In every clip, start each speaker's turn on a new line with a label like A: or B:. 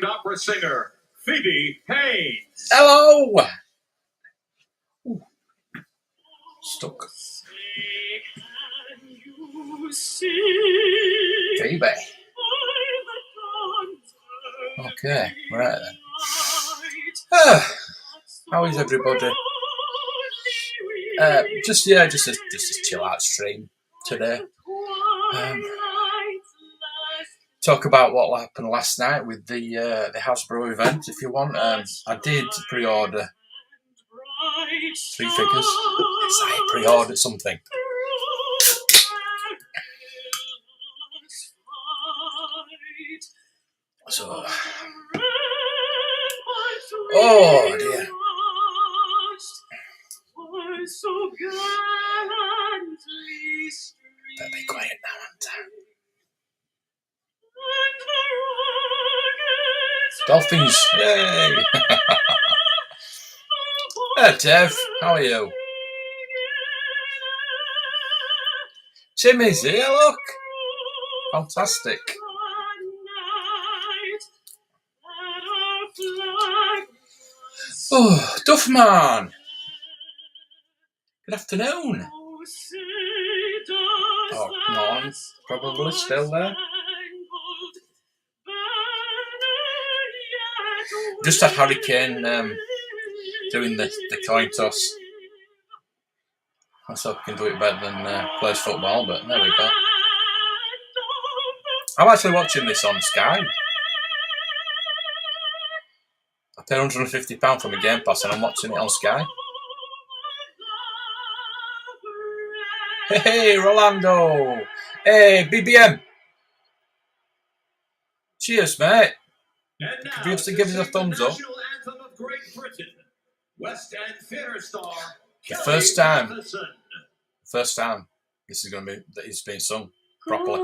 A: Opera singer Phoebe Haynes.
B: Hello. Ooh. Stuck. Phoebe. Okay, right then. How is everybody? Just a chill out stream today. Talk about what happened last night with the Hasbro event. If you want, I did pre-order 3 figures. Yes, I pre-ordered something. So, oh dear. Better be quiet now, Dolphins, yay! Hey, Dev, how are you? Timmy's here, look! Fantastic. Oh, Duffman! Good afternoon. Oh, no, I'm probably still there. Just had Harry Kane doing the coin toss. I thought I can do it better than plays football, but there we go. I'm actually watching this on Sky. I pay £150 for my Game Pass and I'm watching it on Sky. Hey, Rolando! Hey, BBM! Cheers, mate! Could you have to give us a thumbs up?
A: West End theatre star
B: The first time this is going to be that it's being sung properly.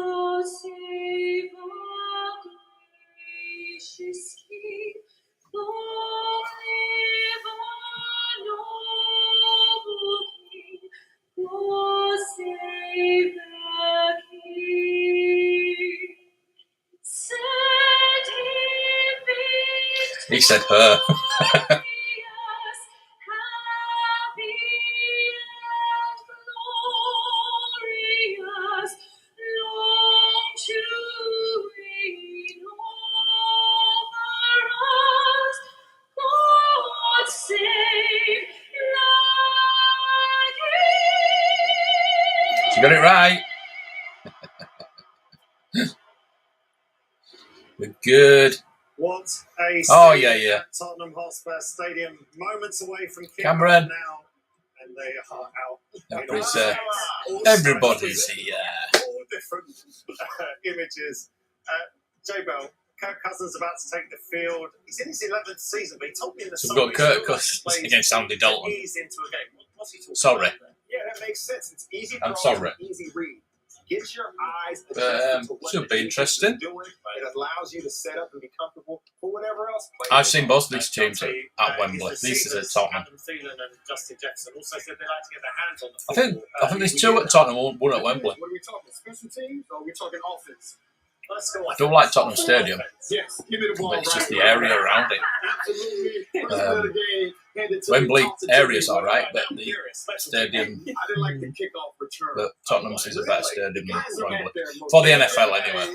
B: He said her. You got it right. We're good.
A: What a
B: yeah.
A: Tottenham Hotspur Stadium, moments away from
B: Cameron
A: now, and they are out.
B: Everybody's here.
A: All different images. J-Bell, Kirk Cousins about to take the field. He's in his 11th season, but he told me in the
B: summer. We've got Kirk Cousins against Andy Dalton.
A: Ease into a game. What's he talking
B: Sorry.
A: about? Yeah, that makes sense. It's easy.
B: I'm sorry.
A: Easy read. Get your eyes
B: should be interesting.
A: It allows you to set up and be comfortable for whatever else.
B: I've seen both of these teams at Wembley. These is at Tottenham. I think there's 2 at Tottenhm, 1 at Wembley.
A: What are we talking? Special teams or are we talking offense?
B: I don't like Tottenham Stadium,
A: yes, give me the ball,
B: but it's just the area around it.
A: Absolutely.
B: Wembley area's alright, but the stadium,
A: I didn't like the kickoff return.
B: but Tottenham's is a better stadium than Wembley. For the NFL anyway.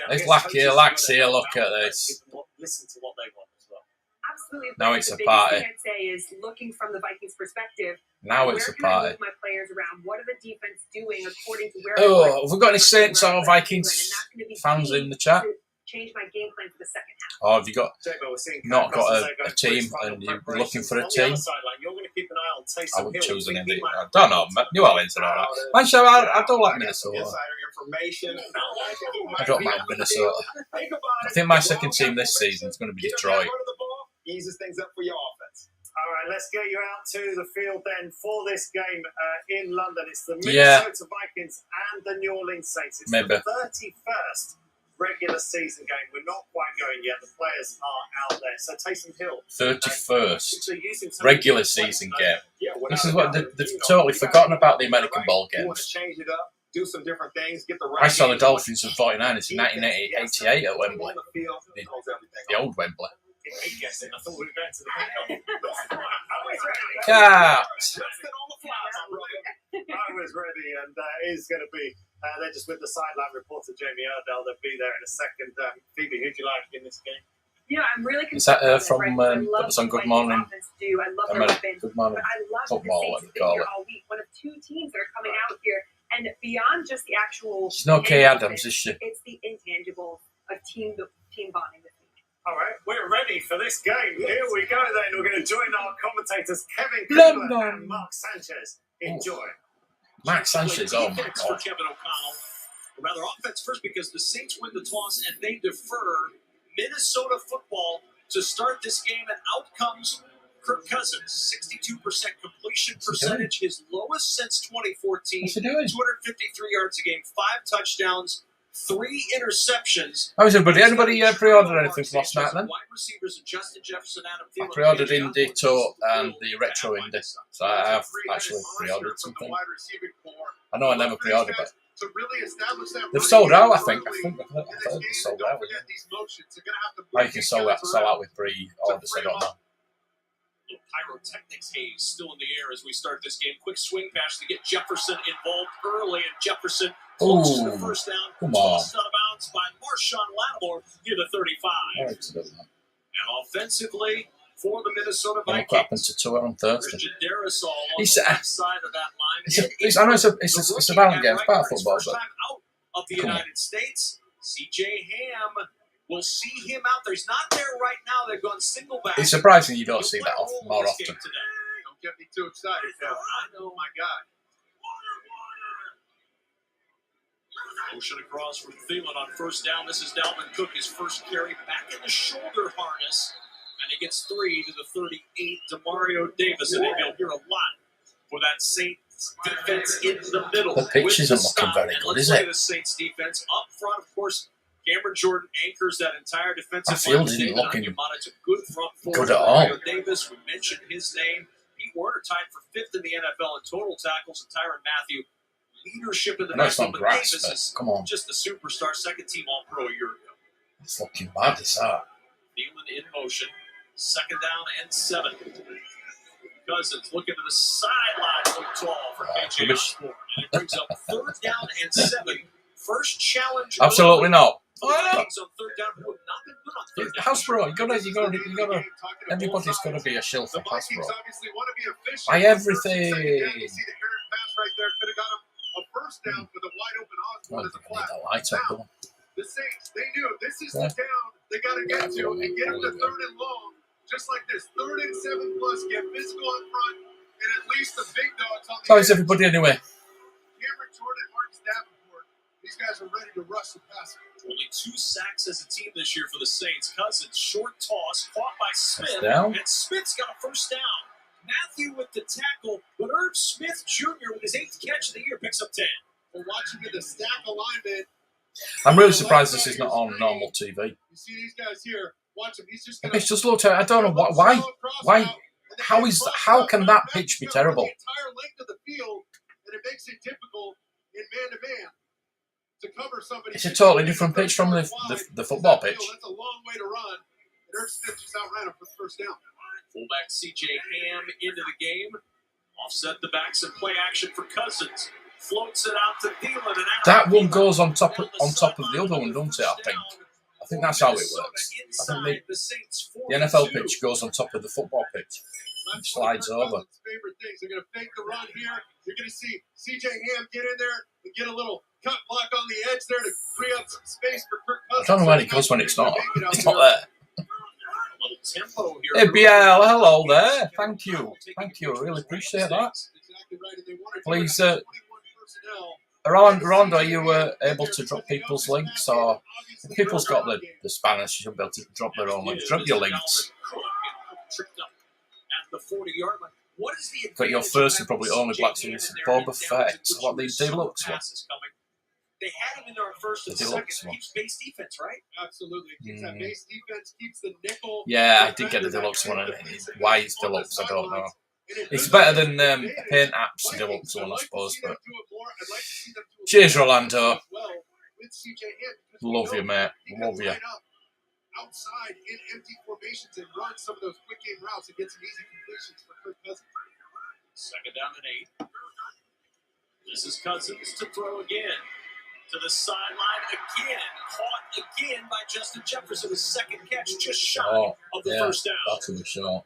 B: There's Lax here, look at this.
A: Listen to what they want as well.
C: Absolutely.
B: Now it's a
C: the
B: party.
C: Thing I'd say is looking from the Vikings' perspective.
B: Now it's a
C: Where can I
B: party.
C: move my players around? What are the defense doing according to where?
B: Oh, have we got any Saints or Vikings fans in the chat?
C: Change my game plan for the second half.
B: Or have you not got a team and you're looking for a team? I would choose an Indy. I don't know, New Orleans and all that. Manchester, I don't like Minnesota. I don't mind Minnesota. I think my second team this season is going to be Detroit.
A: Eases things up for your offense. All right, let's get you out to the field then for this game in London. It's the Minnesota Vikings and the New Orleans Saints. It's the 31st regular season game. We're not quite going yet. The players are out there. So Taysom Hill.
B: 31st regular season game. This is what they've totally forgotten about the American Bowl games.
A: Change it up. do some different things, get the
B: I saw the Dolphins and 49ers in 1988 at Wembley. The old Wembley. Cat!
A: I was ready, and is going to be. They're just with the sideline reporter, Jamie Erdell. They'll be there in a second. Phoebe, who do you like in this game?
C: I'm really concerned.
B: Is that from that was on Good Morning?
C: I love their weapons.
B: Good Morning.
C: But I love
B: Football,
C: the Saints have been here all week. One of two teams that are coming out here, and beyond just the actual.
B: She's not Kay Adams, is she?
C: It's the intangible of team bonding this week.
A: All right, we're ready for this game. Here we go. Then we're going to join our commentators, Kevin Cooper and Mark Sanchez. Enjoy.
B: Mark Sanchez, oh my
D: God. For Kevin O'Connell. Or rather, offense first because the Saints win the toss and they defer Minnesota football to start this game, and out comes Kirk Cousins. 62% completion percentage, his lowest since 2014. 253 yards a game, 5 touchdowns, 3 interceptions.
B: How is everybody? Anybody pre-ordered anything from last night then?
D: Wide receivers Justin Jefferson, Adam
B: I pre-ordered Indy Tote and the Retro Indy, so I have actually pre-ordered something. I know I never pre-ordered, but they've sold out. I think they've sold out. How you can sell out with pre-orders? I don't know.
D: Pyrotechnics haze still in the air as we start this game. Quick swing pass to get Jefferson involved early, and Jefferson close to the first down. Tossed out of bounds by Marshawn Lattimore near the 35. And offensively for the Minnesota Vikings.
B: What happened to Tua on Thursday?
D: Darrisaw on the left side of that line.
B: I know it's a violent game, it's about football, but
D: out of the United States, C.J. Ham. We'll see him out there. He's not there right now. They've gone single back.
B: It's surprising you don't see that more often.
D: Don't get me too excited. I know, my God. Motion across from Thielen on first down. This is Dalvin Cook, his first carry back in the shoulder harness. And he gets 3 to the 38. DeMario Davis. And you'll hear a lot for that Saints defense in the middle.
B: The pitch isn't looking very good, is it?
D: The Saints defense up front, of course. Cameron Jordan anchors that entire defensive
B: line. That field isn't looking
D: good
B: at all.
D: Davis, we mentioned his name. Pete Werner tied for 5th in the NFL in total tackles, and Tyrann Mathieu leadership in the backfield. But Davis is just a superstar, second-team All-Pro a year ago.
B: It's looking bad, is that?
D: Thielen in motion, 2nd down and 7. Cousins looking to the sideline, too tall for KJ Osborne, and it brings up 3rd down and 7. First challenge.
B: Absolutely not.
D: Houseborough,
B: you gotta. Everybody's gotta be a shill for Houseborough. Buy everything.
A: The Saints, they knew this is the down they gotta get to and get them to 3rd and long, just like this. 3rd and 7 plus, get physical up front, and at least the big dogs on the.
B: How is everybody anyway?
A: Cameron Jordan, Mark Davenport. These guys are ready to rush the passer.
D: Only 2 sacks as a team this year for the Saints. Cousins, short toss, caught by Smith,
B: and
D: Smith's got a first down. Mathieu with the tackle, but Irv Smith Jr. with his 8th catch of the year picks up 10.
A: We're watching the stack alignment.
B: I'm really surprised this is not on normal TV.
A: You see these guys here. Watch him. He's just.
B: It's just looked at. I don't know why. How can that pitch be terrible?
A: The entire length of the field, and it makes it difficult in man-to-man. To cover somebody.
B: It's a totally different pitch from the football pitch.
A: That's a long way to run. And Irv Smith just outran him for the first down.
D: Fullback C.J. Ham into the game. Offset the backs and play action for Cousins. Floats it out to Thielen. And
B: that one goes on top of the other one, doesn't it? I think that's how it works. I think the NFL pitch goes on top of the football pitch. It slides over.
A: Favorite things. They're going to fake the run here. You're going to see C.J. Ham get in there and get a little cut block on the edge there to free up some space for Kirk Cousins.
B: I don't know when it goes when it's not. It's not there.
D: A little tempo here.
B: Hey, BL, hello there. Thank you. I really appreciate that. Please, Rondo, are you able to drop people's links? Or if people's got the Spanish, you should be able to drop their own links. Drop your links. Got your first and probably only Black Series Boba Fett. What the deluxe one?
D: They had him in our first and second. Keeps base defense, right?
A: Absolutely. Keeps that base defense. Keeps the nickel.
B: Yeah, I did get the deluxe one. Why it's deluxe, I don't know. It's better than Paint Apps Deluxe one, I suppose. But cheers, Rolando. Love you, mate. Love you.
A: Outside in empty formations and run some of those quick game routes and get some easy completions for Kirk Cousins.
D: Second down and 8. This is Cousins to throw again. To the sideline again. Caught again by Justin Jefferson. His second catch just shy of the first down.
B: That's a good shot.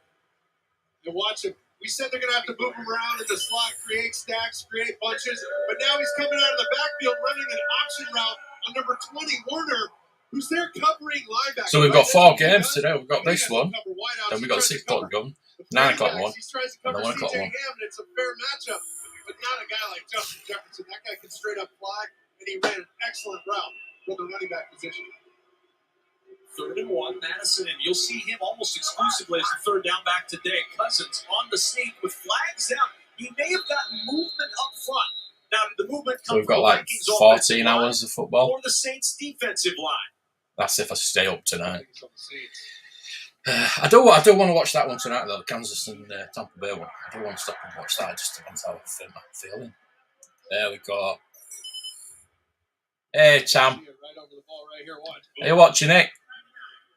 A: And watch him. We said they're going to have to move him around in the slot, create stacks, create bunches. But now he's coming out of the backfield running an option route on number 20, Warner. Who's there covering linebacker?
B: So we've got 4 games today. We've got this one, then we've got 6 o'clock gun, 9 o'clock one, and the 1 o'clock one.
A: It's a fair matchup, but not a guy like Justin Jefferson. That guy can straight up fly, and he ran an excellent route for the running back position.
D: 3rd and 1, Madison, and you'll see him almost exclusively as the third down back today. Cousins on the sneak with flags down. He may have gotten movement up front. Now, did the movement come
B: so we've got like 14 hours of football.
D: Or the Saints' defensive line.
B: That's if I stay up tonight. I do want to watch that one tonight, though, the Kansas and Tampa Bay one. I do want to stop and watch that. It just depends how I'm feeling. There we go. Hey, Tam. Are you watching it?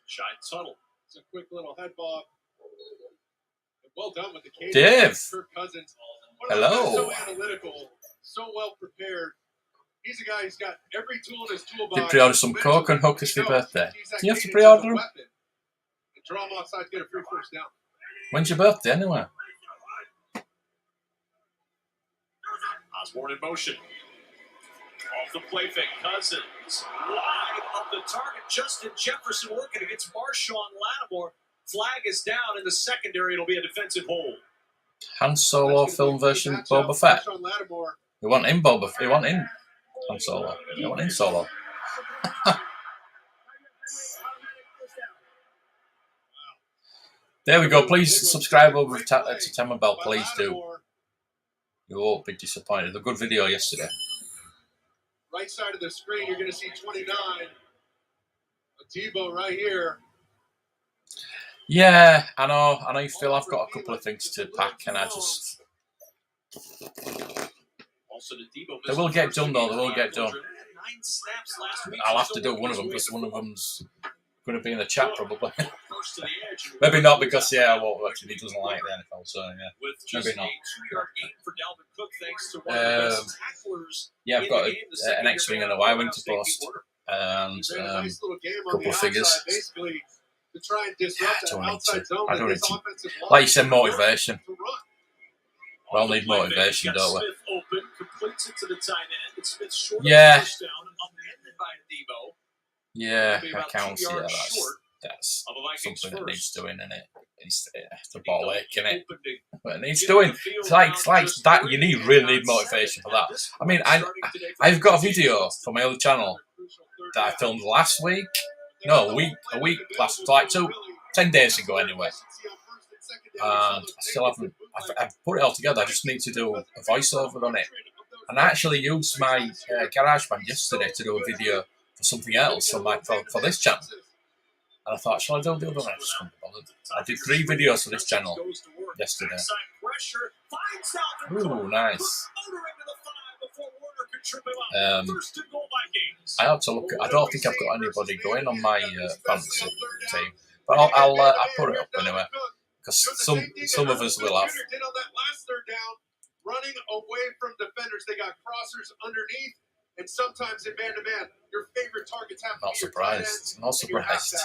D: Shy tunnel.
A: It's a quick little head bob. Well done with the cadence.
B: Dave.
A: Kirk Cousins.
B: Hello.
A: So analytical, so well prepared. He's a guy who's got every tool in his toolbox.
B: Did pre-order some Coke and hookers for your birthday? Do you have to pre-order them?
A: Draw him outside to get a free first down.
B: When's your birthday anyway?
D: Osborne in motion. Off the play fake. Cousins wide of the target. Justin Jefferson working against Marshawn Lattimore. Flag is down in the secondary. It'll be a defensive hold.
B: Han Solo film version Boba Fett. You want in Boba Fett? You want in Han Solo? You want in Solo? There we go. Please subscribe over to Tema Bell. Please do. You won't be disappointed. A good video yesterday.
A: Right side of the screen, you're going to see 29. Debo right here.
B: Yeah, I know you feel I've got a couple of things to pack, and I just... They will get done, though. They will get done. I'll have to do one of them, because one of them's going to be in the chat, probably. Maybe not, because, yeah, well, actually, he doesn't like the NFL, so, yeah. Maybe not. Yeah, I've got an X-Wing and a Y-Wing to post, and a couple of figures. I don't need to. Like you said, motivation. We all need motivation, don't we? Yeah. Yeah, accounts, yeah, that's something that needs doing, isn't it? It's the ball ache, isn't it? But it needs doing. It's like that. You really need motivation for that. I mean, I've got a video from my other channel that I filmed last week. No, a week last, like 10 days ago anyway. And I still haven't. I've put it all together. I just need to do a voiceover on it. And I actually used my GarageBand yesterday to do a video for something else for this channel. And I thought, shall I do the other one? I did 3 videos for this channel yesterday. Ooh, nice. I have to look. I don't think I've got anybody going on my fantasy team, but I'll put it up anyway because some of us will have.
A: Running away from defenders, they got crossers underneath, and sometimes in man-to-man, your favorite targets have to
B: Not
A: be
B: surprised. Not surprised.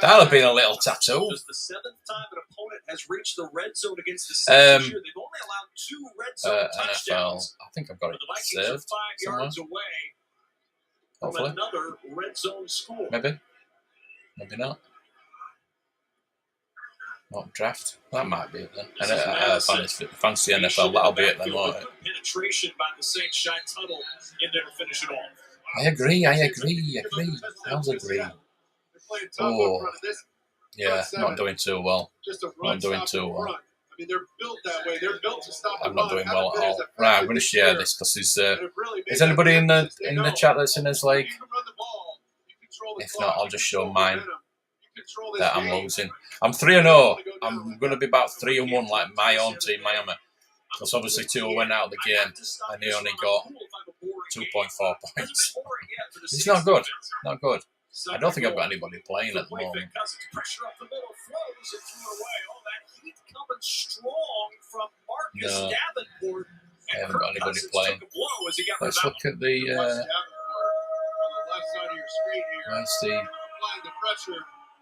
A: That'll
B: have been a little tattoo.
D: This is the 7th time an opponent has reached the red zone against the Saints this year. They've only allowed 2 red zone touchdowns.
B: I think I've got it
D: the Vikings
B: saved
D: are 5 yards away from another red zone score.
B: Maybe not. What draft? That might be it then. Fancy NFL. That'll be it then, won't it?
D: Penetration by the Saints. Shy tunnel in there to finish it off.
B: I agree. I agree. Oh, yeah, not doing too well. Not doing too well.
A: I mean, they're built that way. They're built to stop.
B: I'm not doing well at all. Right, I'm going to share this because is anybody in the chat that's in his league? If not, I'll just show mine. that I'm losing. I'm 3-0. I'm going to be about 3-1 like my own team, Miami. Because obviously 2 went out of the game and he only got 2.4 points. It's not good. Not good. I don't think I've got anybody playing at the moment. No, I haven't got anybody playing. Let's look at the where's the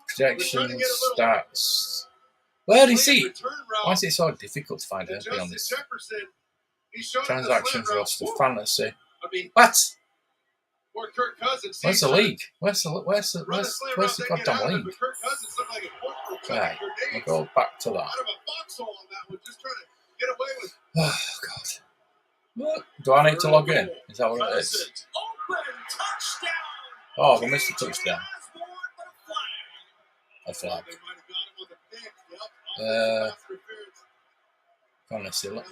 B: projections, stats. Where is he? Why is it so difficult to find anything on this? Transactions roster, fantasy. What? Where's the league? Where's the goddamn league? Right, we'll go back to that. Oh God. What? Do I need to log in? Is that what it is? Oh, I missed the touchdown. A flag. Honestly, look.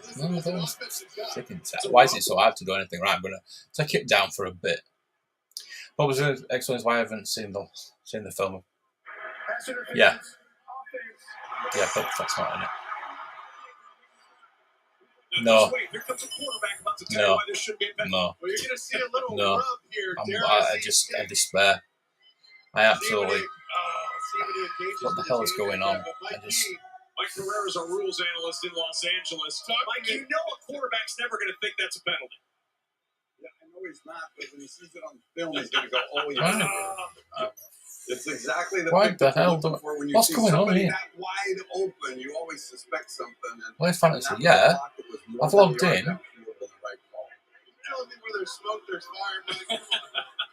B: Why is it so hard to do anything right? I'm going to take it down for a bit. What was the explains why I haven't seen the film? Yeah. Yeah, but that's not in it. No. No. No. No. I despair. I absolutely. What the hell is going on?
D: Mike Herrera is our rules analyst in Los Angeles. Mike, you know a quarterback's never going to think that's a penalty.
E: Yeah, I know he's not, but when he sees it on film, he's going to go, oh, yeah. It's exactly the
B: what the hell? What's going on here?
E: That wide open, you always suspect something.
B: Where's fantasy? Yeah, I've logged in.
E: Where there's smoke, there's fire.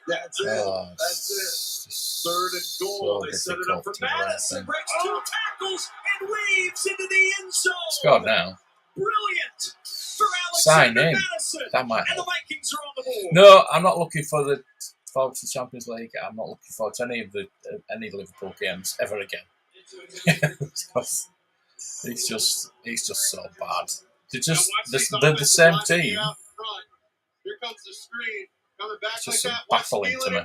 E: That's it. That's it. 3rd and goal.
D: They set it up for Madison. Breaks 2 tackles and weaves into the end zone.
B: Scored now.
D: Brilliant for
B: Sign
D: Alexander
B: in.
D: Madison.
B: That might
D: and
B: help.
D: the Vikings are on the board.
B: No, I'm not looking forward to the Champions League. I'm not looking forward to any of the Liverpool games ever again. It's just so bad. They're the same team.
E: Here comes the screen.
B: It's just so baffling to me.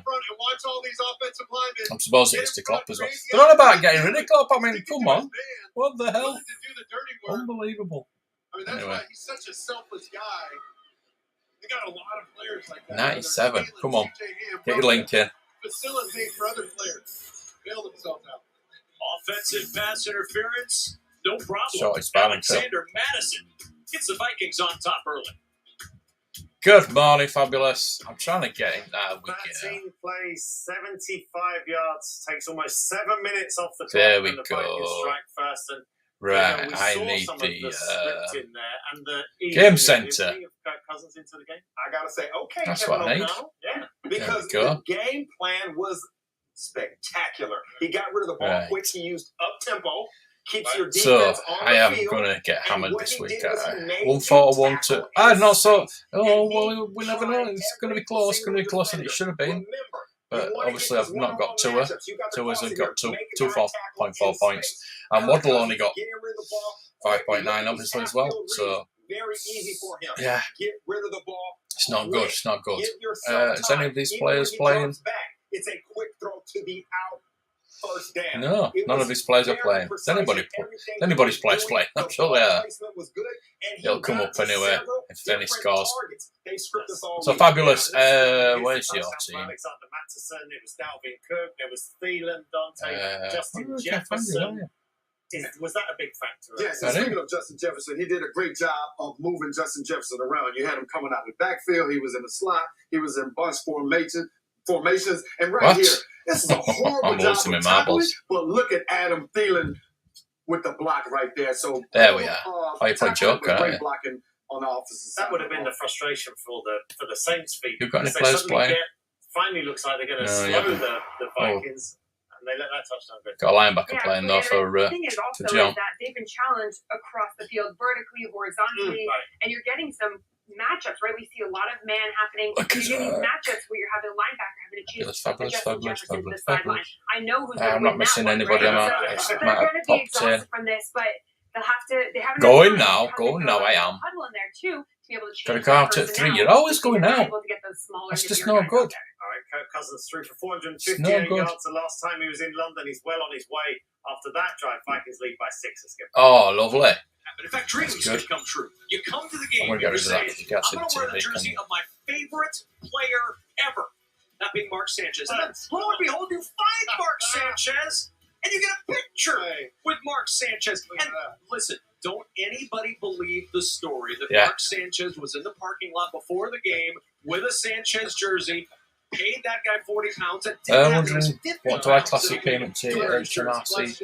B: I'm supposed it's to Klopp as well. They're not about getting rid of Klopp. I mean, come on. What the hell? Unbelievable. Anyway.
E: He's such a selfless guy. They got a lot of players like that.
B: 97. Come on. Get your link in.
E: Facilitate for other players. Bail themselves out.
D: Offensive pass interference. No problem.
B: Shortest
D: Alexander Madison gets the Vikings on top early.
B: Good morning, Fabulous. I'm trying to get in that wicket.
A: 13 plays, 75 yards. Takes almost 7 minutes off the clock.
B: There we
A: when the
B: go.
A: Vikings strike first. And,
B: right,
A: we
B: I
A: saw
B: need
A: some
B: the
A: of script in there and the
B: game centre.
A: Kirk Cousins into the game.
E: I gotta say, okay,
B: That's
E: Kevin
B: what I need.
E: O'Connell.
A: Yeah,
E: Because
B: There we
E: the game plan was spectacular. He got rid of the ball
B: Right.
E: quick. He used up tempo. Keeps your
B: So
E: defense on
B: I
E: the
B: am
E: field.
B: going to get hammered
E: what
B: this
E: he
B: week.
E: did was he made
B: 141
E: tackle
B: to. Ah, not so.
E: and
B: Oh
E: he
B: well, we never know. It's going to be close. It's going to be closer than it should have been. But obviously, I've not got Tua. Tua's got 2.4 points, and Waddle only got 5.9, obviously as well. So
E: very easy for him.
B: yeah,
E: Get rid of the ball.
B: it's not good. It's not good.
E: Give yourself
B: Is any of
E: time.
B: these
E: Even when
B: players
E: he
B: playing?
E: drops back, it's a quick throw to the out. First down.
B: No,
E: It
B: none
E: was
B: of these players are
E: very
B: playing.
E: precise.
B: Anybody's
E: Everything
B: players
E: he was
B: playing.
E: doing,
B: I'm sure
E: the
B: they
E: ball
B: are.
E: placement was good, and he
B: He'll come
E: got
B: up
E: to
B: anyway
E: several
B: if any
E: different
B: scores.
E: targets. They script us all
B: So
E: week.
B: Fabulous.
A: Yeah,
B: Where's
A: this
B: your
A: is the
B: team?
A: Alexander Mattison, it was Dalvin Cook, there was Thielen, Dante, Justin
B: I can't find you,
A: Jefferson. Was that a big factor?
E: Yes,
B: I
E: and
B: do.
E: speaking of Justin Jefferson, he did a great job of moving Justin Jefferson around. You had him coming out of the backfield. He was in the slot. He was in bunch formations. And right
B: What?
E: here, this is a horrible
B: I'm
E: job
B: losing
E: of
B: my
E: tackling,
B: marbles.
E: but look at Adam Thielen with the block right there. So
B: There we are. Oh, you play
E: tackling
B: Joker,
E: with
B: aren't
E: great
B: you?
E: blocking on the offensive side.
A: That would have been the frustration for the Saints feet.
B: You've got any
A: They
B: players
A: suddenly
B: playing?
A: finally looks like they're going to
B: No,
A: slow
B: yeah.
A: the Vikings, and they let that touchdown go.
B: Got a linebacker playing though for
C: the thing is also
B: John.
C: is that they've been challenged across the field, vertically, horizontally,
A: Right.
C: and you're getting some matchups, right? We see a lot of man happening.
B: Look at
C: You're getting
B: that.
C: matchups where you're having a linebacker having to choose
B: Fabulous,
C: Justin
B: fabulous,
C: Jefferson to the
B: fabulous,
C: sideline.
B: fabulous.
C: I know who's
B: I'm
C: going to
B: not
C: win
B: missing
C: that one,
B: anybody.
C: right?
B: I'm
C: So
B: out.
A: It's
C: they're
B: might
C: going
B: have
C: to be
B: popped in.
C: exhausted from this, but they'll have to. They haven't.
B: Going
C: enough
B: now,
C: time
B: going
C: to
B: now,
C: throw
B: I
C: a
B: am.
C: huddle in there too to be able to
B: Gotta
C: change
B: go
C: that
B: out at
C: personnel
B: 3. You're always
C: to see
B: going
C: if they're
B: out.
C: able to get those smaller
B: That's just
C: niftier
B: no
C: guys
B: good.
C: out there.
A: All right, Kirk Cousins threw for 458 yards the last time he was in London. He's well on his way after that drive. Vikings lead by 6.
B: Oh, lovely.
D: But in fact, dreams can come true. You come to the game and you're saying, I'm going to wear the jersey of my favorite player ever. That being Mark Sanchez. And then, lo and behold, you find Mark Sanchez, and you get a picture with Mark Sanchez. And listen, don't anybody believe the story that Mark Sanchez was in the parking lot before the game with a Sanchez jersey, paid that guy 40 pounds, and
B: what do I classic payment to HMRC?
E: Which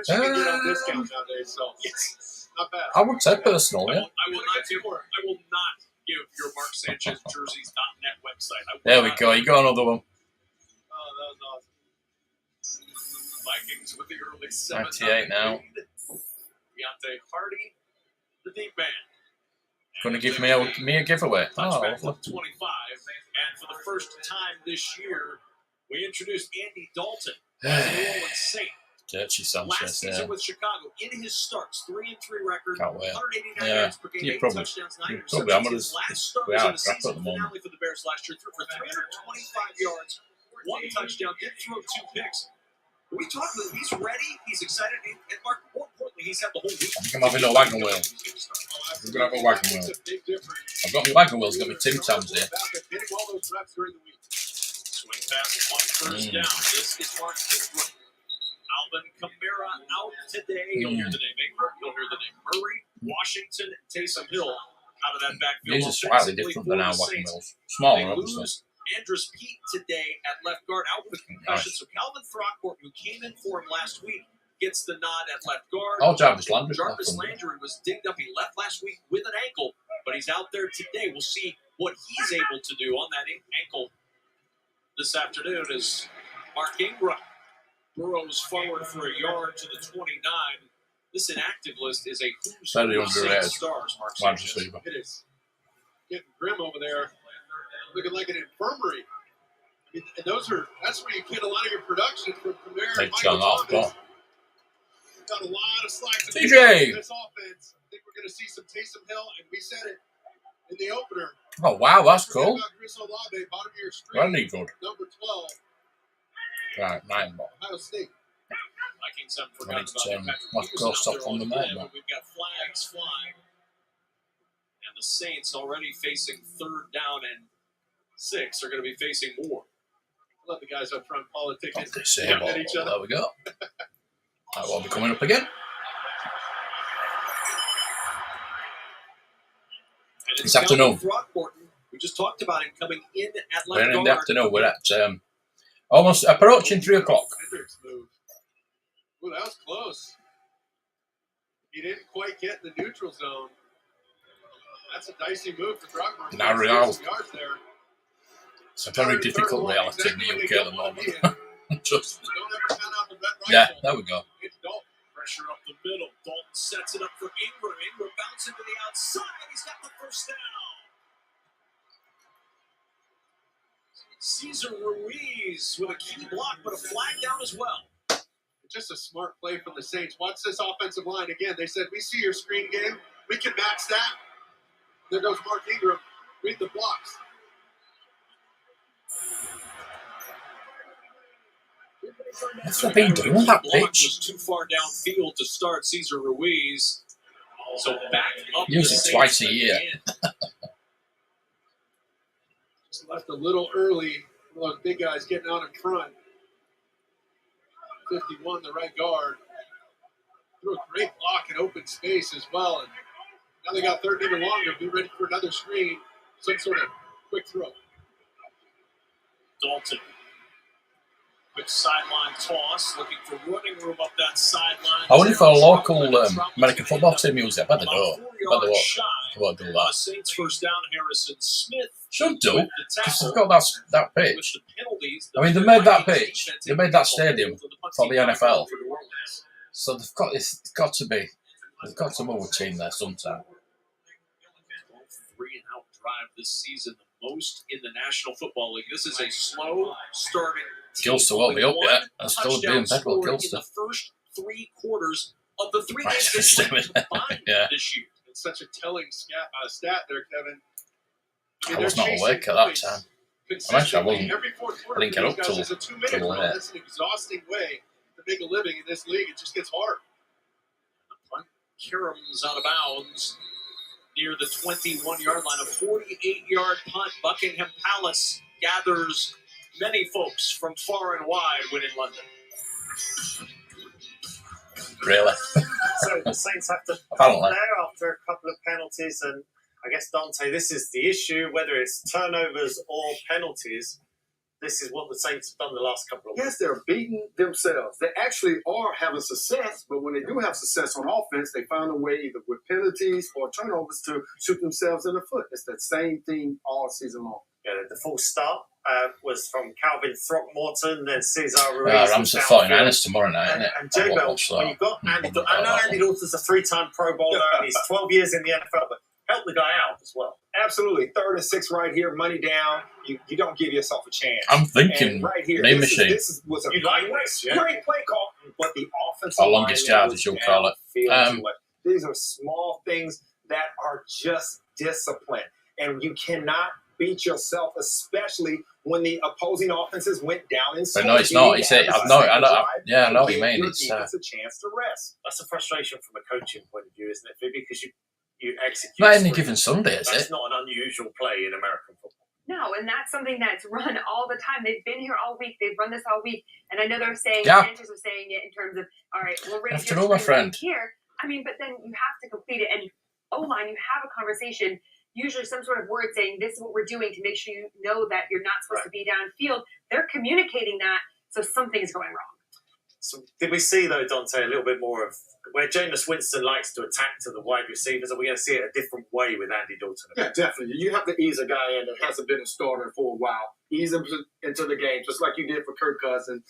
E: you can get on discount nowadays, so not bad.
B: I would say personal,
D: I will not give your Mark Sanchez jerseys.net website.
B: There we go. You got another one.
E: Oh, that was awesome.
D: Vikings with the early 7.
B: 98 now.
D: Deontay Hardy, the deep man.
B: Going to give me a giveaway. Oh, lovely.
D: 25. And for the first time this year, we introduced Andy Dalton as the New Orleans Saint.
B: Dirty Sanchez,
D: last season with Chicago, in his starts, 3-3 record,
B: Can't wait.
D: 189 yards per game, 8 touchdowns, 9
B: I'm
D: his last start was in the season finale for the Bears last year, threw for 325 yards, 1 touchdown, did throw 2 picks. We talked with him. He's ready. He's excited. And Mark, more importantly, he's had the whole week.
B: I'm having a wagon wheel. We're going to have a wagon wheel. I've got my wagon wheel. It's got my Tim Tams here.
D: Swing pass on first down. This is Mark Ingram. Alvin Kamara out today. You'll hear the name Ingram. You'll hear the name Murray, Washington, and Taysom Hill out of that backfield.
B: These are slightly different than our wagon wheels. Smaller, obviously.
D: Andrus Peat today at left guard out with concussion. So Calvin Throckmorton, who came in for him last week, gets the nod at left guard.
B: Oh, Jarvis Landry.
D: Jarvis Landry was dinged up. He left last week with an ankle, but he's out there today. We'll see what he's able to do on that ankle this afternoon as Mark Ingram burrows forward for a yard to the 29. This inactive list is a who's who stars, Mark Sanchez.
E: It is getting grim over there. Looking like an infirmary. I mean, and that's where you get a lot of your production from Kamara and Michael Thomas. Got a lot of slack to
B: TJ.
E: This offense. I think we're going to see some Taysom Hill, and we said it in the opener.
B: Oh, wow, that's cool.
E: Chris Olave, bottom of your screen.
B: Really good.
E: Number 12.
B: Right, 9 ball.
E: Ohio State.
D: Vikings haven't forgotten about
B: Let's go stop on the 9 ball.
D: We've got flags flying. And the Saints already facing 3rd down and 6 are going to be facing more.
E: Let the guys up front politic
B: at each other. There we go. That will be coming up again. This afternoon.
D: We just talked about him coming in at left
B: guard. We're in the afternoon. We're at almost approaching 3 o'clock.
E: Hendricks move. Ooh, that was close. He didn't quite get in the neutral zone. That's a dicey move for Throckmorton.
B: Not real. It's a very difficult reality in the UK at the moment. Just, yeah, there we go.
D: Pressure up the middle. Dalton sets it up for Ingram. Ingram bouncing to the outside. He's got the first down. Cesar Ruiz with a key block, but a flag down as well.
E: Just a smart play from the Saints. Watch this offensive line again. They said, we see your screen game. We can match that. There goes Mark Ingram. Read the blocks.
B: What's that been doing with that pitch?
D: Was too far downfield to start Cesar Ruiz. So back up.
B: Use it twice a year.
E: Just left a little early. Those big guys getting out in front. 51, the right guard. Threw a great block in open space as well. And now they got 3rd and longer. Be ready for another screen. Some sort of quick throw.
D: Dalton. Quick sideline toss, looking for running room up that sideline.
B: I wonder if a local American football team use it. I bet they do. I bet they won't do that.
D: Saints first down, Harrison Smith.
B: Should do, because they've got that pitch. I mean, they made that pitch. They made that stadium for the NFL. So they've got to be. They've got to move a team there sometime.
D: 3-and-out drive this season, the most in the National Football League. This is a slow starting.
B: Gilster won't be up yet. That's still being Pepper Gilster.
D: In the first 3 quarters of the 3 games combined this year.
E: It's such a telling stat there, Kevin.
B: I was not awake at that time.
E: consistently every fourth quarter.
B: I didn't get up till
E: it's a 2-minute drill. That's an exhausting way to make a living in this league. It just gets hard.
D: The punt caroms out of bounds near the 21-yard line. A 48-yard punt. Buckingham Palace gathers many folks from far and wide when in London.
B: Really?
A: So the Saints have to punt there after a couple of penalties, and I guess, Dante, this is the issue, whether it's turnovers or penalties. This is what the Saints have done the last couple of weeks.
F: Yes, they're beating themselves. They actually are having success, but when they do have success on offense, they find a way either with penalties or turnovers to shoot themselves in the foot. It's that same thing all season long.
A: Yeah, the false start was from Calvin Throckmorton, then Cesar Ruiz.
B: Rams at 49ers tomorrow night, isn't it?
A: And J-Bell, when you've got Andy Dalton, I know Andy Dalton's a 3-time Pro Bowler and he's 12 years in the NFL, but help the guy out as well.
G: Absolutely. 3rd and 6 right here, money down. You don't give yourself a chance.
B: I'm thinking
G: right here,
B: Main Machine.
G: This was a great play call, but the offensive
B: our longest yard, as you'll call it.
G: These are small things that are just discipline. And you cannot beat yourself, especially when the opposing offenses went down in scoring.
B: But no, it's not. It's it. I know what you mean.
G: It's a chance to rest.
A: That's a frustration from a coaching point of view, isn't it? Because you execute.
B: Not any given Sunday, is it?
A: That's not an unusual play in American football.
C: No, and that's something that's run all the time. They've been here all week. They've run this all week. And I know they're saying, Sanchez was saying it in terms of, all right, we're ready to
B: my friend
C: here. I mean, but then you have to complete it. And O-line, you have a conversation, usually some sort of word saying, this is what we're doing to make sure you know that you're not supposed to be downfield. They're communicating that, so something's going wrong.
A: So did we see, though, Dante, a little bit more of where Jameis Winston likes to attack to the wide receivers? Are we going to see it a different way with Andy Dalton?
F: Yeah, definitely. You have to ease a guy in that hasn't been a starter for a while. Ease him into the game, just like you did for Kirk Cousins.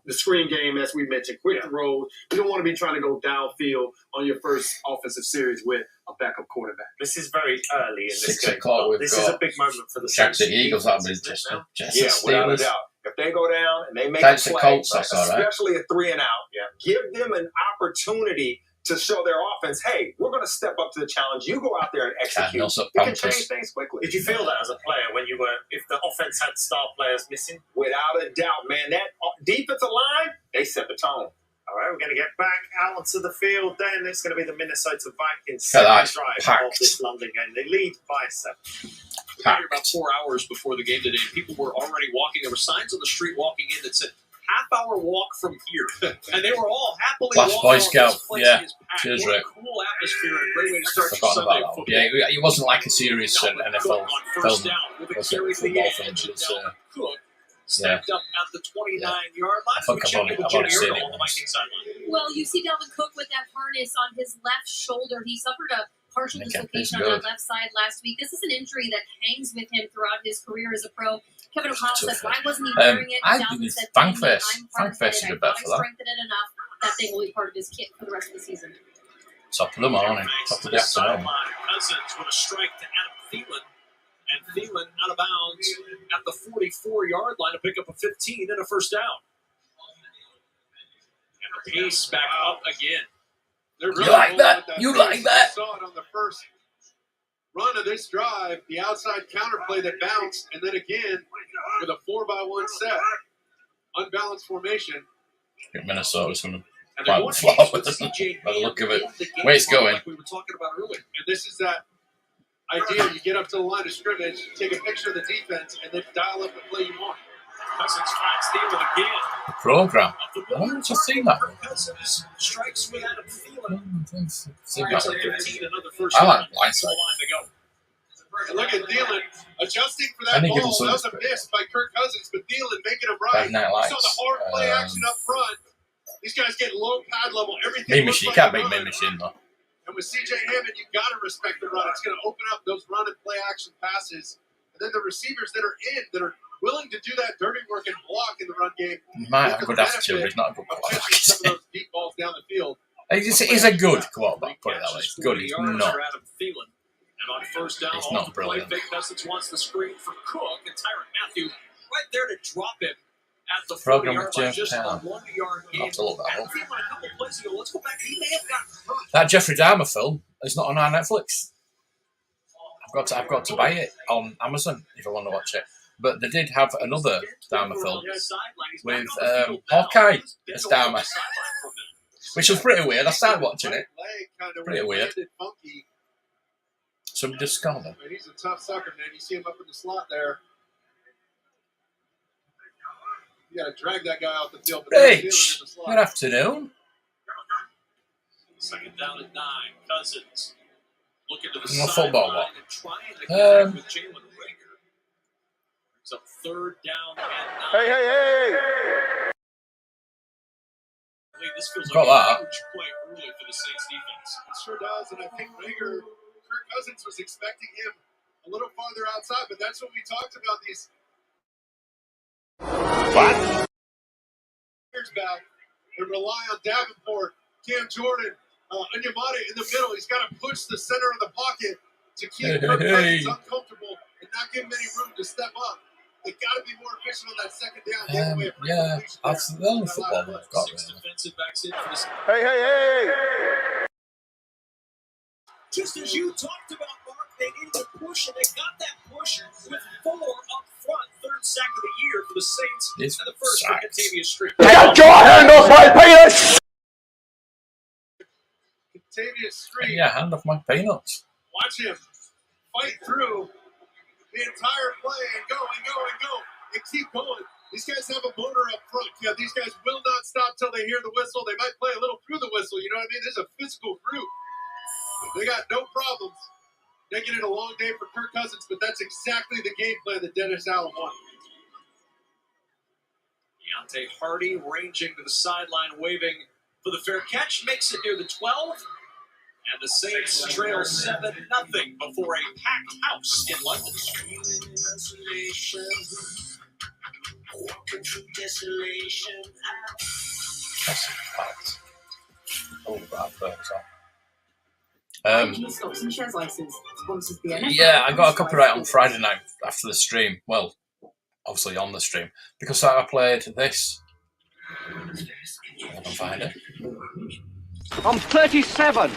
F: The screen game, as we mentioned, quick throws. You don't want to be trying to go downfield on your first offensive series with a backup quarterback.
A: This is very early in this
B: 6
A: game.
B: o'clock.
A: This is a big moment for the
B: Saints.
A: Saints.
B: The Eagles, that was just
G: without a doubt. If they go down and they make a play, especially a 3-and-out, give them an opportunity to show their offense, hey, we're going to step up to the challenge. You go out there and execute. You can change things quickly.
A: Did you feel that as a player when you were, if the offense had star players missing?
G: Without a doubt, man. That defensive line, they set the tone.
A: All right, we're going to get back out onto the field. Then it's going to be the Minnesota Vikings second drive of this London game. They lead by 7.
D: About 4 hours before the game today, people were already walking. There were signs on the street walking in that said, half-hour walk from here. And they were all happily walking.
B: Boy Scout. Yeah.
D: Cheers, Rick. Cool atmosphere and a great way to start your Sunday football.
B: Yeah, it wasn't like a serious NFL film.
D: First down with a carry for the edge. Cook stepped up at the 29-yard line.
H: Well, you see Dalvin Cook with that harness on his left shoulder. He suffered a partial dislocation on that left side last week. This is an injury that hangs with him throughout his career as a pro. Kevin O'Connell said, why wasn't he wearing it? Dalvin said,
B: Frankfest should have bet for that.
H: Strengthened it enough that thing will be part of his kit for the rest of the season.
B: Top of the morning. Top of the afternoon.
D: Cousins with a strike to Adam Thielen. And Thielen out of bounds at the 44-yard line to pick up a 15 and a first down. And the pace back up again.
F: Really
B: you like that? You like that?
E: Saw it on the first run of this drive, the outside counterplay that bounced, and then again with a 4-by-1 set, unbalanced formation.
B: Minnesota's going to
D: and
B: by the look of it. Where it's going.
D: Like we were talking about earlier.
E: And this is that idea. You get up to the line of scrimmage, take a picture of the defense, and then dial up the play you want.
D: Cousins finds Thielen again.
B: The program. I haven't just seen that one.
D: Cousins strikes with Adam Thielen.
B: I like blindside.
E: And look at Thielen adjusting for that ball. That was a miss by Kirk Cousins, but Thielen making him right. You saw the hard play action up front. These guys get low pad level. Everything.
B: Main Machine. You can't make Main Machine though.
E: And with C.J. Hammond, you've got to respect the run. It's going to open up those run and play action passes. And then the receivers that are willing to do that dirty work and block in the run game.
B: He might have a good attitude, but he's not a good quarterback.
E: Some of those deep balls down the field.
B: He's a good quarterback, put it that way. He's good, he's not.
D: And on first down,
B: he's not brilliant.
D: Cousins wants the screen for Cook, and Tyrann Mathieu right there to drop him at the
B: program
D: 40-yard
B: with
D: line,
B: Jeff
D: just
B: Taylor.
D: a 1-yard gain.
B: I'll have to look that up.
D: A couple plays ago, let's go back. He may have gotten hurt.
B: That Jeffrey Dahmer film is not on our Netflix. I've got to buy it on Amazon if I want to watch it. But they did have another Dharma film with Hawkeye as Dharma, which was pretty weird. I started watching it. Pretty weird. Somebody just scored him.
E: He's a tough sucker, man. You see him up in the slot there. You got to drag that guy off the field.
B: Rich, good afternoon.
D: Second down at 9. Cousins looking to the
B: sideline
D: and trying to connect with Jalen Reagor. It's a third down at 9.
E: Hey!
D: This feels like a huge play early for the Saints defense.
E: It sure does, and I think Reagor, Kirk Cousins was expecting him a little farther outside, but that's what we talked about these. What? Here's back and rely on Davenport, Cam Jordan, Onyemata in the middle. He's got to push the center of the pocket to keep Kirk Cousins uncomfortable and not give him any room to step up. They got to be more efficient on that second down.
B: Yeah, that's the only football we've got.
D: Defensive backs in for this.
E: Hey!
D: Just as you talked about, Mark, they needed to push, and they got that push with 4 up front. Third sack of the year for the Saints, and the first for Kentavious Street.
E: Get your hand off my peanuts! Kentavious Street.
B: Yeah, hand off my peanuts.
E: Watch him fight through the entire play and go and keep going. These guys have a motor up front. Yeah, these guys will not stop till they hear the whistle. They might play a little through the whistle. You know what I mean? This is a physical group. They got no problems making it a long day for Kirk Cousins, but that's exactly the game plan that Dennis Allen wanted.
D: Deontay Hardy ranging to the sideline, waving for the fair catch, makes it near the 12. And the Saints trail 7-0 before a packed house in London.
B: Yeah, I got a copyright on Friday night after the stream. Well, obviously on the stream, because I played this. I can find it.
I: I'm 37.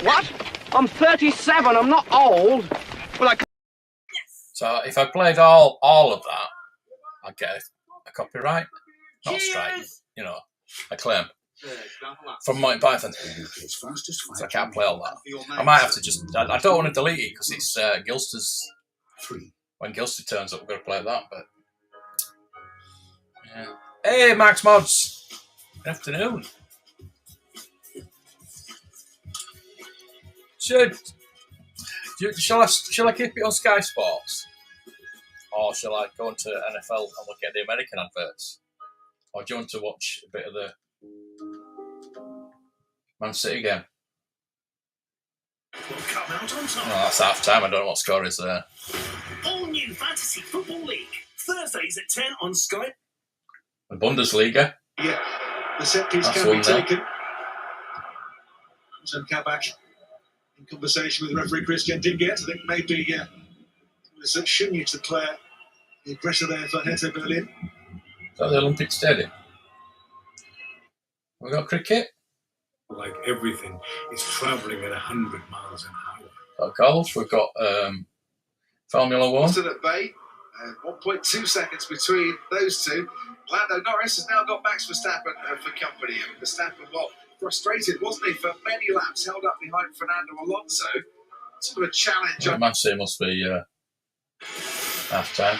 I: What? I'm 37. I'm not old. But I.
B: So if I played all of that, I'd get a copyright, not a strike. You know, a claim from Monty Python. So I can't play all that. I might have to just. I don't want to delete it because it's Gilster's. When Gilster turns up, we're going to play that. But yeah. Hey, Max Mods. Good afternoon. Shall I keep it on Sky Sports? Or shall I go into NFL and look at the American adverts? Or do you want to watch a bit of the Man City game? Oh, that's half time. I don't know what score is there.
J: All new Fantasy Football League. Thursdays at 10 on Sky.
B: The Bundesliga.
E: Yeah, the set piece can be taken. Some Kabak in conversation with referee Christian Dinget. I think maybe it's a Shunya to declare the aggressor there for Hertha Berlin.
B: Is that the Olympic Stadium? We got cricket?
K: Like everything is travelling at 100 miles an hour.
B: Got golf. We've got Formula One.
E: Still at bay. 1.2 seconds between those two. Lando Norris has now got Max Verstappen for company. And Verstappen, well, frustrated, wasn't he, for many laps, held up behind Fernando Alonso. Sort of a challenge.
B: Man City must be half time.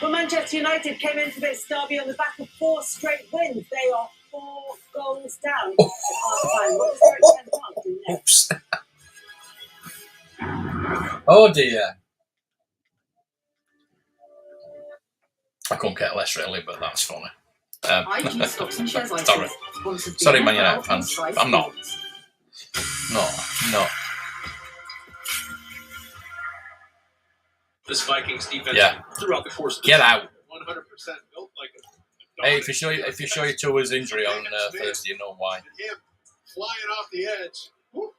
L: Well, Manchester United came into this derby on the back of 4 straight wins. They are 4 goals down at half-time. What was their
B: Oops. Oh dear. I couldn't get less really, but that's funny. Sorry, Man United fans. I'm not. No.
D: This Vikings defense throughout the course of the
B: Get out.
E: 100% built like a
B: hey, if you show your tour's injury on Thursday, you know why.
E: Him flying off the edge. Woo,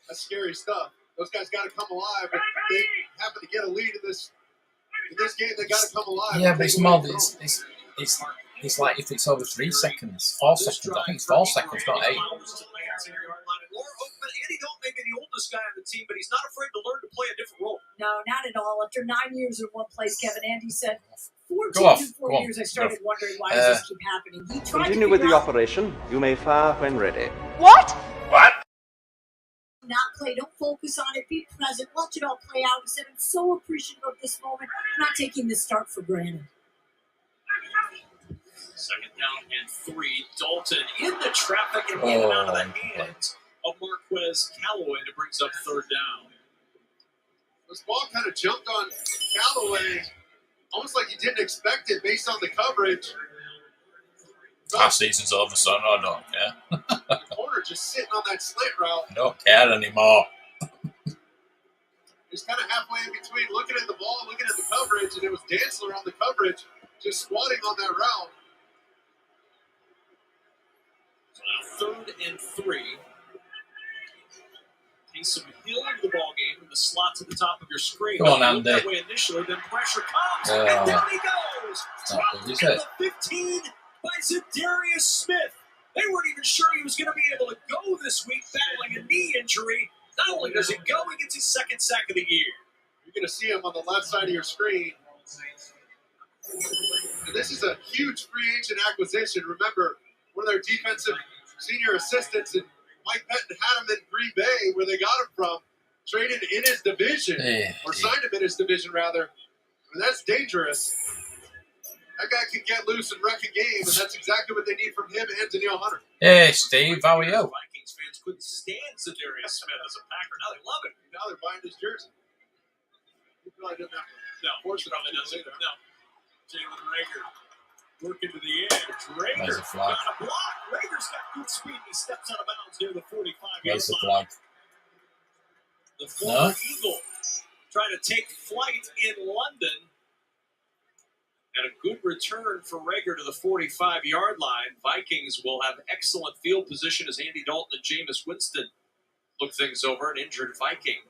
E: that's scary stuff. Those guys got to come alive. If they happen to get a lead in this game, they got to come alive.
B: Yeah, but it's more. It's like if it's over 3 seconds, 4 seconds. I think it's 4 seconds, not 8.
D: Andy Dalton may be the oldest guy on the team, but he's not afraid to learn to play a different role.
M: No, not at all. After 9 years in one place, Kevin, Andy said, 14 to 4 years, I started wondering why does this keep happening. He tried
I: Continue with the operation. You may fire when ready.
M: What?
B: What?
M: Not play. Don't focus on it. Be present. Watch it all play out. He said, I'm so appreciative of this moment. I'm not taking this start for granted.
D: Second down and 3. Dalton in the traffic and in and out of the hands of Marquez Callaway, and it brings up third down.
E: This ball kind of jumped on Callaway, almost like he didn't expect it based on the coverage.
B: Last season's over, son. I don't care.
E: The corner just sitting on that slant route.
B: I don't care anymore.
E: He's kind of halfway in between looking at the ball, looking at the coverage, and it was Dantzler on the coverage, just squatting on that route.
D: So now 3rd and 3. Taysom Hill into the ball game in the slot to the top of your screen.
B: Go on, Andy.
D: That way initially, then pressure comes, and down he goes. Dropped at the 15 by Zadarius Smith. They weren't even sure he was going to be able to go this week, battling a knee injury. Not only does he go, he gets his 2nd sack of the year.
E: You're going to see him on the left side of your screen. And this is a huge free agent acquisition. Remember, one of their defensive senior assistants, and Mike Pettin had him in Green Bay, where they got him from, traded in his division, or signed him in his division, rather. And that's dangerous. That guy can get loose and wreck a game, and that's exactly what they need from him and Danielle Hunter.
B: Hey, Steve, how are you?
D: Vikings fans couldn't stand Zadarius Smith as a Packer. Now they love it.
E: Now they're buying his jersey. He probably didn't have to
D: force it on the either. No. Jalen Reagor working to the edge. Reagor got a block. Rager's got good speed. He steps out of bounds near the 45-yard line. The former Eagle trying to take flight in London. And a good return for Reagor to the 45-yard line. Vikings will have excellent field position as Andy Dalton and Jameis Winston look things over. An injured Viking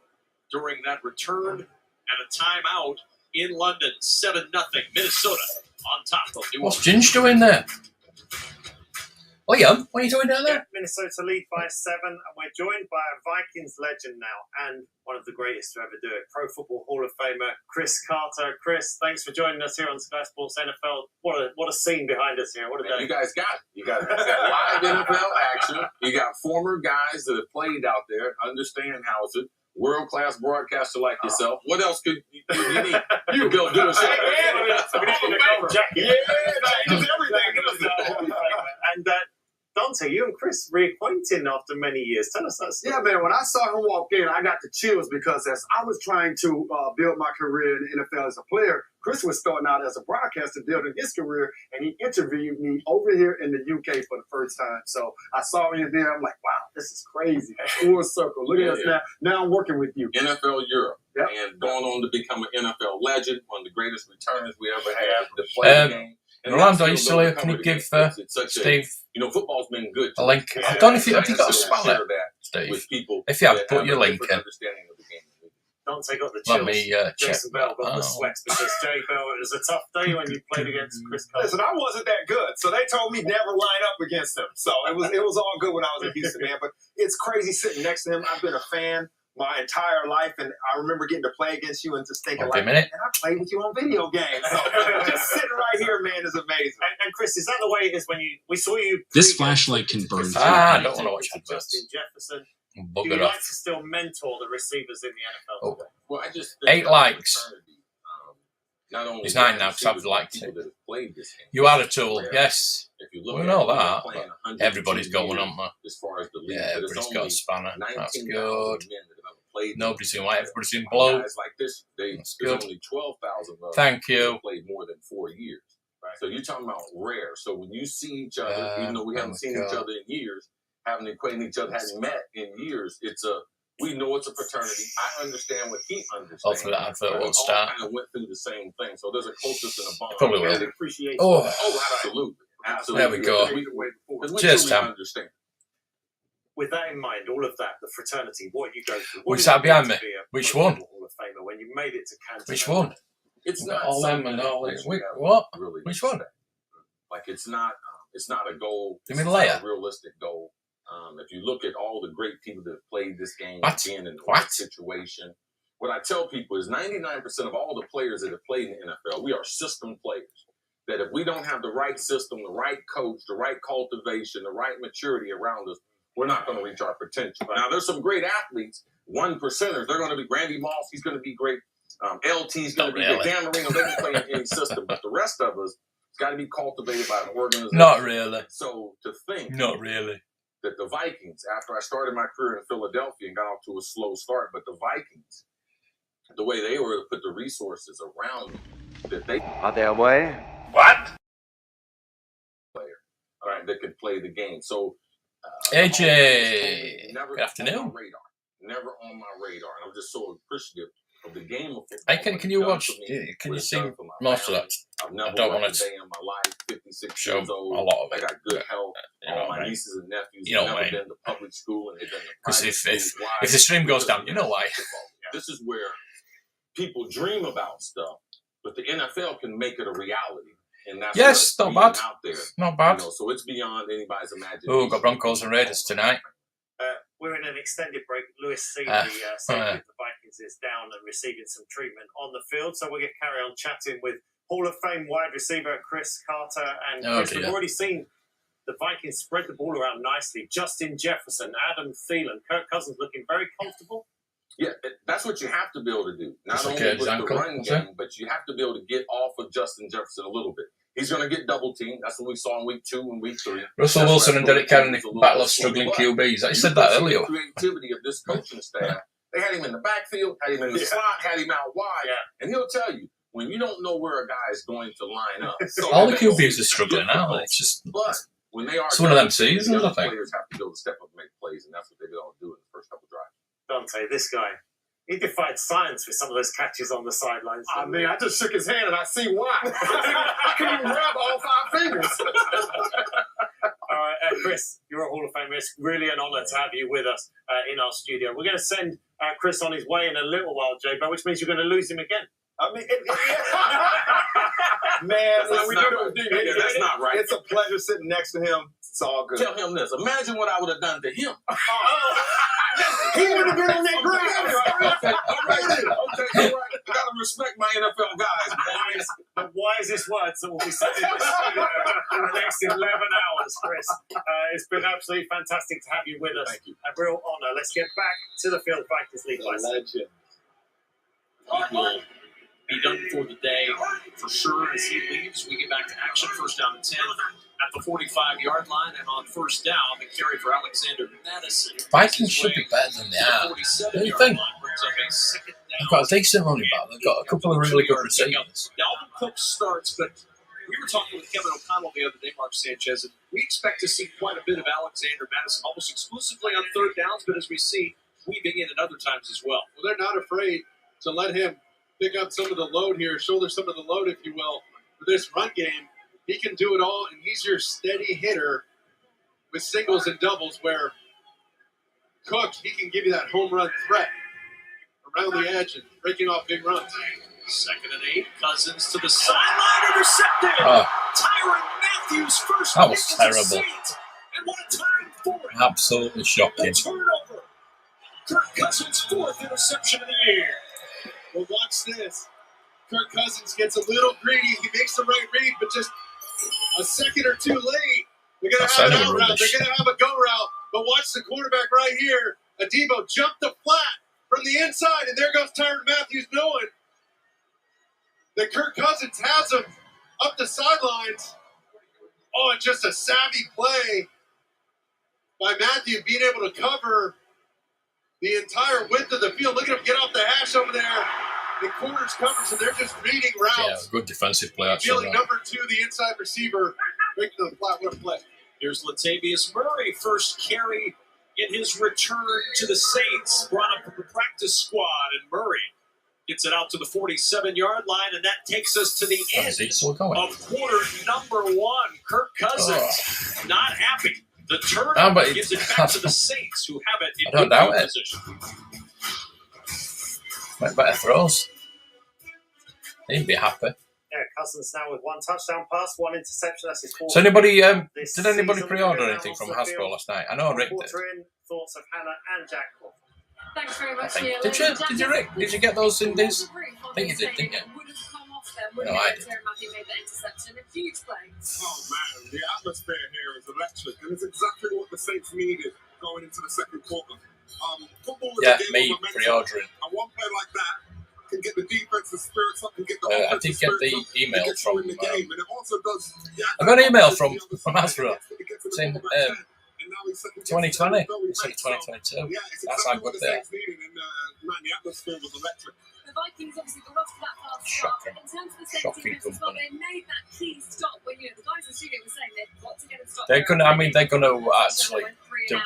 D: during that return and a timeout in London. 7-0. Minnesota on top of New Orleans.
B: What's Ginge doing there? Oh, yeah. What are you doing down there?
A: Minnesota lead by 7, and we're joined by a Vikings legend now, and one of the greatest to ever do it, Pro Football Hall of Famer Chris Carter. Chris, thanks for joining us here on Sky Sports NFL. What a scene behind us here. What a day.
N: You guys got it. You got live NFL action. You got former guys that have played out there, understand how it's a world-class broadcaster like yourself. What else could you need? You go do a show.
A: And Dante, you and Chris reacquainted after many years. Tell us that story.
F: Yeah, man, when I saw him walk in, I got the chills because as I was trying to build my career in the NFL as a player, Chris was starting out as a broadcaster, building his career, and he interviewed me over here in the UK for the first time. So I saw him there. I'm like, wow, this is crazy. Full circle. Look at us now. Now I'm working with you.
N: NFL Europe. Yep. And going on to become an NFL legend, one of the greatest returners we ever had to play the game.
B: Rolando, you still here? Can you give Steve
N: football's been good
B: a link? I don't know if have you got a spanner, Steve? If you have, put your link in.
A: Dante got the chills.
B: Let me
A: Jason
B: check.
A: Bell got the sweats because Jay Bell, it was a tough day when you played against Chris Carter.
G: Listen, I wasn't that good, so they told me never line up against him. So it was all good when I was in Houston, man. But it's crazy sitting next to him. I've been a fan my entire life, and I remember getting to play against you and just thinking, man, I played with you on video games. So just sitting right here, man, is amazing.
A: And Chris, is that the way it is when we saw you?
O: This flashlight can burn.
B: I don't want to watch
A: Justin Jefferson.
B: Bugger
A: Do you
B: off.
A: like to still mentor the receivers in the NFL?
N: Well, I just
B: 8 likes.
N: Not only
B: It's 9 now because I've liked it.
N: that have played this game,
B: You are a tool, yes.
N: If you look
B: We
N: at
B: know
N: it, we've been
B: that.
N: playing
B: But
N: 102
B: everybody's going
N: years
B: on, man.
N: as far as the league.
B: Yeah,
N: but it's
B: everybody's
N: only
B: got a spanner. That's
N: 19,000
B: good.
N: men that have ever played.
B: Nobody's in white. Everybody's in blue.
N: Guys like this, there's
B: good.
N: only 12,000 of us
B: Thank
N: that
B: you.
N: have played more than 4 years. Right? So you're talking about rare. So when you see each other, even though we haven't seen each other in years, haven't acquainted each other, haven't met in years, we know it's a fraternity. I understand what he understands.
B: Hopefully that advert won't
N: all
B: start.
N: kind of went through the same thing. So there's a closeness and a bond.
B: Probably will.
N: And appreciation.
B: Oh.
N: Absolutely. Absolutely.
B: There we go.
N: Because we
B: Cheers,
N: truly
B: Tam.
N: understand.
A: With that in mind, all of that, the fraternity, what you go through.
B: Which sat behind me? Which one?
A: Hall of Famer when you made it to Canton.
B: Which one?
N: It's not
B: all them
N: something
B: and all
N: that
B: this.
N: you have
B: What?
N: really
B: Which one?
N: respect. Like it's not a goal.
B: You mean
N: It's not
B: Leia?
N: a realistic goal. If you look at all the great people that have played this game,
B: What?
N: being in
B: What?
N: that situation, what I tell people is 99% of all the players that have played in the NFL, we are system players. That if we don't have the right system, the right coach, the right cultivation, the right maturity around us, we're not going to reach our potential. Now, there's some great athletes, 1%ers. They're going to be Randy Moss. He's going to be great. LT's going to be great. Dan Marino, they can play in any system. But the rest of us, it's got to be cultivated by an organization.
B: Not really.
N: So to think.
B: Not really.
N: That the Vikings, after I started my career in Philadelphia and got off to a slow start, but the Vikings, the way they were to put the resources around them, that they
I: are their way.
N: What? Player, all right, that could play the game. So,
B: AJ,
N: never
B: good afternoon.
N: On my radar. Never on my radar. And I'm just so appreciative of the game of football.
B: Hey, can you watch? Can you see most of that?
N: I
B: don't want to.
N: Day in my life, 56
B: show
N: years old.
B: a lot of it.
N: I got good health. All my nieces and nephews have never been to public school, and they've been to private school.
B: If the stream goes down, you know why.
N: This is where people dream about stuff, but the NFL can make it a reality. And that's
B: not bad.
N: Out there,
B: not bad.
N: You know, so it's beyond anybody's imagination.
B: Oh, got Broncos and Raiders tonight.
A: We're in an extended break. Lewis Seeley, safety of the Vikings, is down and receiving some treatment on the field. So we're going to carry on chatting with Hall of Fame wide receiver Cris Carter. And Chris, we've already seen the Vikings spread the ball around nicely. Justin Jefferson, Adam Thielen, Kirk Cousins looking very comfortable.
N: Yeah, that's what you have to be able to do. Not only with the run game, but you have to be able to get off of Justin Jefferson a little bit. He's going to get double teamed. That's what we saw in week 2 and week 3.
B: Russell Wilson and Derek Carr in the battle of struggling QBs. I said that earlier.
N: The creativity of this coaching staff. They had him in the backfield, had him in the slot, had him out wide. And he'll tell you, when you don't know where a guy is going to line up.
B: All the QBs are struggling now. It's just...
N: But when they are...
B: It's one of them seasons, I think.
N: Players have to be able to step up and make plays, and that's what they're going to do in the first couple drives.
A: Dante, this guy... He defied science with some of those catches on the sidelines.
F: I mean, I just shook his hand and I see why. I couldn't even grab all 5 fingers.
A: All right, Chris, you're a Hall of Famer. It's really an honour to have you with us in our studio. We're going to send Chris on his way in a little while, J-Bo, which means you're going to lose him again.
G: I mean, man,
N: that's not right.
G: It's a pleasure sitting next to him. It's all good.
N: Tell him this. Imagine what I would have done to him.
F: He would have been on that ground.
N: Okay, all right. I got to respect my NFL guys.
A: The wisest words that will be said in this studio in the next 11 hours, Chris. It's been absolutely fantastic to have you with us.
N: Thank you.
A: A real honour. Let's get back to the field. Vikings lead by 7.
D: He will be done for the day for sure as he leaves. We get back to action. First down and 10 at the 45-yard line, and on first down, the carry for Alexander Madison.
B: Vikings should be better than they are. What do you think? They've got a decent running back. They've got a couple of really good receivers.
D: Dalvin Cook starts, but we were talking with Kevin O'Connell the other day, Mark Sanchez, and we expect to see quite a bit of Alexander Madison, almost exclusively on third downs, but as we see, weaving in at other times as well.
E: Well, they're not afraid to let him pick up some of the load here, shoulder some of the load, if you will, for this run game. He can do it all, and he's your steady hitter with singles and doubles, where Cook, he can give you that home run threat around the edge and breaking off big runs.
D: 2nd and 8, Cousins to the sideline, intercepted. Tyrann Mathieu first.
B: That was terrible.
D: And what a time for it.
B: Absolutely shocking.
D: The turnover. Kirk Cousins' 4th interception of the year.
E: Well, watch this. Kirk Cousins gets a little greedy. He makes the right read, but just a second or two late. They're going to have an out route. They're going to have a go route. But watch the quarterback right here. Adebo jumped the flat from the inside, and there goes Tyrann Mathieu, knowing that Kirk Cousins has him up the sidelines. Oh, and just a savvy play by Mathieu, being able to cover the entire width of the field. Look at him get off the hash over there. The corner's covered, so they're just reading routes.
B: Yeah, good defensive play.
E: Feeling number 2, the inside receiver, breaking to the flat. What a play.
D: Here's Latavius Murray, first carry in his return to the Saints, brought up from the practice squad, and Murray gets it out to the 47-yard line, and that takes us to the end of quarter number 1. Kirk Cousins not happy. The turnover gives it back to the Saints, who have it in good position.
B: Make better throws. He'd be happy.
A: Yeah, Cousins now with 1 touchdown pass, 1 interception. That's his 4th.
B: So anybody, did anybody pre-order anything from Hasbro last night? I know Rick did.
A: Thoughts of Hannah and Jack.
H: Thanks very much.
B: Did you get those indies? I think you did, didn't you? No, I did.
E: Oh man, the atmosphere here is electric, and it's exactly what the Saints needed going into the second quarter. Football is a game of momentum,
B: pre-ordering.
E: And one play like that can get the defensive spirits up and get the offensive
B: I did get the email from.
E: The game, and it also does,
B: I got an email from Hasbro saying 2020. It's like 2022.
E: Yeah, it's
B: that's how good they are.
E: The atmosphere was electric.
H: The Vikings obviously got off to that fast start. In terms of the Saints defense as well, they made that key stop when the guys in the studio were saying they've got to get a stop.
B: They're gonna actually do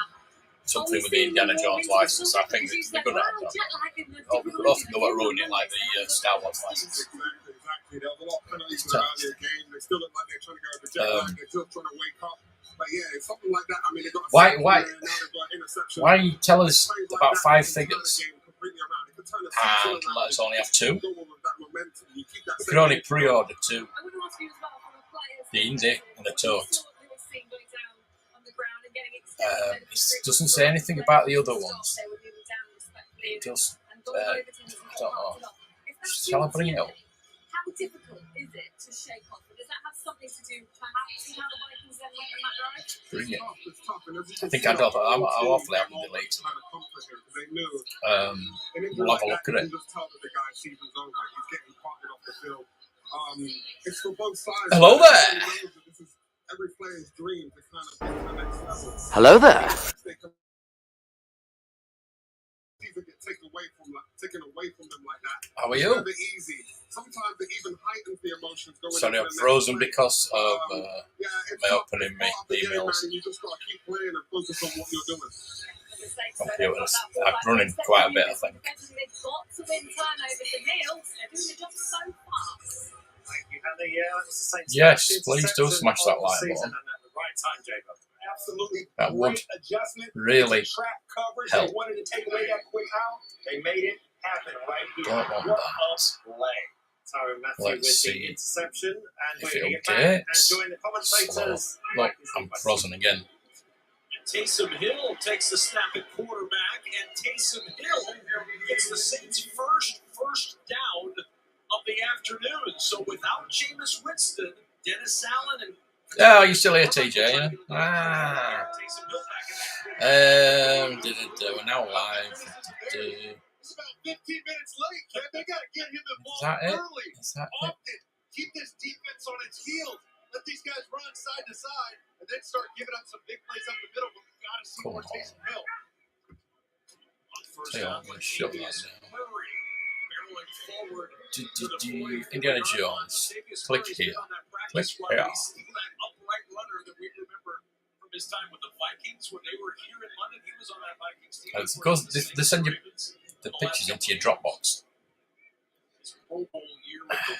B: something with the Indiana Jones license. I think they're gonna have that. I don't think they'll ruin it like the Star Wars license.
E: Exactly. There was a lot of penalties in the earlier game. They still look like they're trying to go over jet lag. They're still trying to wake up. But yeah, it's something like that. I mean, they got
B: why you tell us about 5 figures and let us only have 2? We could only pre-order 2. The indie and the tote. It doesn't say anything about the other ones. It does. I don't know. Shall I bring it up?
H: How difficult is it to shake off? Does that have something to do perhaps with how the Vikings then went in that drive?
B: Bring it. I think I'll awfully have them deleted. We'll have a look at it. Hello there.
E: Every player's dream to kind of get to the next level.
I: Hello there.
E: Taken away from them like that.
B: How are you?
E: Easy. Sometimes it even heightens the emotions.
B: Sorry, I'm frozen because of my opening my emails.
E: You just gotta keep playing and focus on what you're doing.
B: Computers. I'm running quite a bit, I think. Yes, please do smash that like button.
G: Absolutely.
B: That would really help.
G: They made it happen right here.
B: Don't want that. Let's see if it updates. So, look, I'm frozen again.
D: Taysom Hill takes the snap at quarterback, and Taysom Hill gets the Saints' first down of the afternoon. So without Jameis Winston, Dennis Allen, and
B: oh, you still here, TJ? Yeah? Ah. We're now live.
E: It's about 15 minutes late, Ken. They got to get him
B: involved
E: early.
B: Often.
E: Keep this defense on its heels. Let these guys run side to side, and then start giving up some big plays up the middle. But we've got to see more Taysom Hill.
B: I'm going to shut that down. Indiana Jones. Click here. Click here.
D: His time with the Vikings when they were here in London, he was on that Vikings team.
B: It's because they send you the pictures into your Dropbox.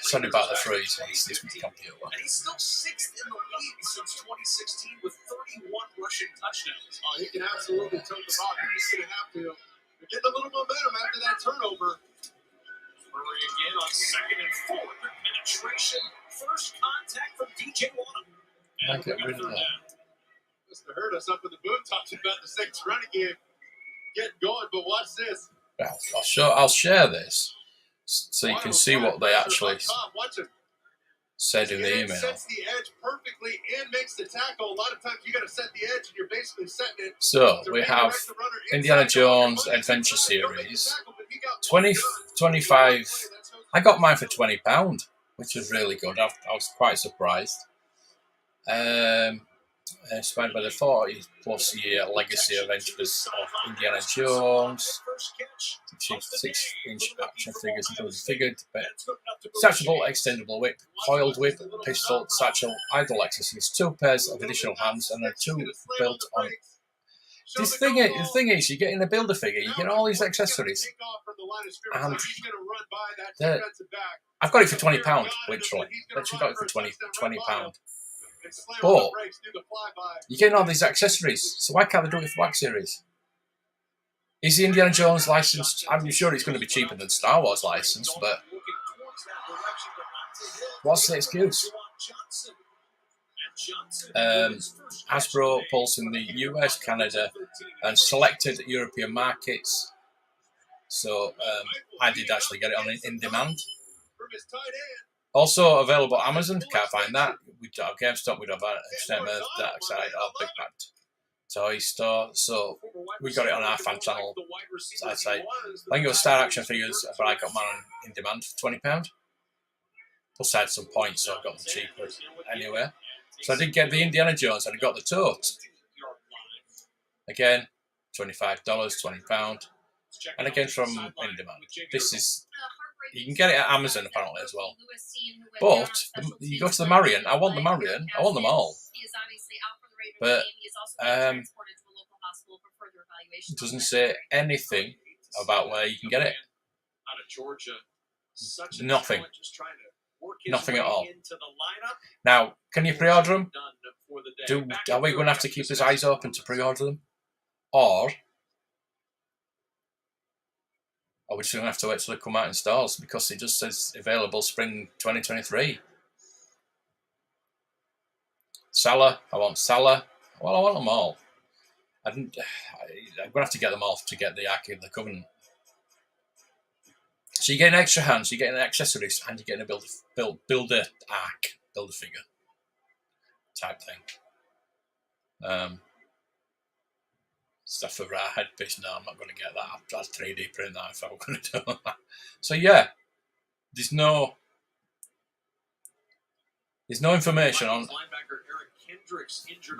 B: Sorry about the phrase. This computer.
D: And he's still 6th in the league since 2016 with 31 rushing touchdowns.
E: Oh, he can absolutely tilt the box. He's going to have to. They're getting a little momentum after that turnover.
D: Murray again on 2nd and 4. Penetration. First contact from DJ Watt.
B: I get rid of that.
E: Mr. Heard us up in the booth talking about the Saints running game getting going, but watch this.
B: I'll share this so you can see what they actually said in the email.
E: Sets the edge perfectly and makes the tackle. A lot of times you got to set the edge and you're basically setting it.
B: So we have Indiana Jones Adventure Series 2025. I got mine for £20, which was really good. I was quite surprised. Inspired by the 40-plus year legacy adventures of Indiana Jones. 6-inch action figures include figured, detachable, extendable whip, coiled whip, pistol, satchel, idle accessories, 2 pairs of additional hands, and then 2 built on. The thing is, you're getting a builder figure, you get all these accessories, and I've got it for £20, literally. Literally got it for £20. But you're getting all these accessories, so why can't they do it for Black Series? Is the Indiana Jones license? I'm sure it's going to be cheaper than Star Wars license, but what's the excuse? Hasbro pulls in the US, Canada, and selected European markets. So I did actually get it on in demand. Also available on Amazon. Can't find that. We don't have GameStop. We don't have Internet Earth, Dark Side, or Big Bad Toy Store. So we got it on our fan channel. So I'd say, I think it was Star Action Figures, but I got mine in demand for £20. Plus I had some points, so I got them cheaper anyway. So I did get the Indiana Jones and I got the tote. Again, $25, £20. And again from in demand. This is, you can get it at Amazon apparently as well. But you go to the Marion, I want the Marion, I want them all. But it doesn't say anything about where you can get it. Nothing. Nothing at all. Now, can you pre-order them? Are we going to have to keep his eyes open to pre-order them? Or are we just going to have to wait till they come out in stores? Because it just says available spring 2023. Salah, I want Salah. Well, I want them all. I'm going to have to get them all to get the Ark of the Covenant. So you're getting extra hands, you're getting accessories, and you're getting a builder arc, builder figure type thing. Stuff for our headpiece. No, I'm not going to get that. I'd 3D print that if I were going to do that. So yeah, there's no information on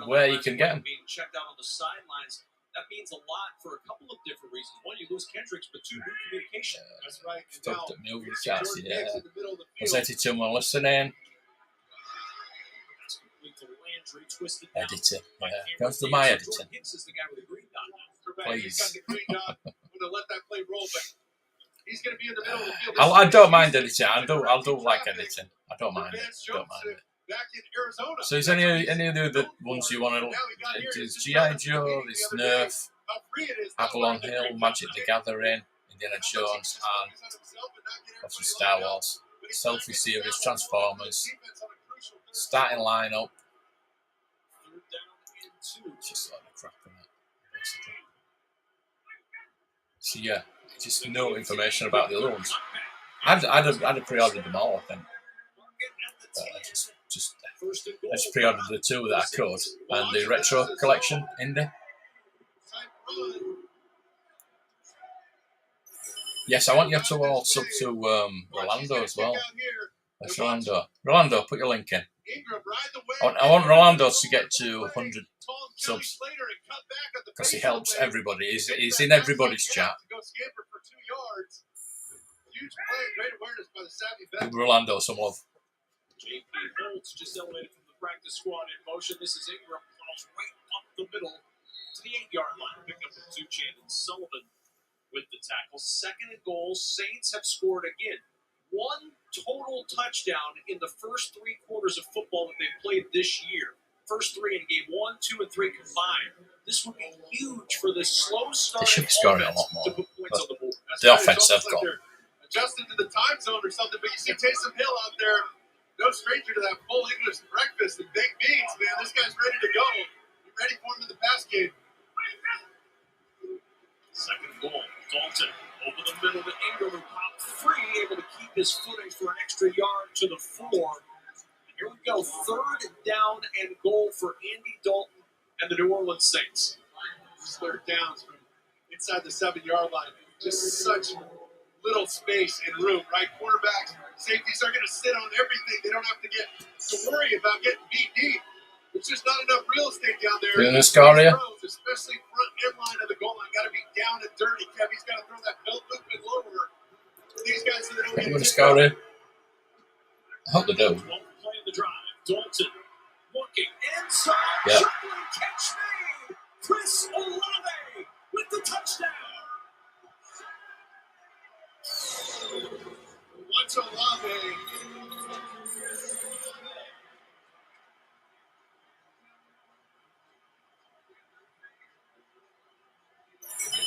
B: where you can get them.
D: Being checked out on the sidelines. That means a lot for a couple of different reasons. One, you lose Kendricks, but two, new communication. That's right.
B: Stopped at me over the chance, yeah. Was 82 more listening. Editor, yeah. Go to my editor. Please. I don't mind editing. I'll do like editing. I don't mind it. So is any of the other ones you want to? There's G.I. Joe, there's Nerf, Avalon Hill, Magic the Gathering, Indiana Jones, and obviously Star Wars, Selfie Series, Transformers, starting lineup. Just a lot of crap in it, basically. So yeah, just no information about the other ones. I'd have pre-ordered them all, I think. But I just pre-ordered the two that I could, and the Retro Collection Indie. Yes, I want you to all sub to Rolando as well. That's Rolando. Rolando, put your link in. I want Rolando to get to 100 subs because he helps everybody. He's in everybody's chat. Give Rolando some love.
D: JP Holtz just elevated from the practice squad in motion. This is Ingram, falls right up the middle to the 8-yard line. Pick up with Zuchan and Sullivan with the tackle. Second and goal. Saints have scored again. One total touchdown in the first 3 quarters of football that they've played this year. First 3 in game 1, 2, and 3 combined. This would be huge for this slow start.
B: They should be scoring a lot more. The offense have got.
E: Adjusted to the time zone or something, but you see Taysom Hill out there. No stranger to that full English breakfast and baked beans, man. This guy's ready to go. You ready for him in the pass game?
D: Second goal. Dalton over the middle to Ingram, who popped free, able to keep his footing for an extra yard to the 4. And here we go. Third down and goal for Andy Dalton and the New Orleans Saints.
E: Third downs from inside the 7-yard line. Just such little space and room, right? Quarterbacks, safeties are going to sit on everything. They don't have to worry about getting beat deep. There's just not enough real estate down there.
B: In this area,
E: especially front end line of the goal line, got to be down and dirty. Kevy's got to throw that belt loop and lower. These guys, so they don't get
B: it. I hope they do.
D: Playing the drive, Dalton looking inside.
B: Yeah.
D: Catch made. Chris Olave with the touchdown.
E: What's Olave?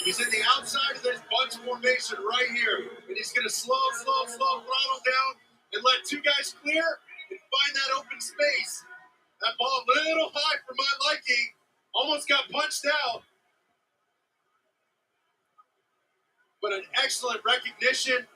E: He's in the outside of this bunch formation right here. And he's going to slow throttle down and let 2 guys clear and find that open space. That ball a little high for my liking. Almost got punched out. but an excellent recognition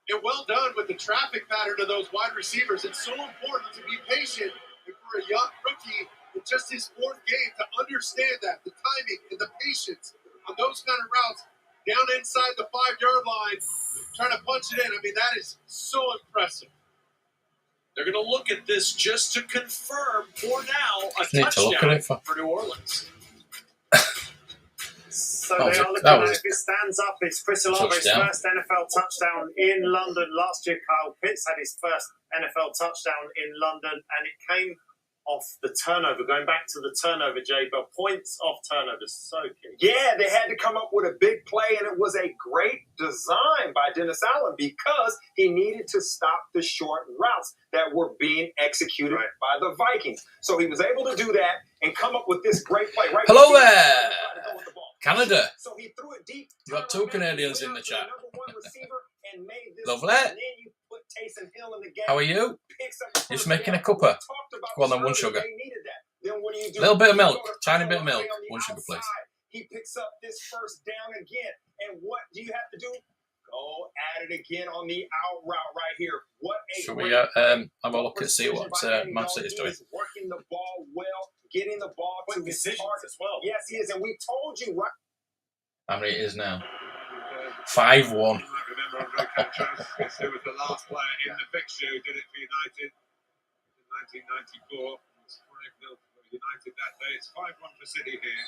E: and well done with the traffic pattern of those wide receivers. It's so important to be patient and for a young rookie in just his 4th game to understand that, the timing and the patience on those kind of routes down inside the 5-yard line, trying to punch it in. I mean, that is so impressive.
D: They're going to look at this just to confirm for now a touchdown for New Orleans.
A: So they are looking at if it stands up. It's Chris Olave's first NFL touchdown in London. Last year, Kyle Pitts had his first NFL touchdown in London, and it came off the turnover. Going back to the turnover, Jay, but points off turnovers, so key.
G: Yeah, they had to come up with a big play, and it was a great design by Dennis Allen because he needed to stop the short routes that were being executed by the Vikings. So he was able to do that and come up with this great play. Right?
B: Hello there, Canada.
G: So he threw it deep.
B: You got 2 Canadians in the chat. Lovely. How are you? Just making a cuppa. Go on then, 1 sugar. Little bit of milk. Tiny bit of milk. 1 sugar, please.
G: He picks up this first down again. And what do you have to do? Go at it again on the out route right here. What a
B: Should we have a look and see what Man City's doing?
G: Working the ball well, getting the ball to his target as well. Yes, he is. And we told you right.
B: How many it is now? 5-1.
E: You might remember Andre Campos, who was the last player in the fixture who did it for United in 1994. It was 5-0 for United that day. It's 5-1 for City here.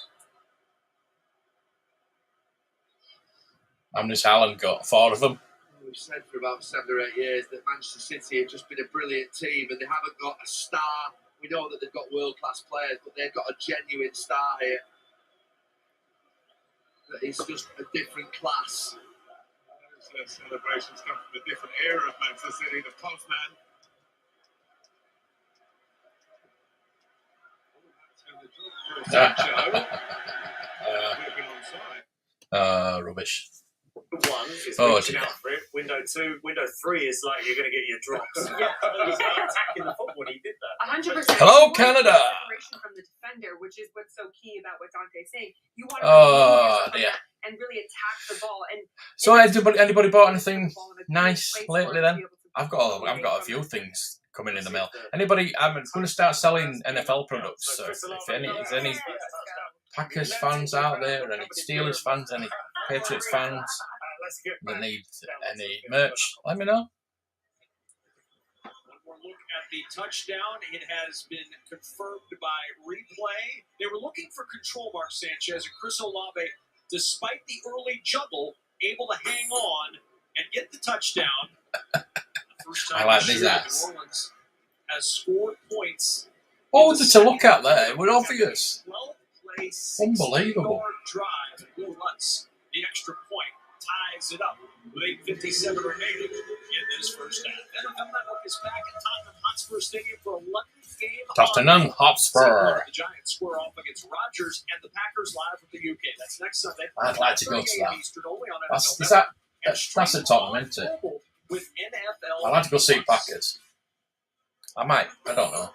B: How many's Haaland got? 4 of them.
O: We've said for about 7 or 8 years that Manchester City have just been a brilliant team and they haven't got a star. We know that they've got world-class players, but they've got a genuine star here. It's just a different class.
E: Celebrations come from a different era of Manchester City. The postman.
B: Rubbish.
A: One is reaching out for it. Window 2, window 3 is like you're going to get your drops. Yeah, he's attacking the football when he did that.
C: 100%.
B: Hello, Canada.
C: Separation from the defender, which is what's so key about what Dante's saying. You want to and really attack the ball. And
B: so, anybody bought anything nice lately? Then I've got a few things coming in the mail. Anybody? I'm going to start selling NFL products. So if any Packers fans out there, any Steelers fans, any Patriots fans that need any merch, let me know.
D: One more look at the touchdown. It has been confirmed by replay. They were looking for control, Mark Sanchez, and Chris Olave, despite the early juggle, able to hang on and get the touchdown. First time
B: I like these ads.
D: New Orleans has scored points.
B: What was it to look at there? It was obvious.
D: 12-play,
B: Unbelievable.
D: 60-yard drive. Will Lutz, the extra point, ties it up with 8:57 remaining in this first half. NFL Network is back at Tottenham Hotspur Stadium for a London game.
B: Tottenham Hotspur.
D: The Giants square off against Rodgers and the Packers live from the UK. That's next Sunday.
B: I'd like to go to that.
D: Eastern, only on
B: That's a Tottenham, isn't it?
D: With NFL.
B: I'd like to go see Packers. I might. I don't know.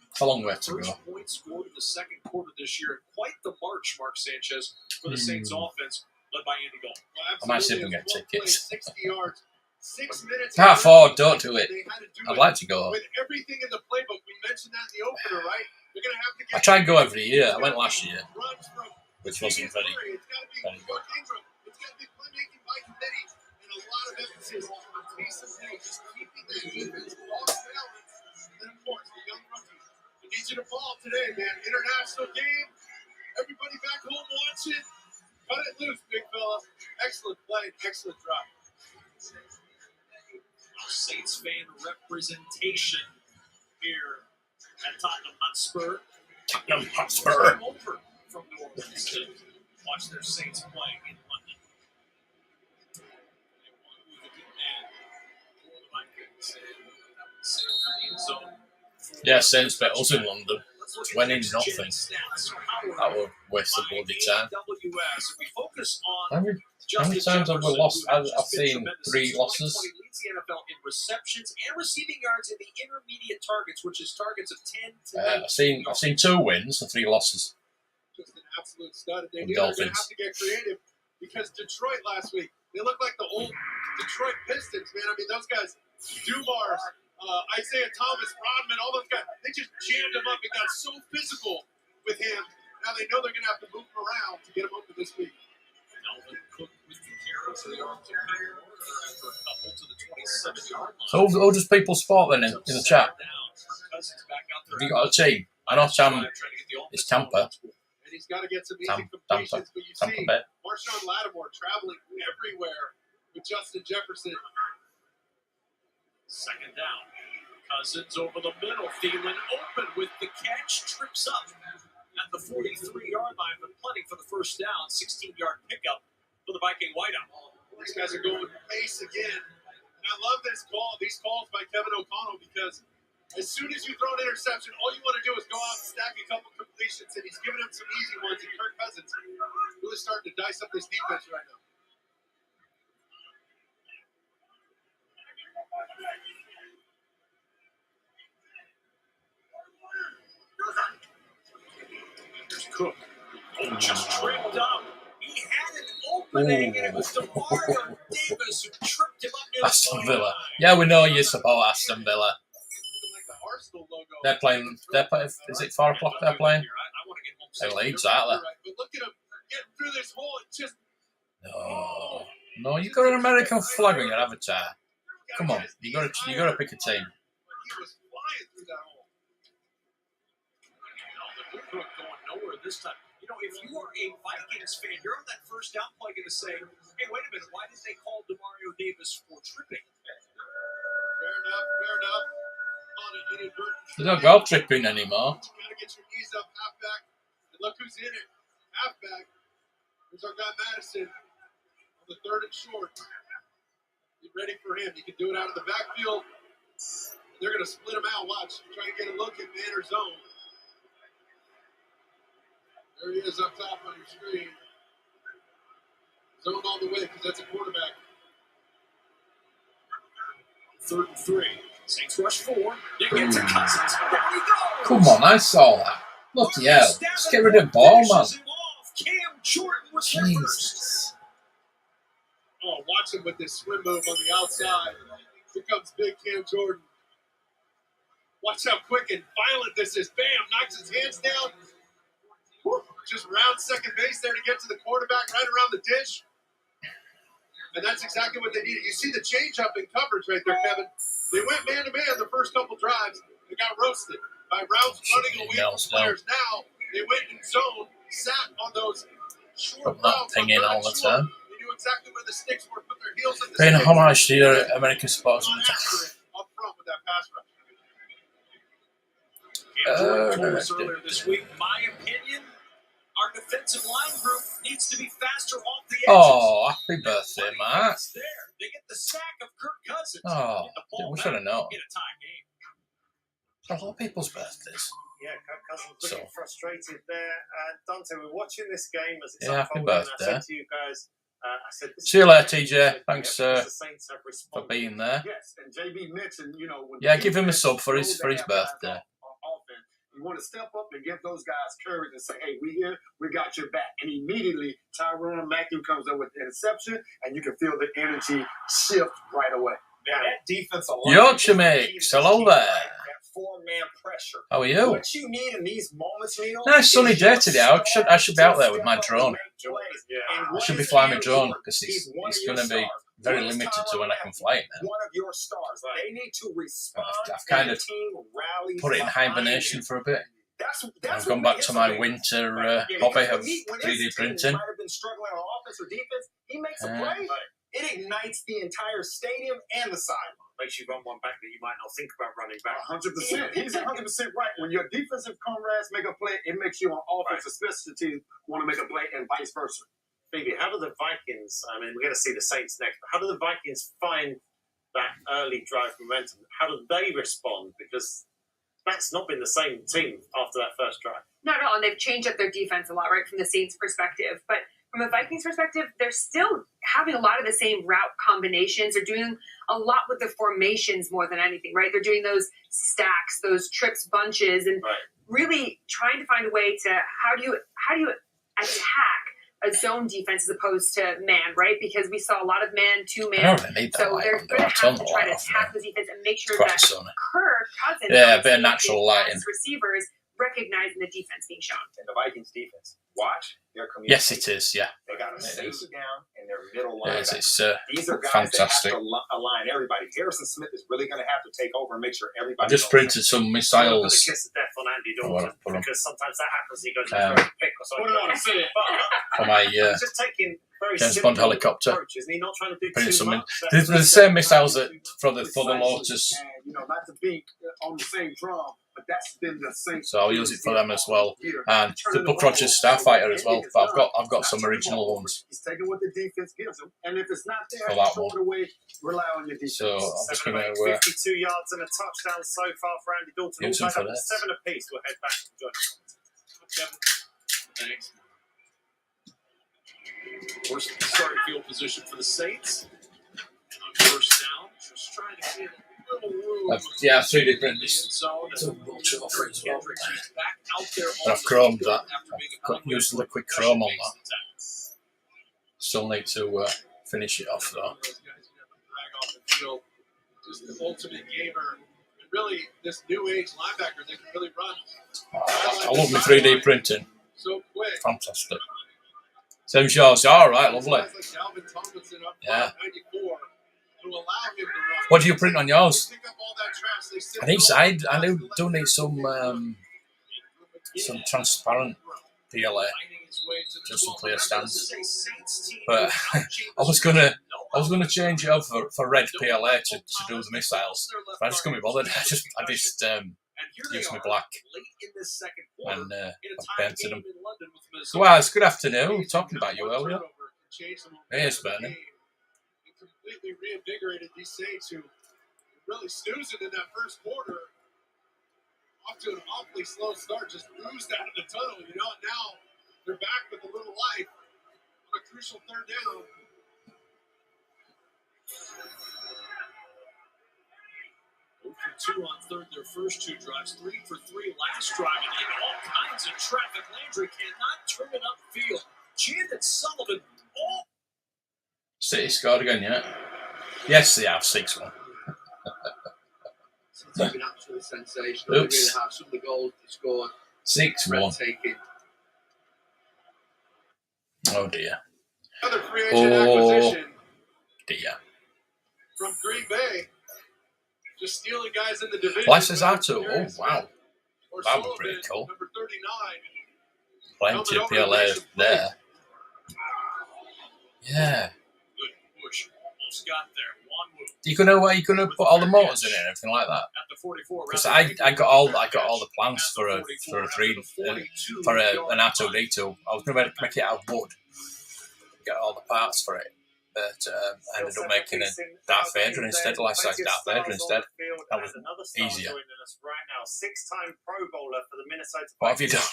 B: It's a long way to go.
D: First point scored in the second quarter this year. Quite the march, Mark Sanchez, for the Saints offense, led by Andy Dalton.
B: I might see if we can get tickets.
E: 60 yards, 6 minutes.
B: Can't afford. Don't do it. I'd like to go.
E: With everything in the playbook, we mentioned that in the opener, right? You're gonna have to get.
B: I try and go every year. I went last year, which wasn't very good.
E: It's got to be playmaking by committee and a lot of emphasis on pace of play, just keeping that defense off balance. And of course, the young rookies. We need you to ball today, man. International game. Everybody back home watching. Cut it loose, big fella. Excellent play, excellent drop.
D: Saints fan representation here at Tottenham Hotspur.
B: Tottenham Hotspur.
D: Over from New Orleans to watch their Saints play in London. They won with a good man for the Vikings and sailed to the end zone.
B: Yeah, Saints bet us in London. Winning nothing. That would waste the bloody time. How many times have we lost? I've seen 3 losses.
D: Leads the NFL in receptions and receiving yards in the intermediate targets, which is targets of 10 to
B: I've seen 2 wins and 3 losses.
E: Just an absolute stud. They knew they were going to have to get creative because Detroit last week They look like the old Detroit Pistons, man. I mean, those guys, Dumars, Isaiah Thomas, Rodman, all those guys, they just jammed him up and got so physical with him. Now they know they're going to have to move him around to get him open this week.
D: Dalvin Cook with the carry to the Arlington Coyotes after a couple to the 27-yard line.
B: So who does people spot then in the chat? Have you got a team? I know it's Tampa.
E: And he's got to get some easy completions, but you see Marshawn Lattimore traveling everywhere with Justin Jefferson.
D: Second down. Cousins over the middle. Thielen open with the catch. Trips up at the 43-yard line, but plenty for the first down. 16-yard pickup for the Viking wideout.
E: These guys are going pace again. And I love this call, these calls by Kevin O'Connell, because as soon as you throw an interception, all you want to do is go out and stack a couple completions, and he's giving them some easy ones. And Kirk Cousins really starting to dice up this defense right now.
D: Here's Cook. Oh, just tripped up. He had an opening, and it was DeMario Davis who tripped him up near
B: Aston Villa. Yeah, we know you support Aston Villa. They're playing. Is it 4 o'clock they're playing? They're Leeds, aren't they?
E: But look at him getting through this hole. It's just
B: no. You got an American flag on your avatar. Come on, you got to pick a team.
E: He was flying through that hole.
D: Cook going nowhere this time. You know, if you are a Vikings fan, you're on that first down play going to say, "Hey, wait a minute, why did they call DeMario Davis for tripping?"
E: Fair enough.
B: You don't go tripping anymore.
E: You gotta get your knees up, halfback. And look who's in it. Halfback. There's our guy Madison on the 3rd and short. Get ready for him. You can do it out of the backfield. They're gonna split him out. Watch. Try and get a look at man or zone. There he is up top on your screen. Zone all the way because that's a quarterback.
D: 3rd and 3. Saints rush 4. They get to Cousins. There he goes.
B: Come on, I saw that. Bloody hell. Just get rid of the ball, man.
D: Cam Jordan was first.
E: Oh, watch him with this swim move on the outside. Here comes big Cam Jordan. Watch how quick and violent this is. Bam, knocks his hands down. Woo. Just round second base there to get to the quarterback right around the dish. And that's exactly what they needed. You see the change up in coverage right there, Kevin. They went man-to-man the first couple drives. They got roasted by routes running away from players. Now they went in zone, sat on those short routes.
B: Ping in all the time.
E: They knew exactly where the sticks were, put their heels in the
B: Paying
E: sticks.
B: homage to your American sports.
E: Up front with that pass rush.
D: Cam Jordan told us earlier this week, my opinion, our defensive line group needs to be faster off the edges.
B: Oh, happy birthday, Mark.
D: There. They get the sack of Kirk Cousins.
B: Oh, we should have known.
D: Get a tie game.
B: It's a lot of people's birthdays.
A: Yeah, Kirk Cousins looking frustrated there. Dante, we're watching this game as it's
B: happy
A: unfolding.
B: birthday.
A: I said to you guys, I said,
B: See you later, TJ. Thanks for being there.
F: Yes, and JB mentioned, you know, when
B: give him a sub for his birthday.
F: You want to step up and give those guys courage and say, hey, we here, we got your back. And immediately, Tyrann Mathieu comes up with the interception, and you can feel the energy shift right away.
G: Now, that defense alone.
B: Yorkshire Mix, hello there.
G: That 4-man pressure.
B: How are you?
G: What you need in these moments, Neil.
B: Nice sunny day today. I should be out there with my drone. I should be flying my drone because it's going to be very limited to when I can fly it now.
G: One of your stars. They need to respond.
B: I've kind of put it in hibernation for a bit. I've gone back to my winter hobby of 3D printing.
G: Might have been struggling on offense or defense. He makes a play. It ignites the entire stadium and the sideline.
D: Makes you run one back that you might not think about running back.
F: 100%. He's 100% right. When your defensive comrades make a play, it makes you on offensive specialty want to make a play and vice versa.
A: Phoebe, how do the Vikings, I mean, we're going to see the Saints next, but how do the Vikings find that early drive momentum? How do they respond? Because that's not been the same team after that first drive.
C: Not at all, and they've changed up their defense a lot, right, from the Saints' perspective. But from a Vikings perspective, they're still having a lot of the same route combinations. They're doing a lot with the formations more than anything, right? They're doing those stacks, those trips, bunches, and really trying to find a way to how do you attack a zone defense as opposed to man, right? Because we saw a lot of man to man. So they're going to have to try to attack the defense and make sure that Kirk Cousins,
B: a bit of natural lighting,
C: receivers recognizing the defense being shown.
G: And the Vikings defense, watch their community.
B: Yes, it is. Yeah,
G: they got a safety down in their middle line.
B: It's
G: these are guys
B: fantastic.
G: that have to align everybody. Harrison Smith is really going to have to take over and make sure everybody.
B: I just printed some missiles.
A: The kiss of death on Andy Dalton because sometimes that happens. He goes to pick or something. Put it on and see it.
B: For my
A: just taking very
B: James Bond helicopter.
A: Approaches, and he's not trying to do
B: too
A: much.
B: They're the same missiles that for the Lotus.
F: And, not to be on the same drum, but that's been the same.
B: So I'll use it for them as well, and the Buck Rogers Starfighter as well. But I've got some original ones.
F: He's taking what the defense gives him, and if it's not there,
B: for that
F: throw it away. Rely on your defense.
B: So I'm just going to
A: 52 yards and a touchdown so far for Andy Dalton.
B: Use them for that.
A: 7 apiece. We'll head back to John.
D: Thanks. First starting field position for the Saints. On first down, just trying to get a little room.
B: Yeah, 3D print this. It's a bunch of offers as well. But I've chromed that. I've used liquid chrome on that. Still need to finish it off though.
E: Just the ultimate gamer. Really, this new age linebacker that can really run.
B: I love my 3D printing.
E: So quick.
B: Fantastic. Same as yours. All right, lovely. Yeah. What do you print on yours? I think I do need some transparent PLA, just some clear stands. But I was gonna change it up for red PLA to do the missiles. But I just couldn't be bothered. I just used my black and I painted them. Well, it's good afternoon. Talking about you earlier. Here's Bernie.
E: Completely reinvigorated these Saints who really snoozing in that first quarter. Off to an awfully slow start, just oozed out of the tunnel. Now they're back with a little life on a crucial third down.
D: For 2 on third, their first 2 drives, 3 for 3 last drive, and in all kinds of traffic. Landry cannot turn it upfield. Janet Sullivan,
B: City scored again, yeah? Yes, they have 6-1.
O: It's been absolutely sensational. Oops. They really have some of the goals they scored.
B: 6-1. Oh dear.
E: Another free agent acquisition.
B: Dear.
E: From Green Bay. Just stealing guys in the division.
B: License Arto. Oh, wow. That would be pretty cool.
E: Number 39.
B: Plenty of PLA there. Yeah.
D: Good push. Almost got there. One move.
B: You gonna put all the motors in it and everything like that? Because I got all the plans for an R2D2. I was gonna make it out of wood. Get all the parts for it. But I ended up making a Darth Vader instead, life-size Darth Vader instead. That was easier.
A: Six-time Pro Bowler for the Minnesota Vikings.
B: What have you done?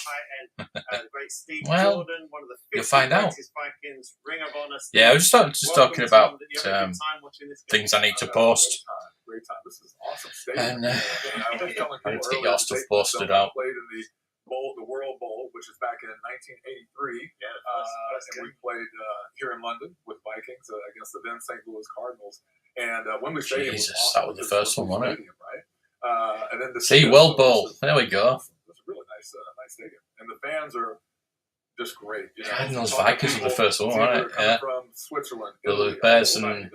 A: The great Steve
B: Well,
A: Jordan, one of the
B: you'll find out.
A: Vikings, Ring of Honor.
B: Yeah, I was just talking about things I need to post.
N: This is awesome.
B: And I need to get your stuff posted out.
N: The World Bowl, which is back in 1983. And we played here in London with Vikings against the then St. Louis Cardinals. And Wembley Stadium was awesome.
B: That was the first one, wasn't it?
N: Right? And then
B: the World Bowl. There we go.
N: It's a really nice stadium. And the fans are just great.
B: Cardinals Vikings were the first one, wasn't it? Yeah.
N: From Switzerland.
B: The Bears and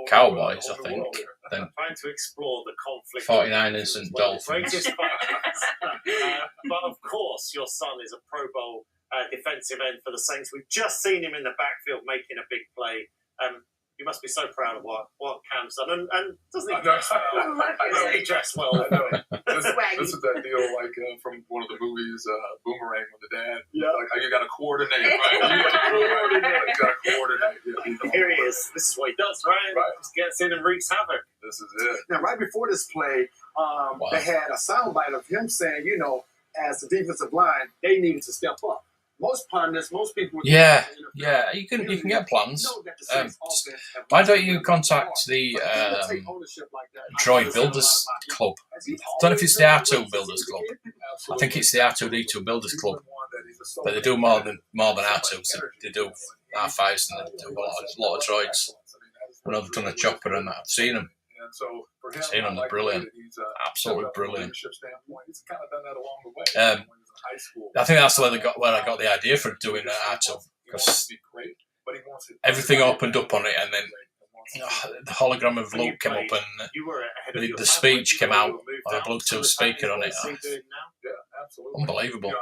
B: Cowboys, I think. Then
A: trying to explore the conflict.
B: 49ers and Dolphins.
A: But of course, your son is a Pro Bowl defensive end for the Saints. We've just seen him in the backfield making a big play. You must be so proud of what Cam's done. And doesn't he dress well? He dressed well.
N: I know. This is that deal from one of the movies, Boomerang, with the dad.
E: Yeah.
N: Like, you got to coordinate, right? You got to coordinate. Yeah,
A: here he is. This is what he does, right? Just gets in and wreaks havoc.
N: This is it.
F: Now, right before this play, they had a soundbite of him saying, as the defensive line, they needed to step up. Most pundits, most people.
B: Yeah. You can get plans. Why don't you contact the Droid Builders Club? I don't know if it's the R2 Builders Club. I think it's the R2D2 Builders Club. But they do more than R2s. They do R5s and they do a lot of droids. I know they've done a chopper and that. I've seen them. They're brilliant. Absolutely brilliant. I think that's where I got the idea for doing R2, because everything opened up on it, and then the hologram of Luke came up, and the speech came out on a Bluetooth speaker on it. Unbelievable.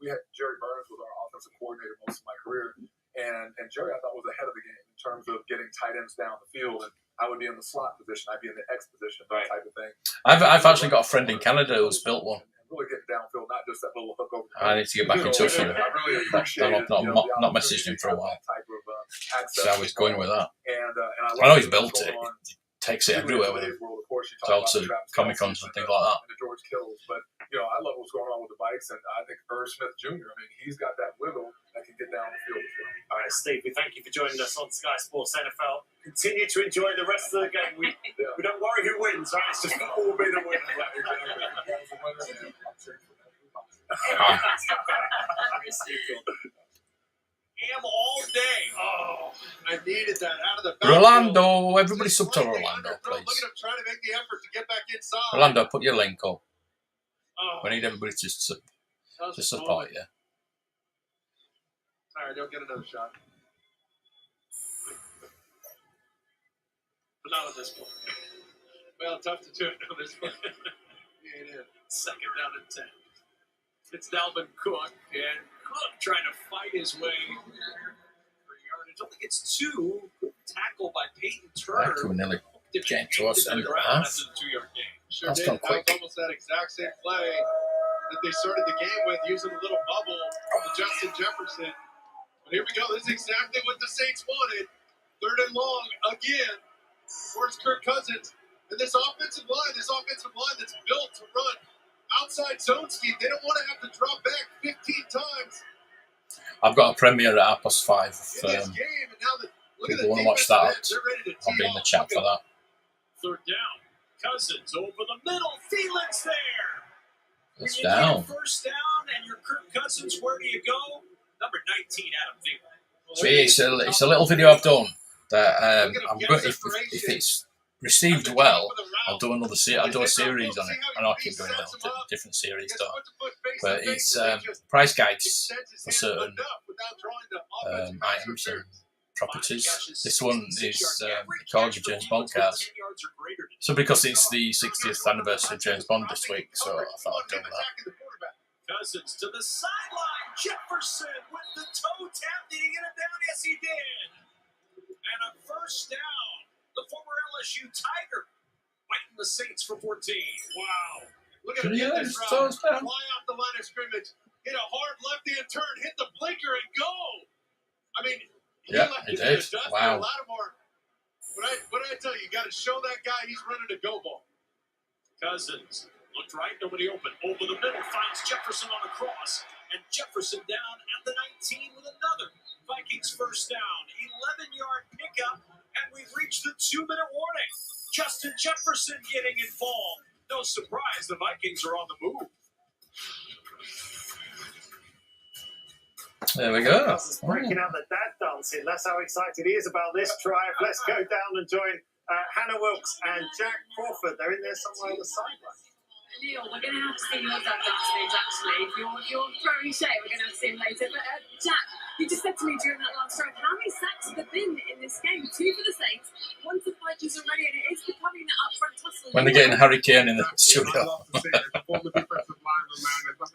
P: We had Jerry Burns was our offensive coordinator most of my career, and Jerry I thought was ahead of the game in terms of getting tight ends down the field, and I would be in the slot position, I'd be in the X position, that type of thing.
B: I've actually got a friend in Canada who's built one.
P: Really getting downfield, not just that little hook over.
B: I need to get back in touch with him. I've not messaged him for a while. See how he's going with that. I know he's built it. He takes it everywhere with him. Talks to Comic Cons and things like that.
P: But I love what's going on with the bikes, and I think Irv Smith Jr. I mean, he's got that wiggle that can get down the field as well.
A: All right, Steve, we thank you for joining us on Sky Sports NFL. Continue to enjoy the rest of the game. We don't worry who wins, right? It's just all be the winner.
E: Ham all day. Oh, I needed that out of the back.
B: Rolando, everybody sub to Rolando, please.
E: Look at him trying to make the effort to get back inside.
B: Rolando, put your link up. We need everybody to support you.
E: All right, don't get another shot. But not on this one. Well, tough to do it on this one. Second down and 10. It's Dalvin Cook, and Cook trying to fight his way for yardage. I think it's 2. Good tackle by Peyton Turner.
B: That nearly came to us and a half. That's gone quick.
E: That was almost that exact same play that they started the game with, using a little bubble with Justin Jefferson. But here we go. This is exactly what the Saints wanted. 3rd and long again. Where's Kirk Cousins? And this offensive line that's built to run outside zone scheme. They don't want to have to drop back 15 times.
B: I've got a premiere at 5:30. People want to watch that. I'll be in the chat for that.
J: 3rd down. Cousins over the middle. Thielens there.
B: It's down.
J: First down, and your Kirk Cousins. Where do you go? Number 19, Adam Thielen.
B: See, it's a little video I've done that I'm good. If it's received well, I'll do another I'll do a series on it. I know I keep doing different series, but it's price guides for certain items and properties. This one is called the James Bond cars. So because it's the 60th anniversary of James Bond this week, so I thought I'd do that.
J: Cousins to the sideline. Jefferson with the toe tap. Did he get it down? Yes, he did. And a first down. The former LSU Tiger fighting the Saints for 14. Wow. Look at him hit this route. Fly off the line of scrimmage. Hit a hard left-hand turn. Hit the blinker and go. I mean,
B: he did. Wow.
E: Lattimore. What I tell you, you got to show that guy he's running a go ball.
J: Cousins looked right, nobody open. Over the middle, finds Jefferson on a cross. And Jefferson down at the 19 with another. Vikings first down. 11-yard pickup. And we've reached the 2-minute warning. Justin Jefferson getting involved. No surprise, the Vikings are on the move.
B: There we go.
A: Breaking out the dad dancing. That's how excited he is about this drive. Let's go down and join Hannah Wilkes and Jack Crawford. They're in there somewhere on the sideline.
Q: Neil, we're going to have to see your dad dance moves, actually. If you're throwing shade, we're going to have to see him later. But Jack, you just said to me during that last drive, how many sacks have there been in this game? 2 for the Saints, 1 for the Vikings already, and it is becoming that upfront tussle.
B: When they're getting Harry Kane in the studio.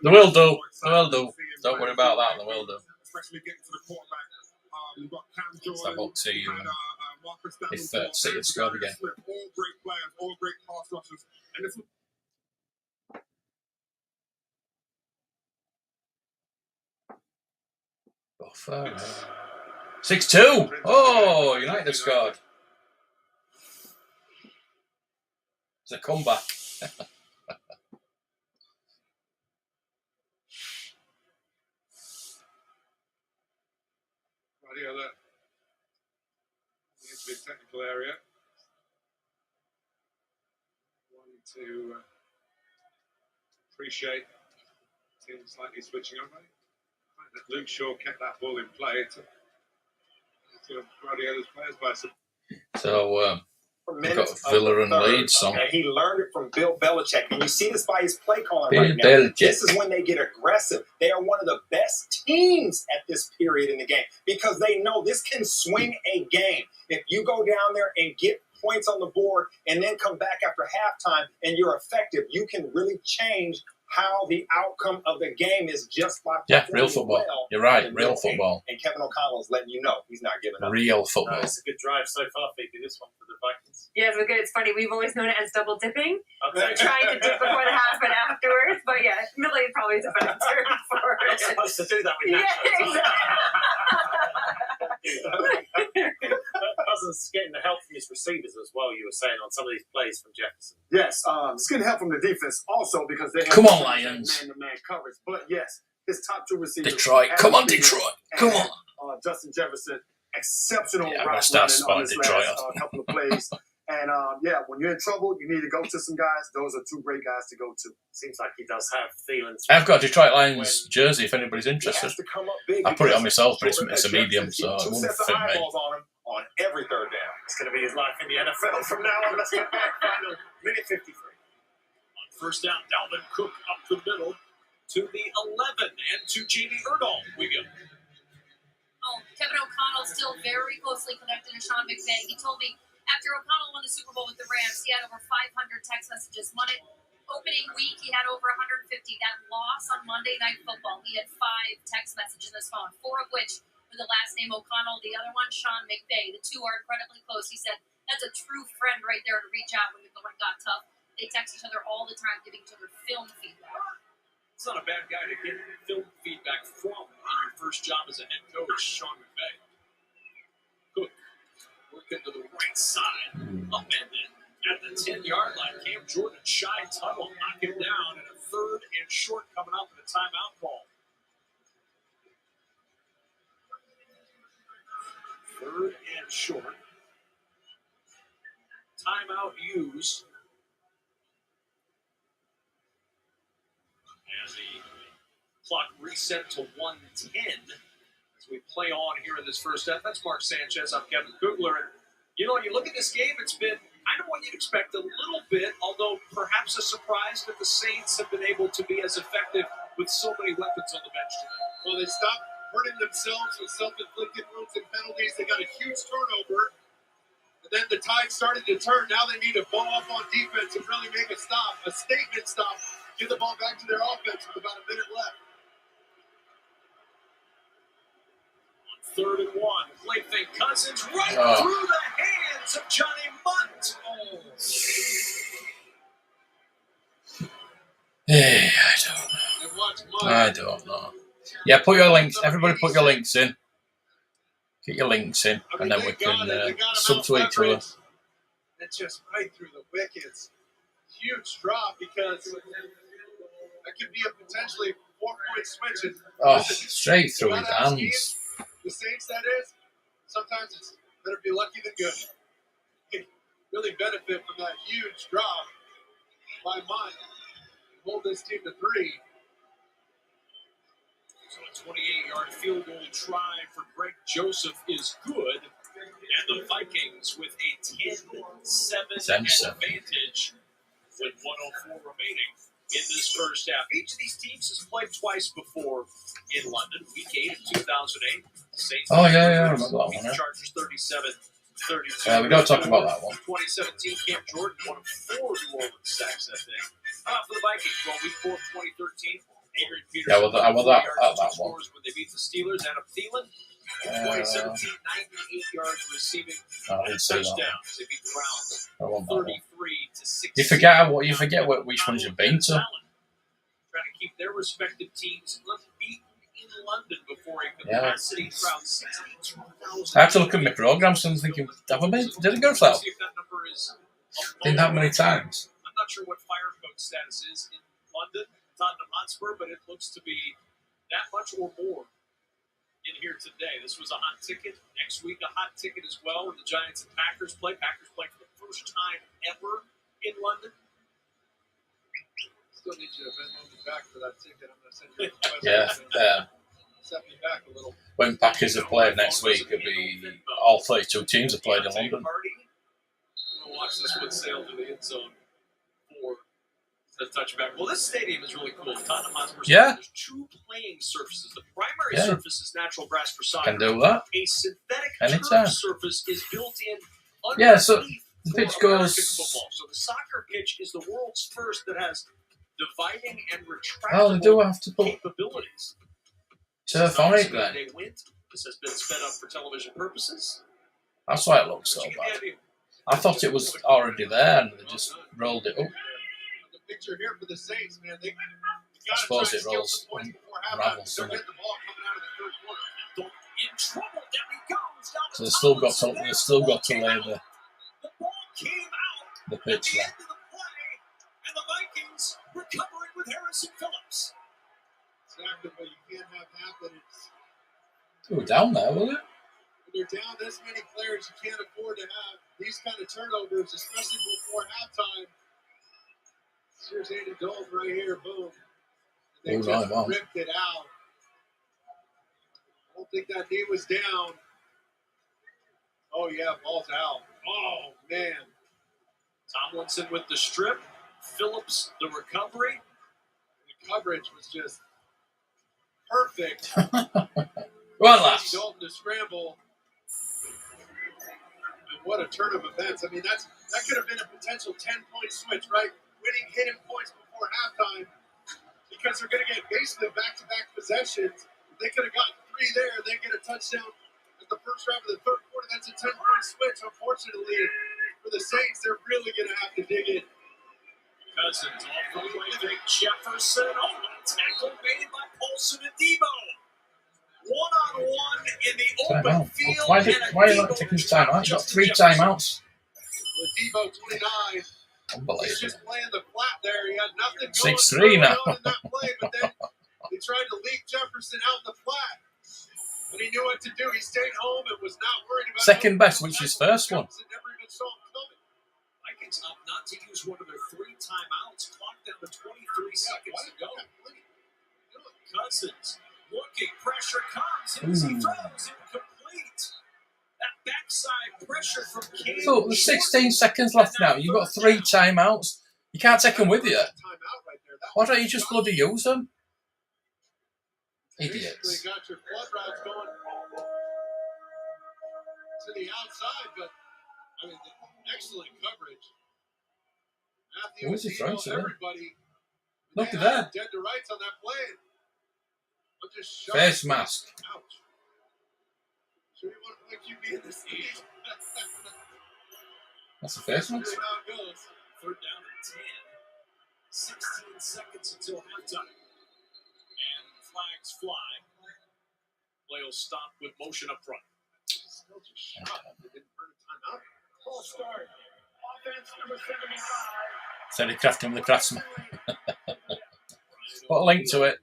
B: They will do. They will do. Don't worry about that. They will do. Let's have a look, see if City have scored again.
E: All great pass rushers. And this
B: 6-2. Oh, United have scored. It's a comeback.
E: Radio that needs to be a technical area. One to appreciate the team slightly switching over. Luke Shaw kept that ball in play to Guardiola's players by some.
B: So we've got Villa and Leeds on.
G: And he learned it from Bill Belichick. And you see this by his play calling
B: Bill
G: right now.
B: Belichick.
G: This is when they get aggressive. They are one of the best teams at this period in the game because they know this can swing a game. If you go down there and get points on the board and then come back after halftime and you're effective, you can really change how the outcome of the game is just by
B: real football.
G: Well.
B: You're right, real football.
G: And Kevin O'Connell is letting you know he's not giving up.
B: Real football.
A: It's a good drive so far, Phoebe, this one for the Vikings.
C: Yeah, it's good. It's funny. We've always known it as double dipping. Okay. So trying to dip before the half and afterwards. But yeah, Millie probably is a better term for it.
A: I'm supposed to do that with Cousins getting the help from his receivers as well, you were saying, on some of these plays from Jefferson.
F: Yes, it's getting help from the defense also because they have
B: come on, Lions.
F: Man-to-man coverage. But yes, his top two receivers.
B: Detroit. Come on, Detroit. Come on.
F: Justin Jefferson, exceptional
B: route
F: running on his last couple of plays. And when you're in trouble, you need to go to some guys. Those are two great guys to go to.
A: Seems like he does have Thielen's.
B: I've got a Detroit Lions jersey if anybody's interested. I put it on myself, but it's a medium, so it won't fit me.
G: On every third down.
A: It's going to be his life in the NFL from now on. Let's get back. Final minute 53. On first down, Dalvin Cook up the middle to the 11 and to Jamie Erdahl. We go.
H: Kevin O'Connell still very closely connected to Sean McVay. He told me after O'Connell won the Super Bowl with the Rams, he had over 500 text messages. Opening week, he had over 150. That loss on Monday Night Football, he had 5 text messages on his phone, 4 of which with the last name O'Connell, the other one, Sean McVay. The two are incredibly close. He said, that's a true friend right there to reach out when the going got tough. They text each other all the time, giving each other film feedback.
D: It's not a bad guy to get film feedback from on your first job as a head coach, Sean McVay. Cook, working to the right side, upended at the 10-yard line. Cam Jordan, shy tunnel, knock him down, and a 3rd and short coming up in a timeout call. 3rd and short. Timeout used. As the clock reset to 1:10 as we play on here in this first half. That's Mark Sanchez. I'm Kevin Kugler. And, you look at this game, it's been kind of what you'd expect a little bit, although perhaps a surprise that the Saints have been able to be as effective with so many weapons on the bench today.
E: Well, they stopped hurting themselves with self-inflicted wounds and penalties. They got a huge turnover. And then the tide started to turn. Now they need to ball up on defense and really make a stop, a statement stop. Give the ball back to their offense with about a minute left.
D: On 3rd and 1, play fake Cousins right through the hands of Johnny Munt.
B: Hey, I don't know. Yeah, put your links. Everybody put your links in. Get your links in, and then we can sub to each other.
E: It's just right through the wickets. Huge drop because that could be a potentially 4-point switch.
B: Straight through his hands.
E: The Saints, that is, sometimes it's better be lucky than good. They really benefit from that huge drop by Munt. Hold this team to 3.
D: So a 28-yard field goal try for Greg Joseph is good. And the Vikings with a 10-7 advantage with 1:04 remaining in this first half. Each of these teams has played twice before in London. Week 8 of 2008. Saints
B: I remember that one.
D: Chargers 37-32.
B: We got to talk about that one.
D: 2017, Cam Jordan, one of 4 New Orleans sacks that day. For the Vikings, week 4 of 2013. Adrian Peterson.
B: Yeah, I want that one.
D: When they beat the Steelers, Adam Thielen. In 2017, 98 yards receiving touchdowns. They beat the Browns 33-16.
B: You forget which ones you've been to.
D: Trying to keep their respective teams unbeaten in London before a capacity crowd 62,000.
B: I have to look at my programs and thinking, have I been? Did it go for that? Been that many times?
D: I'm not sure what fire code status is in London, Tottenham Hotspur, but it looks to be that much or more in here today. This was a hot ticket. Next week, a hot ticket as well when the Giants and Packers play. Packers play for the first time ever in London.
E: Still need you to Venmo me back for that ticket. I'm going to send you a request.
B: Yeah. when Packers have played next week, it'll be all 32 teams have played in London.
D: We'll watch this one sail to the end zone for the touchback. Well, this stadium is really cool. Tottenham Hotspur Stadium. There's 2 playing surfaces. The primary surface is natural grass for soccer.
B: Can do that.
D: A synthetic turf surface is built in
B: so the pitch goes.
D: Football. So the soccer pitch is the world's first that has dividing and retractable capabilities.
B: Turf on it then.
D: This has been sped up for television purposes.
B: That's why it looks so bad. I thought it was already there and they just rolled it up.
E: The picture here for the Saints, man.
B: I suppose it rolls and unravels, doesn't it? So they've still got to lay the pitch there.
D: And the Vikings recovering with Harrison Phillips.
E: Exactly what you can't have happen.
B: They were down there, weren't they?
E: When you're down this many players, you can't afford to have these kind of turnovers, especially before halftime. Here's Andy Dalton right here, boom. And they just ripped it out. I don't think that knee was down. Oh, yeah, ball's out. Oh, man.
D: Tomlinson with the strip. Phillips, the recovery.
E: The coverage was just perfect.
B: One last.
E: Dalton to scramble. And what a turn of events. I mean, that could have been a potential 10-point switch, right? Winning hidden points before halftime because they're going to get basically back-to-back possessions. They could have gotten 3 there, then get a touchdown at the first drive of the third quarter. That's a 10-point switch. Unfortunately, for the Saints, they're really going to have to dig in.
D: Cousins off the play fake. Jefferson. Oh, what a tackle made by Paulson and Debo. One-on-one in the open field.
B: Why are you not taking his time out? You've got 3 timeouts.
E: With Debo 29.
B: Unbelievable.
E: He's just playing the flat there. He had nothing
B: 6-3 now.
E: in that play, but then he tried to leak Jefferson out in the flat. But he knew what to do. He stayed home and was not worried about
B: second best, which is first one.
E: Never even saw him coming.
D: Vikings up not to use one of their 3 timeouts. Clock down to 23 seconds to go. Cousins looking. Pressure comes. As he throws incomplete. That backside pressure from King.
B: So there's 16 seconds left now. You've got 3 timeouts. You can't take them with you. Why don't you just bloody use them? Idiots.
E: Basically got your flood routes going to the outside, but I mean, excellent coverage.
B: Who was he throwing to?
E: Everybody.
B: Look at that.
E: Dead to rights on that play.
B: Face mask.
E: Ouch. Sure you want to play QB in this game?
B: That's a face mask.
E: That's how it goes.
D: Third down and 10. 16 seconds until halftime. And flags fly. Play will stop with motion up front.
E: Still just shot. They didn't burn a timeout. Full start. Offense number 75.
B: Said he crafted with the craftsman. Put a link to it.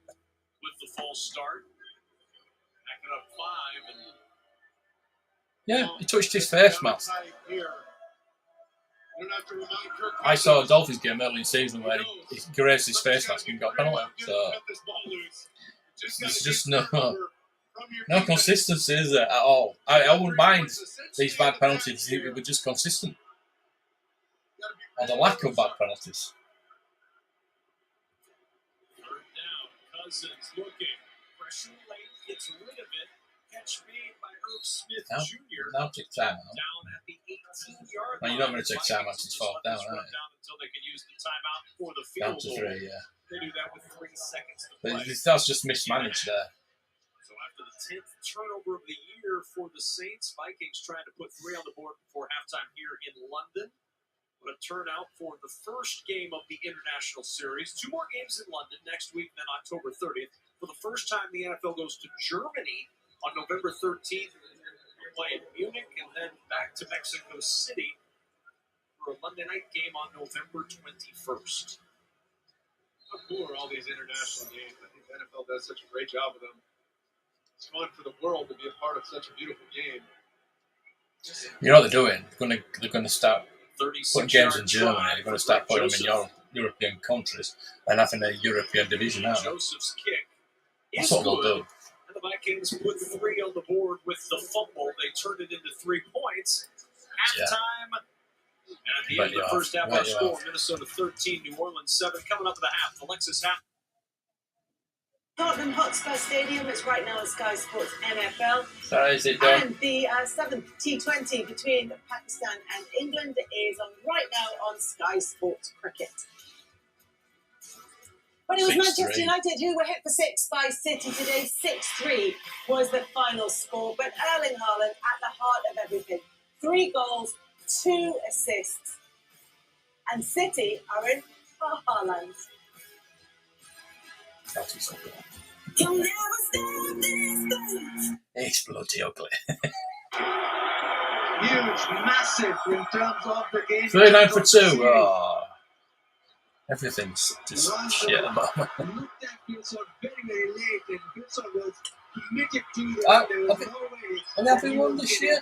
D: With the false start. Backing up 5. And
B: yeah, he touched his face mask. I saw a Dolphins game early in the season where he grazed his face mask and got a penalty. So there's just no consistency, is there, at all? I wouldn't mind these bad penalties if it were just consistent. Or the lack of bad penalties.
D: Third down. Cousins looking. Pressure late. Gets rid of it. Catch made by Irv Smith Jr.
B: Now take time out.
D: Down at the 18-yard line.
B: Well, you're not going to take time out since 4th down, are you?
D: Until they can use the timeout for the field
B: down to 3, yeah.
D: They do that with 3 seconds to play.
B: But that's just mismanaged there.
D: So after the 10th turnover of the year for the Saints, Vikings trying to put 3 on the board before halftime here in London. What a turnout for the first game of the International Series. 2 more games in London next week, then October 30th. For the first time, the NFL goes to Germany on November 13th. We'll play in Munich and then back to Mexico City for a Monday night game on November 21st.
E: How cool are all these international games? I think the NFL does such a great job with them. It's fun for the world to be a part of such a beautiful game.
B: You know what they're doing? They're going to start putting games in Germany. They're going to start putting them in European countries and having a European division now.
D: Joseph's kick.
B: That's what they'll do.
D: And the Vikings put 3 on the board with the fumble. They turned it into 3 points. Halftime. And at the end of the first half, our score, Minnesota 13, New Orleans 7. Coming up in the half, Alexis Half.
L: Tottenham Hotspur Stadium. It's right now on Sky Sports NFL.
B: So is it done?
L: And the 7th T20 between Pakistan and England is on right now on Sky Sports Cricket. But it was Manchester United who were hit for 6 by City today. 6-3 was the final score. But Erling Haaland at the heart of everything. 3 goals, 2 assists. And City are in Haaland.
B: That is ugly. It's bloody ugly.
O: Huge, massive in terms of the game.
B: 39 for 2. Oh. Everything's just shit about it. Have they won this year?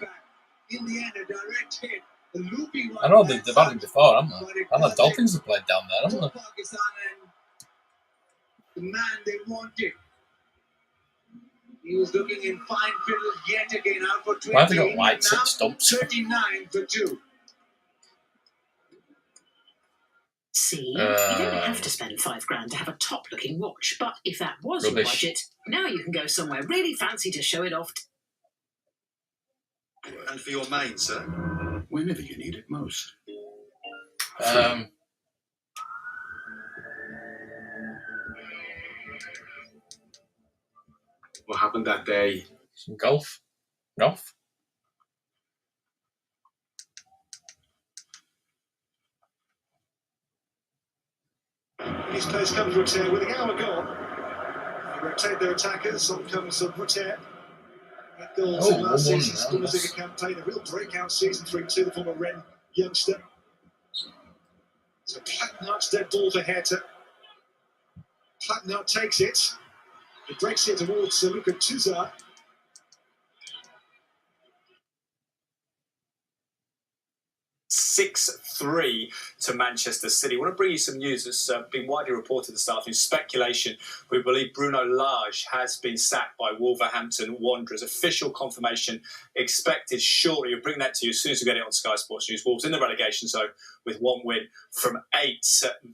B: I know they've had him before, haven't they? I know Dolphins have played down there, haven't they?
O: The man they wanted. He was looking in fine fiddle yet again out for 20.
B: Why have they got white stumps?
O: 39 for 2.
R: See, you don't have to spend $5,000 to have a top-looking watch, but if that was your budget, now you can go somewhere really fancy to show it off.
D: And for your main, sir?
K: Whenever you need it most.
F: What happened that day?
B: Some golf. Golf.
E: East Coast comes Routier with an hour gone. They rotate their attackers. On comes Routier. That goals in last season's Bundesliga campaign. A real breakout season for him too, the former Rennes youngster. So Plattenhart's dead ball for Hertha. Plattenhart takes it. He breaks it towards Luka Tuzar.
G: (6-3) to Manchester City. I want to bring you some news that's been widely reported this afternoon. Speculation. We believe Bruno Lage has been sacked by Wolverhampton Wanderers. Official confirmation expected shortly. We'll bring that to you as soon as we get it on Sky Sports News. Wolves in the relegation zone with 1 win from 8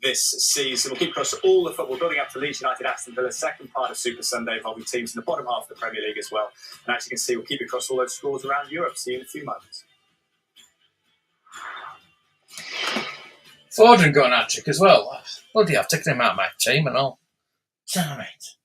G: this season. We'll keep across all the football, building up to Leeds United, Aston Villa, second part of Super Sunday, involving teams in the bottom half of the Premier League as well. And as you can see, we'll keep across all those scores around Europe. See you in a few moments.
B: Foden got an hat-trick as well. Bloody, I've taken him out of my team and all. Damn it.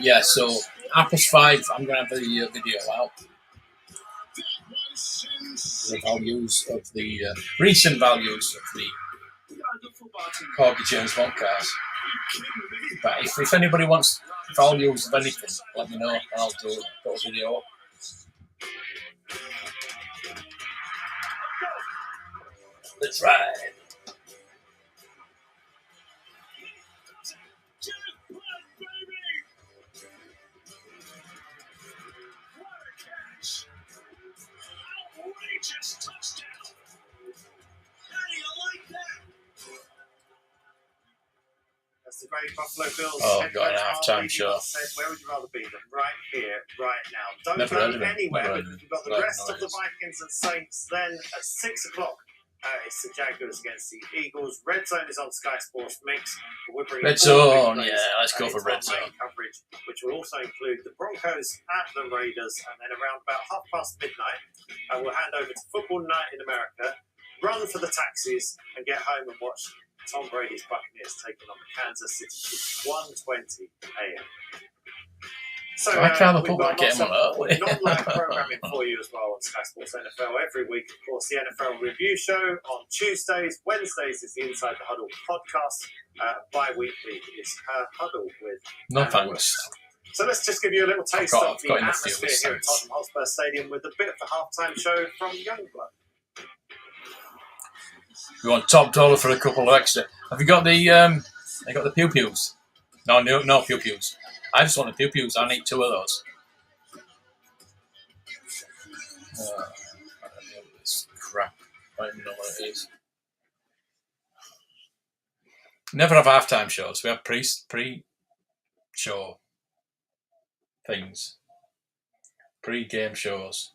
B: Yeah, so +5, I'm going to have the video out. The values of the recent values of the Corgi James Bond cars. But if anybody wants values of anything, let me know and I'll put a video up. Let's ride.
A: That's the great Buffalo Bills.
B: Oh, got an half-time show.
A: Where would you rather be? Right here, right now. Don't go anywhere. You've got the rest of the Vikings and Saints. Then at 6 o'clock, it's the Jaguars against the Eagles. Red Zone is on Sky Sports Mix. We're bringing
B: Red Zone, yeah, let's go for Red Zone.
A: Coverage, which will also include the Broncos at the Raiders, and then around about midnight, we'll hand over to Football Night in America, run for the taxis, and get home and watch Tom Brady's Buccaneers taking on the Kansas City Chiefs, 1:20 a.m. So
B: I'd rather
A: we've got
B: get him on early.
A: non-live programming for you as well on Sky Sports NFL every week. Of course, the NFL Review Show on Tuesdays. Wednesdays is the Inside the Huddle podcast. Bi-weekly is Her Huddle with
B: No thanks.
A: So let's just give you a little taste of the atmosphere here at Tottenham Hotspur Stadium with a bit of the halftime show from Youngblood.
B: We want top dollar for a couple of extra. Have you got the pew pews? No pew pews. I just want the pew pews. I need 2 of those. I don't know this crap. I don't even know what it is. Never have halftime shows. We have pre-show things. Pre-game shows.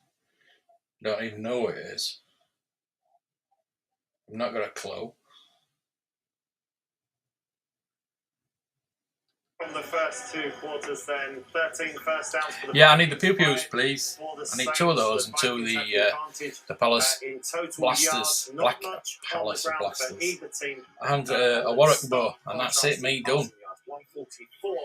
B: Don't even know what it is. I've not got a clue.
A: From the first 2 quarters, then 13 first downs for the
B: I need the pew pews, please. I need 2 of those and 2 of the Palace blasters, Black Palace blasters, and a Warwick bow, and that's it. Me done.
A: 144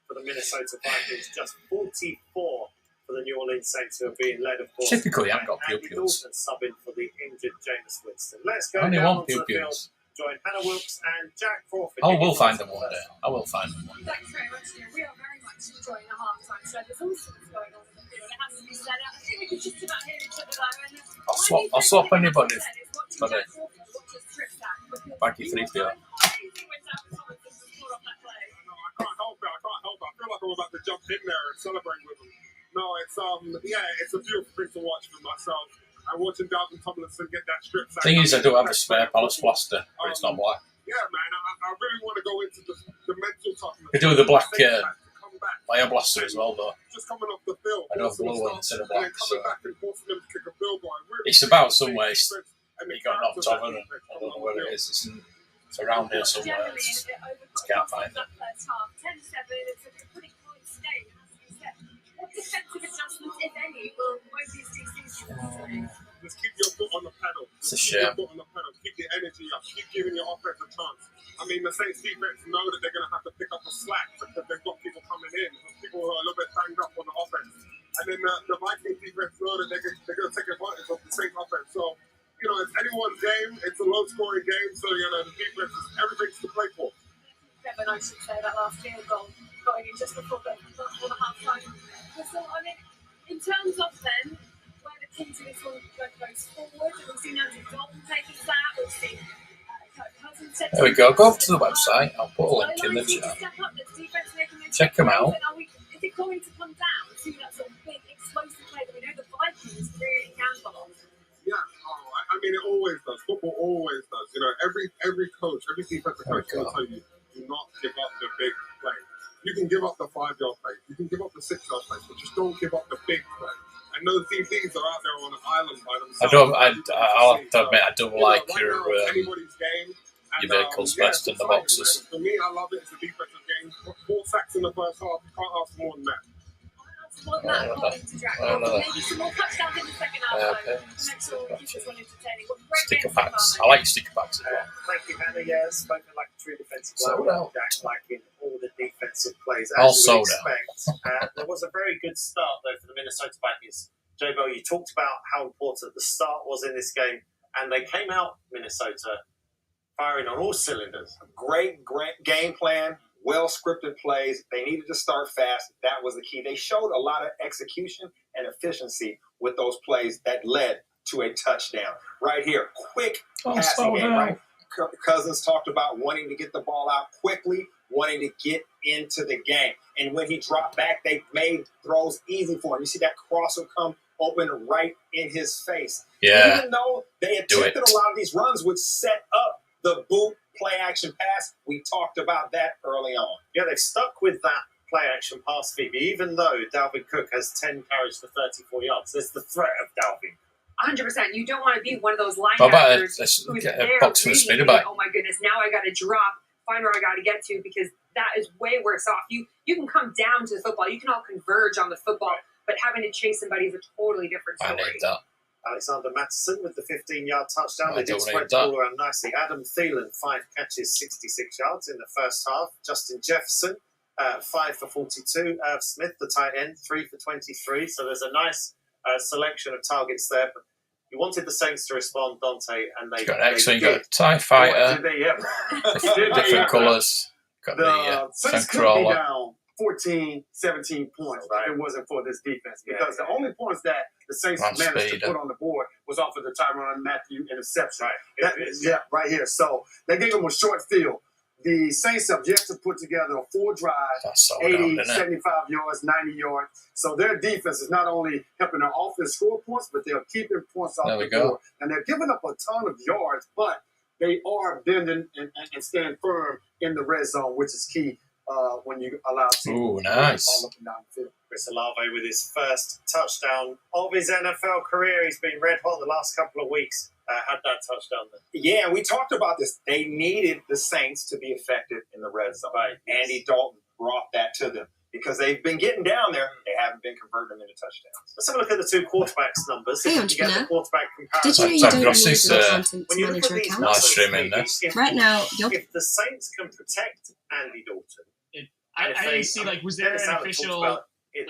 A: for the Minnesota Vikings, just 44 for the New Orleans Saints, who are being led, of course.
B: Typically, I haven't got pew pews.
A: Subbing for the injured Jameis Winston. Let's go
B: only
A: down
B: one pew
A: to the field.
B: pews.
A: Join Hannah Wilkes and Jack Crawford.
B: Oh, we'll find them one day. I will find them one day.
Q: Thanks very much, dear. We are very much enjoying the halftime show. There's all sorts going on in the field. It has to be said. I think we can just about hear each other though.
B: I'll swap anybody for the baggy 3PO.
E: I can't help it. I feel like I'm about to jump in there and celebrate with them. No, it's a beautiful thing to watch for myself. I'm watching Dalvin Tomlinson get that strip sack.
B: Thing is, I do have a spare Palace blaster, but it's not black.
E: Yeah, man, I really want to go into the mental toughness.
B: I do the black fire blaster as well, though.
E: Just coming off the field.
B: I do have blue one instead of black. So.
E: Back and forcing them to kick a field goal.
B: It's about some ways. You got knocked over, and I don't know where it is. It's around here somewhere. I can't find it.
Q: 10-7, it's a pretty close game. What defensive adjustments, if any, will both these two seasons?
E: Just keep your foot on the pedal.
B: It's a shame.
E: Keep your foot on the pedal. Keep the energy up. Keep giving your offense a chance. I mean, the Saints defense know that they're going to have to pick up the slack because they've got people coming in. People who are a little bit banged up on the offense. And then the Vikings defense know that they're going to take advantage of the Saints offense. So, it's anyone's game. It's a low-scoring game. So, the defense is everything's to play for.
Q: Kevin, I should say that last field goal going in just before the half-time. So, I mean, in terms of then, where the team goes forward, we've seen Andrew Dalton taking that, we've seen Kirk Cousins taking that.
B: There we go. Go up to the website. I'll put a link in the chat. Check them out.
Q: Is it going to come down to that sort of big explosive play that we know the Vikings really gamble on?
E: Yeah, I mean, it always does. Football always does. Every coach, every defensive coach will tell you, do not give up the big play. You can give up the 5-yard play. You can give up the 6-yard play, but just don't give up the big play. And those DBs are out there on an island by themselves.
B: I'll have to admit, I don't like your
E: anybody's game.
B: vehicles best in the boxes.
E: For me, I love it. It's a defensive game. 4 sacks in the first half. You can't ask more than that.
Q: Maybe some more touchdowns in the second half. Make sure keep this one entertaining.
B: Sticker packs. I like sticker packs as well.
A: Thank you, Hannah. Yeah, spoken like a true defensive player. Jack, like in all the defensive plays.
B: All
A: as you would
B: sold
A: expect. There was a very good start, though, for the Minnesota Vikings. J-Bo, you talked about how important the start was in this game, and they came out, Minnesota, firing on all cylinders.
G: Great game plan. Well-scripted plays. They needed to start fast. That was the key. They showed a lot of execution and efficiency with those plays that led to a touchdown. Right here, quick passing game, right? Cousins talked about wanting to get the ball out quickly, wanting to get into the game. And when he dropped back, they made throws easy for him. You see that crosser come open right in his face.
B: Yeah.
G: Even though they attempted a lot of these runs, would set up the boot play-action pass. We talked about that early on.
A: Yeah, they've stuck with that play-action pass, Phoebe, even though Dalvin Cook has 10 carries for 34 yards. There's the threat of Dalvin.
C: 100%. You don't want to be one of those linebackers who's there
B: box for a speeder bike.
C: Oh my goodness, now I got to drop, find where I got to get to, because that is way worse off. You can come down to the football. You can all converge on the football, but having to chase somebody is a totally different story.
B: I need that.
A: Alexander Mattison with the 15-yard touchdown. They did spread the ball around nicely. Adam Thielen, 5 catches, 66 yards in the first half. Justin Jefferson, 5 for 42. Irv Smith, the tight end, 3 for 23. So there's a nice selection of targets there. But you wanted the Saints to respond, Dante, and they
B: got excellent. You got a TIE Fighter, different colours. Got the
G: Saints could be down
F: 14, 17 points if it wasn't for this defense. Because the only points that the Saints managed to put on the board was off of the Tyrann Mathieu interception. Right here. So they gave them a short field. The Saints have yet to put together a full drive, 80, 75 yards, 90 yards. So their defense is not only helping their offense score points, but they're keeping points off the board. And they're giving up a ton of yards, but they are bending and staying firm in the red zone, which is key when you allow teams
B: all up
F: and down the field.
A: Chris Olave with his first touchdown of his NFL career. He's been red hot the last couple of weeks. Had that touchdown there.
G: Yeah, we talked about this. They needed the Saints to be effective in the red zone.
A: Right.
G: Andy Dalton brought that to them because they've been getting down there. They haven't been converting them into touchdowns.
A: Let's have a look at the two quarterbacks' numbers.
S: Hey,
A: you get the quarterback
S: Did
A: comparison.
S: you know you don't need an accountant's manager account? Right now,
A: if the Saints can protect Andy Dalton,
T: I didn't see, like, was there an official, like,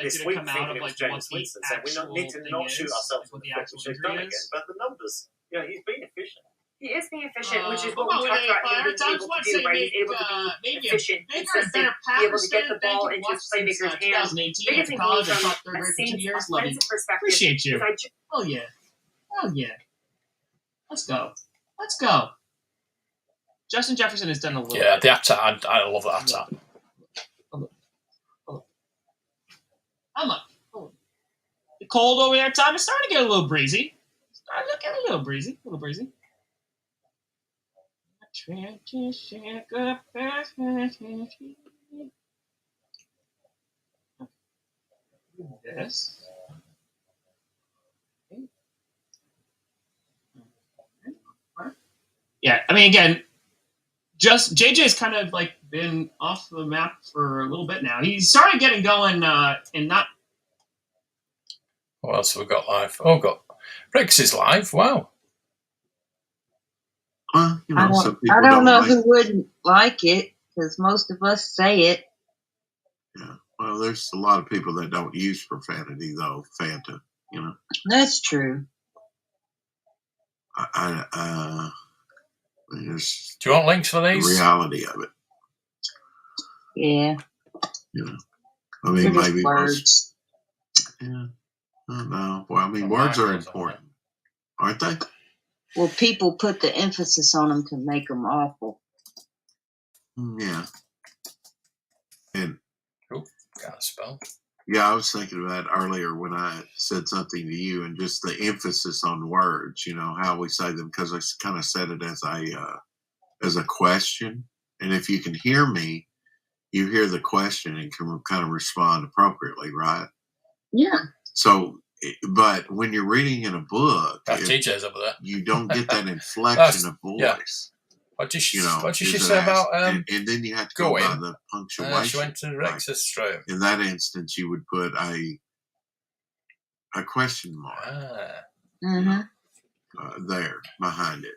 A: this
T: did
A: week,
T: it come out of, like,
A: James
T: what
A: Winston
T: the
A: said, we need to not shoot ourselves in the foot, which they've done again. But the numbers, he's been efficient.
C: He is being efficient, which is what we talked about him being able to do, right? He's able to be efficient, consistent, be able to get the ball into his playmaker's hands. Biggest thing for me from a Saints offensive perspective.
T: Appreciate you. Oh, yeah. Oh, yeah. Let's go. Justin Jefferson has done a little.
B: Yeah, the attack. I love that attack.
T: Hold on. The cold over there, Tom. It's starting to get a little breezy. A little breezy. Yes. Yeah, I mean, again, just JJ's kind of like been off the map for a little bit now. He's started getting going and not.
B: What else have we got live? Oh, got Rex is live. Wow.
U: I don't know who wouldn't like it because most of us say it.
V: Yeah. Well, there's a lot of people that don't use profanity though. Fanta,
U: That's true.
B: Do you want links for these?
V: The reality of it.
U: Yeah.
V: I mean, maybe
U: words.
V: Yeah. No. Well, I mean, words are important, aren't they?
U: Well, people put the emphasis on them to make them awful.
V: Yeah. And
B: got a spell.
V: Yeah, I was thinking of that earlier when I said something to you, and just the emphasis on words. How we say them, because I kind of said it as a question, and if you can hear me, you hear the question and can kind of respond appropriately, right?
U: Yeah.
V: So, but when you're reading in a book,
B: TJ's over there.
V: You don't get that inflection of voice.
B: Yeah. What did she say about
V: and then you have to go by the punctuation.
B: She went to Rex's stroke.
V: In that instance, you would put a question mark there behind it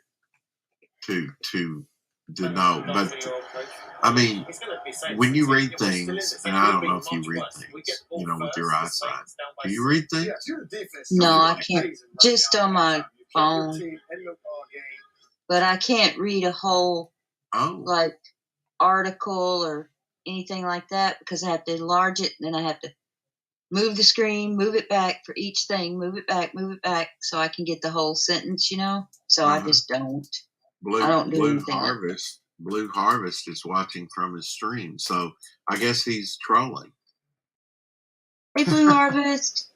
V: to denote. But I mean, when you read things, and I don't know if you read things, with your eyesight. Do you read things?
U: No, I can't. Just on my phone. But I can't read a whole article or anything like that because I have to enlarge it, and then I have to move the screen, move it back for each thing, move it back, so I can get the whole sentence, So I just don't. I don't do anything.
V: Blue Harvest is watching from his stream, so I guess he's trolling.
U: Hey, Blue Harvest.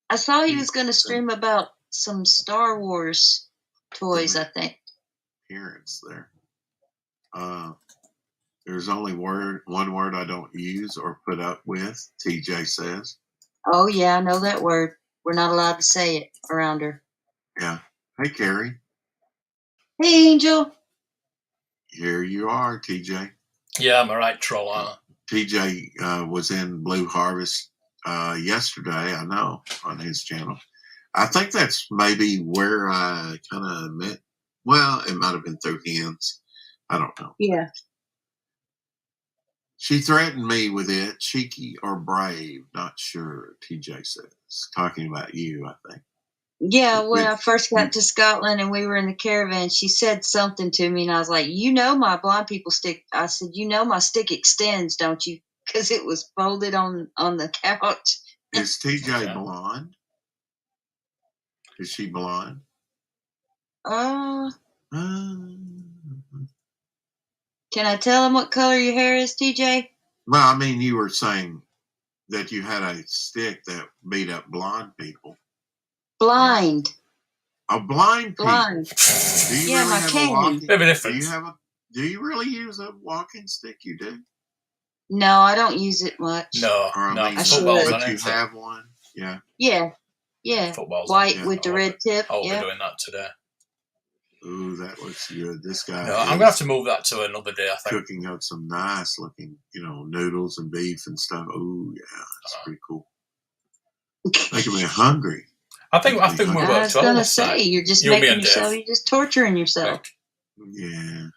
U: I saw he was going to stream about some Star Wars toys, I think.
V: Appearance there. There's only one word I don't use or put up with, TJ says.
U: Oh, yeah, I know that word. We're not allowed to say it around her.
V: Yeah. Hey, Carrie.
U: Hey, Angel.
V: Here you are, TJ.
B: Yeah, I'm a right troll, huh?
V: TJ was in Blue Harvest yesterday, I know, on his channel. I think that's maybe where I kind of met. Well, it might have been through Hens. I don't know.
U: Yeah.
V: She threatened me with it, cheeky or brave, not sure, TJ says. Talking about you, I think.
U: Yeah, when I first got to Scotland and we were in the caravan, she said something to me, and I was like, my blind people stick. I said, my stick extends, don't you? Because it was folded on the couch.
V: Is TJ blonde? Is she blonde?
U: Can I tell him what color your hair is, TJ?
V: Well, I mean, you were saying that you had a stick that beat up blonde people.
U: Blind.
V: A blind people.
U: Blind.
V: Do you
U: yeah,
V: really
U: my
V: have
U: cane.
V: a walking?
B: Difference.
V: Do you really use a walking stick? You do?
U: No, I don't use it much.
B: No,
U: I should.
V: But you have one? Yeah.
U: Yeah.
B: Football's
U: white with the red tip.
B: I'll be doing that today.
V: Ooh, that looks good. This guy.
B: No, I'm going to have to move that to another day, I think.
V: Cooking up some nice looking, noodles and beef and stuff. Ooh, yeah, that's pretty cool. Making me hungry.
B: I think we're worked well.
U: I was going to say, you're just making yourself, you're just torturing yourself.
V: Yeah.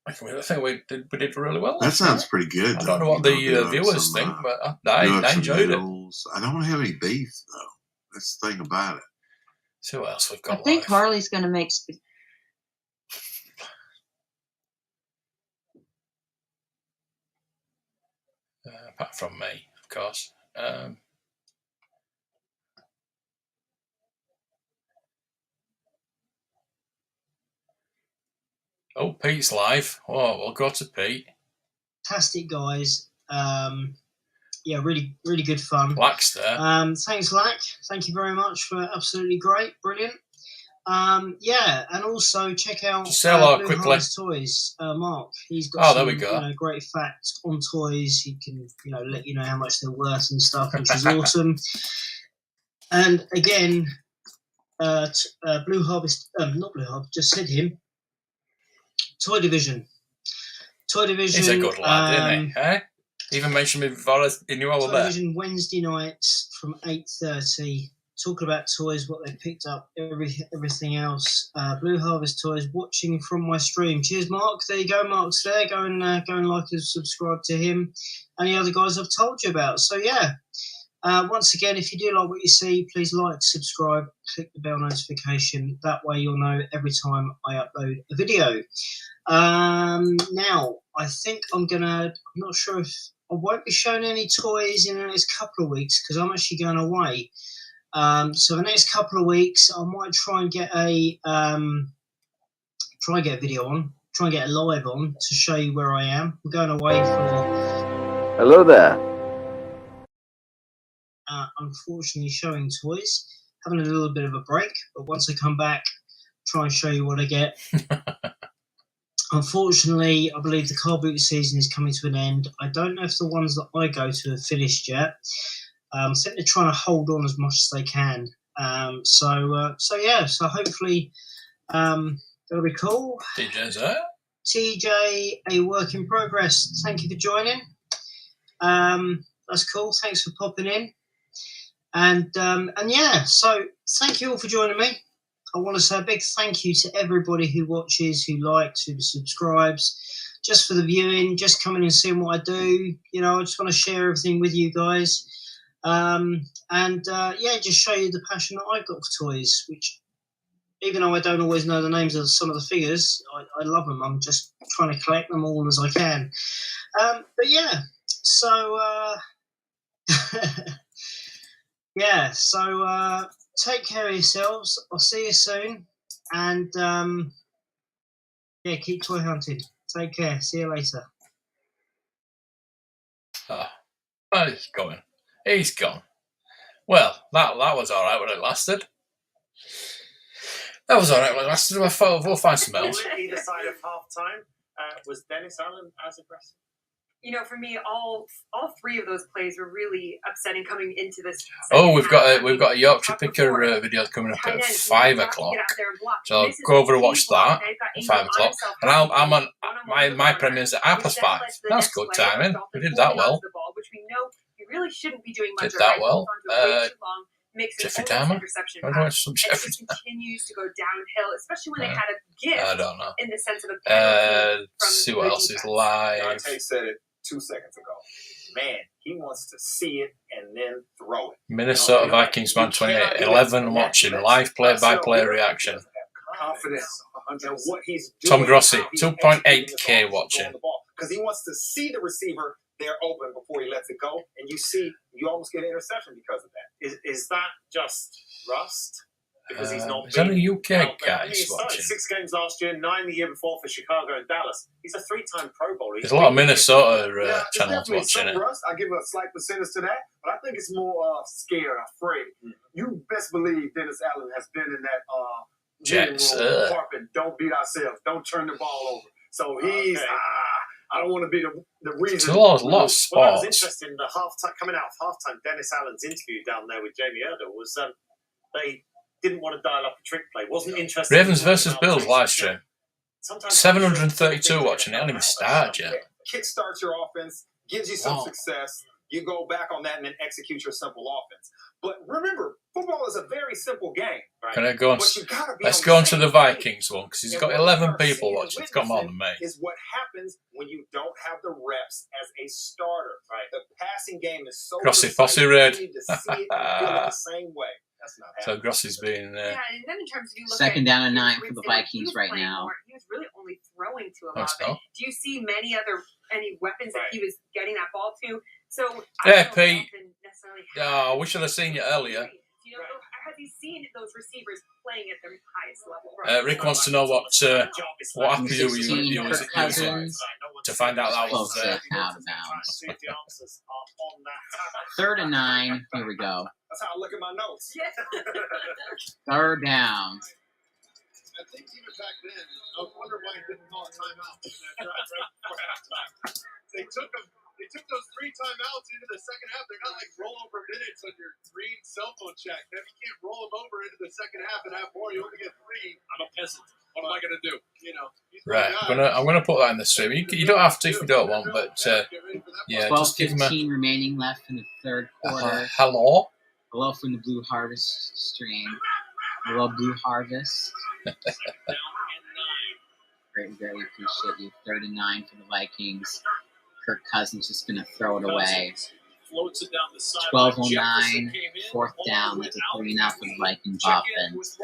B: I think we did really well.
V: That sounds pretty good.
B: I don't know what the viewers think, but I enjoyed it.
V: I don't have any beef, though. That's the thing about it.
B: See what else we've got.
U: I think Harley's going to make
B: apart from me, of course. Oh, Pete's live. Oh, we'll go to Pete.
I: Fantastic, guys. Yeah, really, really good fun.
B: Lack's there.
I: Thanks, Lack. Thank you very much for absolutely great, brilliant. Yeah, and also check out Blue Harvest Toys. Mark, he's got some great facts on toys. He can let you know how much they're worth and stuff, which is awesome. And again, Blue Harvest, not Blue Harvest, just said him. Toy Division.
B: He's a good lad, isn't he? Eh? Even mentioned me before he knew I was there.
I: Toy Division Wednesday nights from 8:30. Talking about toys, what they picked up, everything else. Blue Harvest Toys, watching from my stream. Cheers, Mark. There you go. Mark's there. Go and like and subscribe to him. And the other guys I've told you about. So, yeah. Once again, if you do like what you see, please like, subscribe, click the bell notification. That way you'll know every time I upload a video. Now, I think I'm not sure if I won't be showing any toys in the next couple of weeks because I'm actually going away. So the next couple of weeks, I might try and get a video on, try and get a live on to show you where I am. I'm going away for.
M: Hello there.
I: Unfortunately, showing toys, having a little bit of a break, but once I come back, try and show you what I get. Unfortunately, I believe the car boot season is coming to an end. I don't know if the ones that I go to have finished yet. I think they're trying to hold on as much as they can. So hopefully that'll be cool.
B: TJ's there.
I: TJ, a work in progress. Thank you for joining. That's cool. Thanks for popping in. And yeah, so thank you all for joining me. I want to say a big thank you to everybody who watches, who likes, who subscribes, just for the viewing, just coming and seeing what I do. I just want to share everything with you guys. Just show you the passion that I've got for toys, which even though I don't always know the names of some of the figures, I love them. I'm just trying to collect them all as I can. So take care of yourselves. I'll see you soon. And keep toy hunting. Take care. See you later.
B: He's gone. Well, that was all right when it lasted. That was all right when it lasted. We'll find some else.
A: Either side of half time. Was Dennis Allen as aggressive?
C: For me, all three of those plays were really upsetting coming into this.
B: Oh, we've got a Yorkshire Picker video coming up at 5 o'clock. So I'll go over and watch that at 5 o'clock. And I'm on my premieres at 5:30. That's good timing. We did that well.
C: Which we know you really shouldn't be doing much.
B: Did that well.
C: Jeffrey
B: Dahmer.
C: It just continues to go downhill, especially when they had a gift.
B: I don't know.
C: In the sense of a penalty.
B: See what else is live.
G: Dante said it 2 seconds ago. man, he wants to see it and then throw it.
B: Minnesota Vikings Man 28, 11 watching, live play-by-play reaction.
G: Confidence in what he's doing.
B: Tom Grossi, 2.8K watching.
G: Because he wants to see the receiver there open before he lets it go. And you almost get an interception because of that. Is that just rust? Because he's not
B: is that a UK guy
G: he started
B: watching?
G: 6 games last year, 9 the year before for Chicago and Dallas. He's a 3-time Pro Bowler.
B: There's a lot of Minnesota channels watching it.
F: Rust. I give a slight percentage to that, but I think it's more scared, afraid. You best believe Dennis Allen has been in that
B: Jets.
F: Carpet. Don't beat ourselves. Don't turn the ball over. So he's I don't want to be the reason.
B: It's a lot of sports.
G: Well, that was interesting. The coming out of halftime, Dennis Allen's interview down there with Jamie Erdahl was they didn't want to dial up a trick play. Wasn't interested.
B: Ravens versus Bills live stream. 732 watching. It hasn't even started yet.
G: Kickstarts your offense, gives you some success. You go back on that and then execute your simple offense. But remember, football is a very simple game. Right?
B: Can I go on? Let's go on to the Vikings one because he's got 11 people watching. It's got more than me.
G: Is what happens when you don't have the reps as a starter. Right? The passing game is so.
B: Grossi Posse Red.
G: You need to see it and feel it the same way. That's not happening.
B: So Grossi's been.
C: Yeah, and then in terms of you look
M: second
C: at
M: down and 9 for the Vikings right now.
C: He was really only throwing to a lot of it. Do you see any weapons that he was getting that ball to? So
B: Pete. I wish I'd have seen you earlier.
C: You know, have you seen those receivers playing at their highest level?
B: Rick wants to know what app you were using to find out that was
M: out of bounds. 3rd and 9. Here we go.
G: That's how I look at my notes.
M: 3rd down.
E: I think even back then, I wonder why he didn't call a timeout. They took those 3 timeouts into the second half. They're not like rollover minutes on your green cell phone check. Now, you can't roll them over into the second half and have more. You only get 3. I'm a peasant. What am I going to do? You know.
B: Right. I'm going to put that in the stream. You don't have to if you don't want, but yeah.
M: 12:15 remaining left in the 3rd quarter.
B: Hello
M: from the Blue Harvest stream. Hello, Blue Harvest. Very appreciate you. 3rd and 9 for the Vikings. Kirk Cousins just going to throw it away. 12:09, 4th down. That's a 3-0 for the Vikings offense.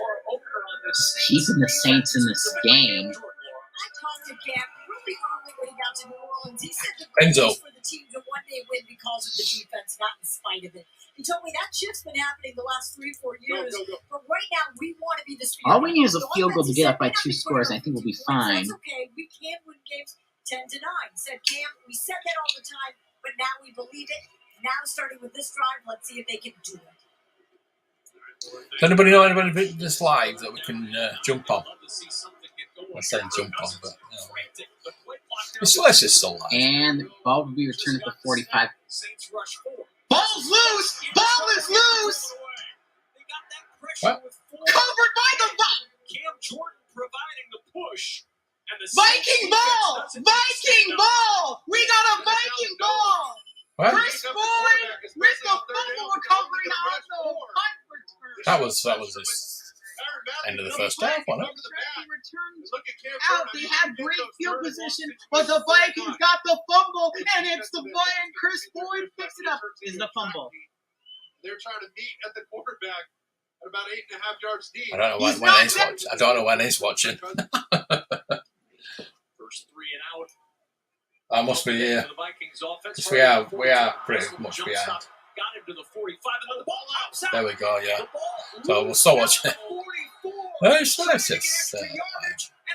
M: Keeping the Saints in this game.
B: Enzo.
N: For the team to one day win because of the defense, not in spite of it. He told me that shift's been happening the last 3-4 years. But right now, we want to be the speed.
M: All we need is a field goal to get up by 2 scores. I think we'll be fine.
N: That's okay. We can win games 10-9. Said Cam. We said that all the time, but now we believe it. Now, starting with this drive, let's see if they can do it.
B: Does anybody know anybody that's live that we can jump on? I said jump on, but no. Celeste is still live.
M: And ball will be returned at the 45. Ball's loose! Ball is loose!
B: What?
M: Covered by the
D: Cam Jordan providing the push. And the
M: Viking ball! Viking ball! We got a Viking ball!
B: What?
M: Chris Boyd with the fumble recovery on the punt return.
B: That was this end of the first half, wasn't it?
M: Out, they had great field position, but the Vikings got the fumble, and it's the and Chris Boyd picks it up. Is the fumble?
E: They're trying to meet at the quarterback at about 8.5 yards deep.
B: I don't know when he's watching. I don't know when he's watching.
D: First 3 and out.
B: I must be here. Because we are pretty much behind.
D: Got him to the 45 and the ball outside.
B: There we go, yeah. So we'll start watching it. It's nice.
D: And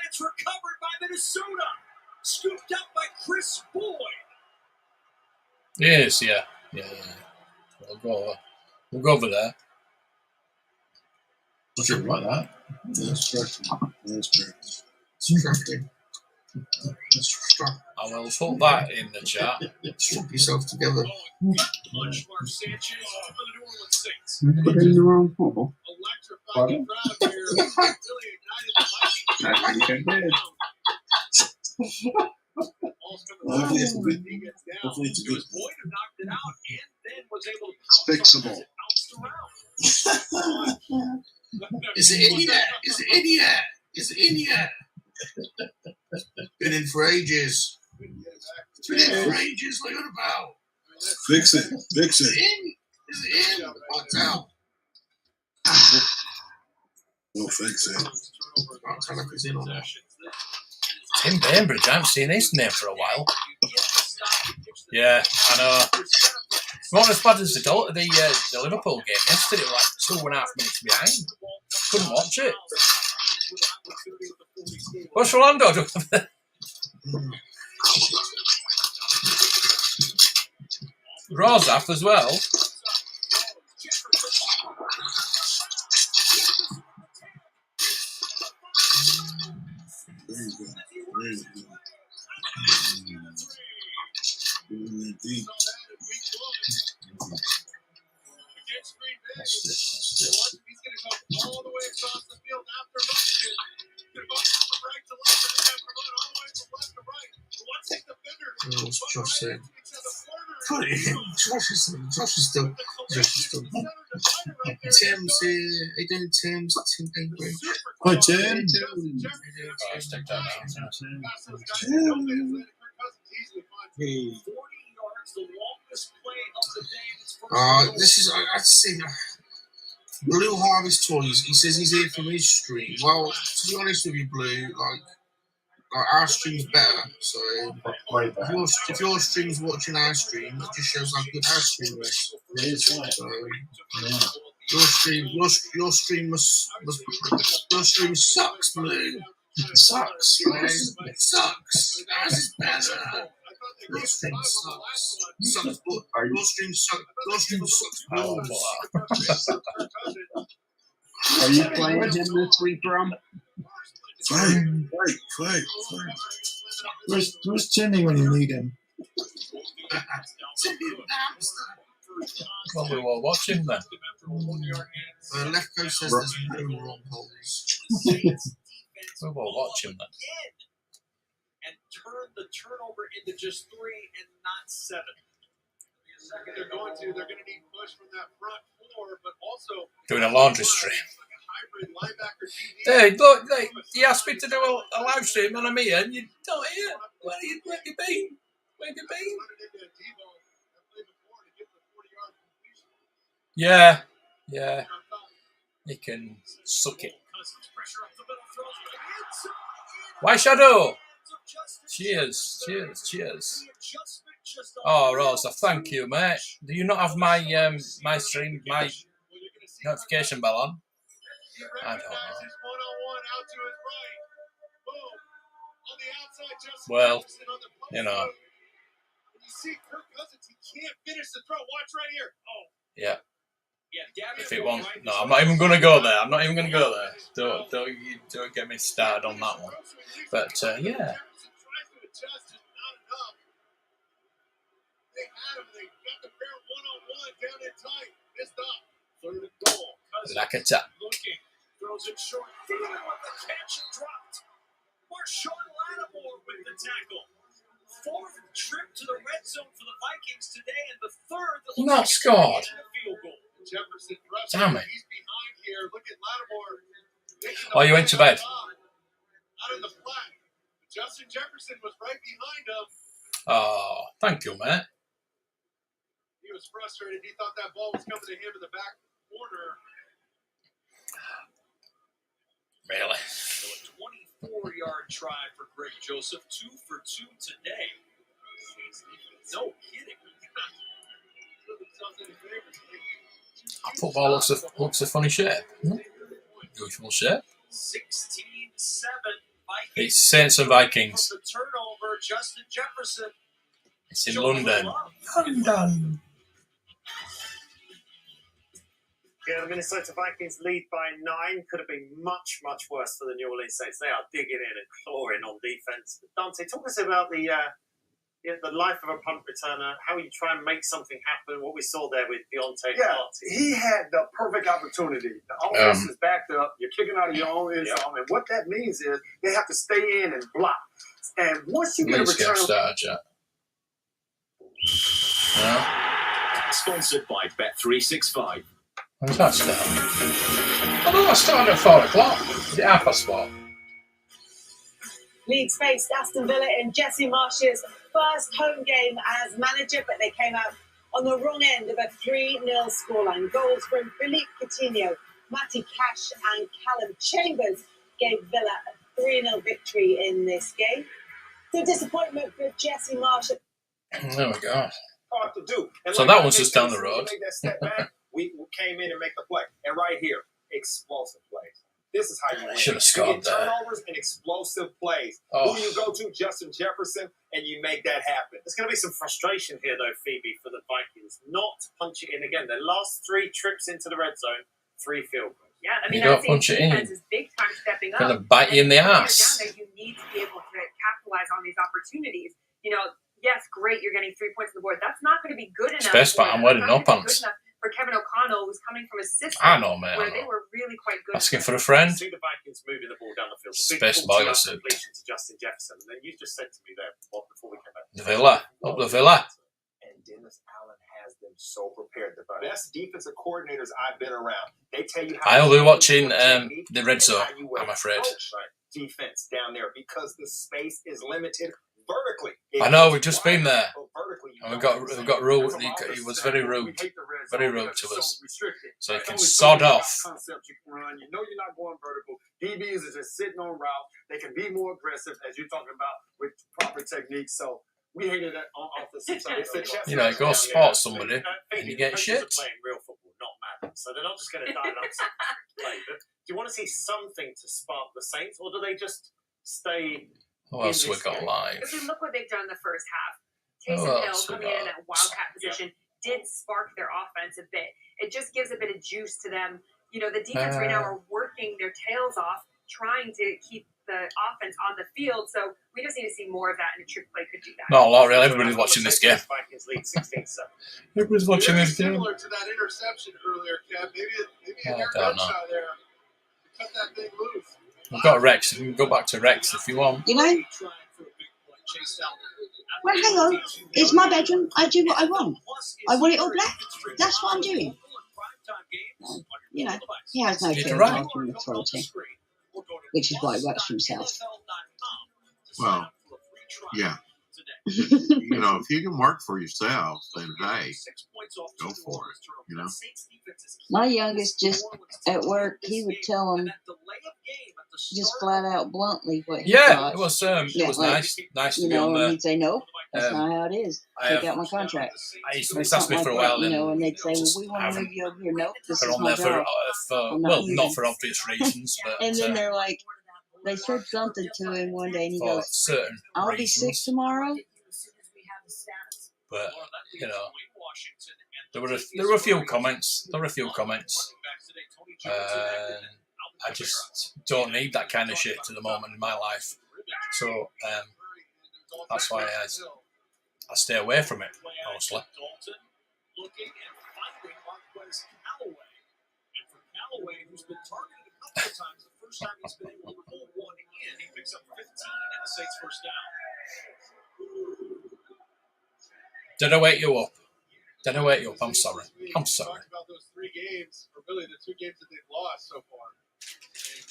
D: it's recovered by Minnesota. Scooped up by Chris Boyd.
B: Yes, yeah. We'll go over there.
W: Not sure about that. That's true.
B: I will put that in the chat.
W: Strap yourself together.
X: Put it in the wrong hole.
W: Pardon? Hopefully it's good. Hopefully it's good. It's fixable. Is it in yet? Is it in yet? Is it in yet? Been in for ages. It's been in for ages. Look at about. Fix it. Fix it. Is it in? What's out? We'll fix it.
B: Tim Bainbridge, I haven't seen his name for a while. Yeah, I know. Not as bad as the Liverpool game yesterday, like 2.5 minutes behind. Couldn't watch it. What's Rolando doing? Rozaf as well.
W: There you go. There you go. Deep.
H: What's Josh saying? Put it in. Josh is still. Tim's here. How you doing, Tim? Tim Bainbridge.
W: Hi, Tim.
H: This is, I'd say, Blue Harvest Toys. He says he's here from his stream. Well, to be honest with you, Blue, like our stream's better. So if your stream's watching our stream, that just shows how good our stream is.
W: It is right.
H: So, your stream sucks, Blue. It sucks, man. It sucks. Ours is better. Your stream sucks. Your stream sucks. Your stream sucks.
X: Are you playing him this week, Brum?
W: Fight.
X: Where's Timmy when you need him?
B: Well, we were watching then.
H: Lefko says there's no wrong holes.
B: We were watching then.
D: And turn the turnover into just 3 and not 7.
E: They're going to need push from that front 4, but also
B: doing a laundry stream. Hey, look, he asked me to do a live stream and I'm here and you don't hear. Where have you been? Where have you been? Yeah. You can suck it. Why Shadow? Cheers. Oh, Rosa, thank you, mate. Do you not have my my stream, my notification bell on? I don't know. Well, you know. Yeah. If it won't, no, I'm not even going to go there. Don't get me started on that one. But yeah. Like a tap.
D: Throws it short. Feeling with the catch and dropped. Marshawn Lattimore with the tackle. 4th trip to the red zone for the Vikings today, and the 3rd that looks
B: not scored.
D: Field goal.
E: Jefferson
B: damn it.
E: He's behind here. Look at Lattimore.
B: Oh, you went to bed.
E: Out of the flat. Justin Jefferson was right behind him.
B: Oh, thank you, mate.
E: He was frustrated. He thought that ball was coming to him in the back corner.
B: Really?
D: So a 24-yard try for Greg Joseph. 2 for 2 today. No kidding.
B: Football looks a funny shape. Beautiful shape.
D: 16-7 Vikings.
B: It's Saints and Vikings.
D: The turnover, Justin Jefferson.
B: It's in London. London.
A: Yeah, the Minnesota Vikings lead by 9. Could have been much, much worse for the New Orleans Saints. They are digging in and clawing on defense. Dante, talk us about the life of a punt returner, how you try and make something happen, what we saw there with Deontay Harty.
F: He had the perfect opportunity. The offense is backed up. You're kicking out of your own end zone. And what that means is they have to stay in and block. And once you get a return...
D: Sponsored by Bet365.
B: When's that start? I thought that started at 4 o'clock. Is it 4:30?
J: Leeds faced Aston Villa in Jesse Marsh's first home game as manager, but they came out
N: on the wrong end of a 3-0 scoreline. Goals from Philippe Coutinho, Matty Cash and Callum Chambers gave Villa a 3-0 victory in this game. The disappointment for Jesse Marsh.
B: There we go.
G: Hard to do. And
B: so
G: like
B: that was just down the road.
G: Make that step back, we came in and make the play. And right here, explosive plays. This is how you win.
B: Should have scored that.
G: Turnovers and explosive plays. Who you go to, Justin Jefferson, and you make that happen.
A: There's going to be some frustration here, though, Phoebe, for the Vikings. Not to punch it in again. Their last 3 trips into the red zone, 3 field goals.
C: Yeah, I mean,
B: you don't punch it in.
C: Is big time stepping up.
B: Going to bite you in the ass.
C: Down there, you need to be able to capitalize on these opportunities. You know, yes, great, you're getting 3 points on the board. That's not going to be good enough.
B: Best part, I'm wearing no pants.
C: For Kevin O'Connell, who's coming from a system where they were really quite good.
B: Asking for a friend.
A: See the Vikings moving the ball down the field.
B: Best boiler suit.
A: To Justin Jefferson. And then you just said to me there before we came back.
B: The Villa. Up the Villa.
G: And Dennis Allen has them so prepared. The best defensive coordinators I've been around. They tell you how
B: I only watching the red zone, I'm afraid.
G: Defense down there because the space is limited vertically.
B: I know, we've just been there. And we got rude. He was very rude to us. So he can sod off.
F: You know you're not going vertical. DBs is just sitting on route. They can be more aggressive, as you're talking about, with proper techniques. So we hated that on offensive side.
B: You know, go spot somebody and you get shit.
A: Playing real football, not Madden. So they're not just going to dial up play. But do you want to see something to spark the Saints, or do they just stay?
B: Who else we got live?
C: If we look what they've done in the first half, Taysom Hill coming in at wildcat position did spark their offense a bit. It just gives a bit of juice to them. You know, the defense right now are working their tails off, trying to keep the offense on the field. So we just need to see more of that, and a trick play could do that.
B: Not a lot, really. Everybody's watching this game. Everybody's watching this game.
E: Similar to that interception earlier, Kev. Maybe a haircut shot there. Cut that thing loose.
B: We've got Rex. You can go back to Rex if you want.
U: You know? Well, hang on. It's my bedroom. I do what I want. I want it all black. That's what I'm doing. You know, he has no fear of arguing authority, which is why he works for himself.
V: Well, yeah. You know, if you can work for yourself, then hey, go for it. You know.
U: My youngest just at work, he would tell him just flat out bluntly what he thought.
B: It was like, nice to
U: you
B: be
U: know,
B: on there.
U: And he'd say, "Nope, that's not how it is. Take out my contract."
B: It's asked me for a while,
U: you know, and they'd say, "Well, we want to move you over here." Nope, this is my job.
B: Well, not for obvious reasons, but
U: and then they're like, they said something to him one day, and he goes, "I'll be sick tomorrow."
B: But you know, there were a few comments. I just don't need that kind of shit at the moment in my life. So that's why I stay away from it mostly. Did I wake you up? I'm sorry.
E: About those 3 games, or really the 2 games that they've lost so far.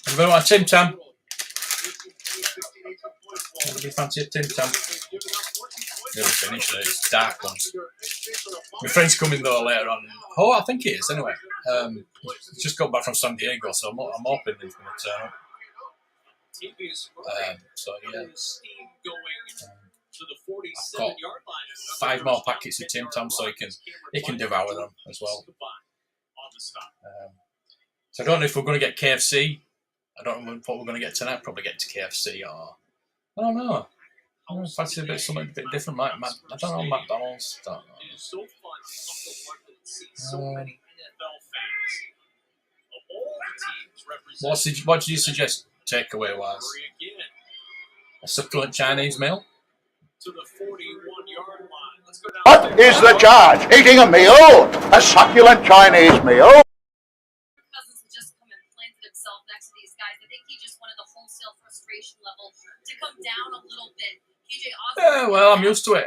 B: Anybody want a Tim Tam? Anybody fancy a Tim Tam? Nearly finished it. It's dark ones. My friend's coming though later on. Oh, I think it is anyway. He's just got back from San Diego, so I'm hoping he's going to turn up. So yeah. I've got 5 more packets of Tim Tam, so he can devour them as well. So I don't know if we're going to get KFC. I don't know what we're going to get tonight. Probably get to KFC or I don't know. I don't know, fancy something a bit different. I don't know, McDonald's. Don't know. What did you suggest takeaway wise? A succulent Chinese meal?
J: What is the charge? Eating a meal? A succulent Chinese meal?
Q: Cousins would just come and planted himself next to these guys. I think he just wanted the wholesale frustration level to come down a little bit. KJ Osborne.
B: Yeah, well, I'm used to it.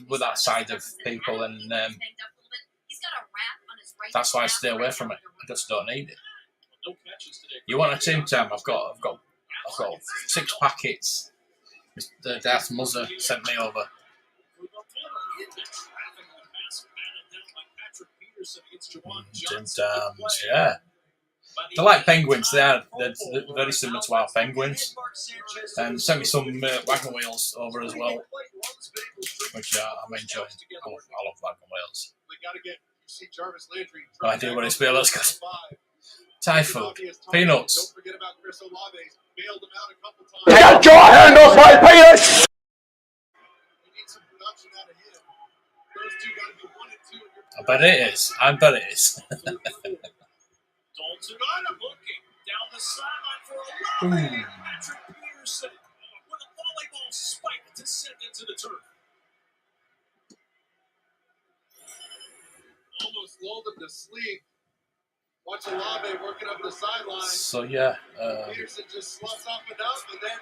B: With that side of people, and that's why I stay away from it. I just don't need it. You want a Tim Tam? I've got 6 packets. Mr. Darth Muzzer sent me over. And, yeah. They're like penguins. They're very similar to our penguins. And sent me some wagon wheels over as well, which I'm enjoying. I love wagon wheels. No idea what it's built. Let's go. Thai food, peanuts.
J: Get your hand off my penis!
B: I bet it is. I bet it is.
D: Dalton looking down the sideline for a line. Patrick Peterson with a volleyball spike to send it to the turf.
E: Almost lulled him to sleep. Watch Olave working up the sideline.
B: So yeah,
E: Peterson just slots up and up, and then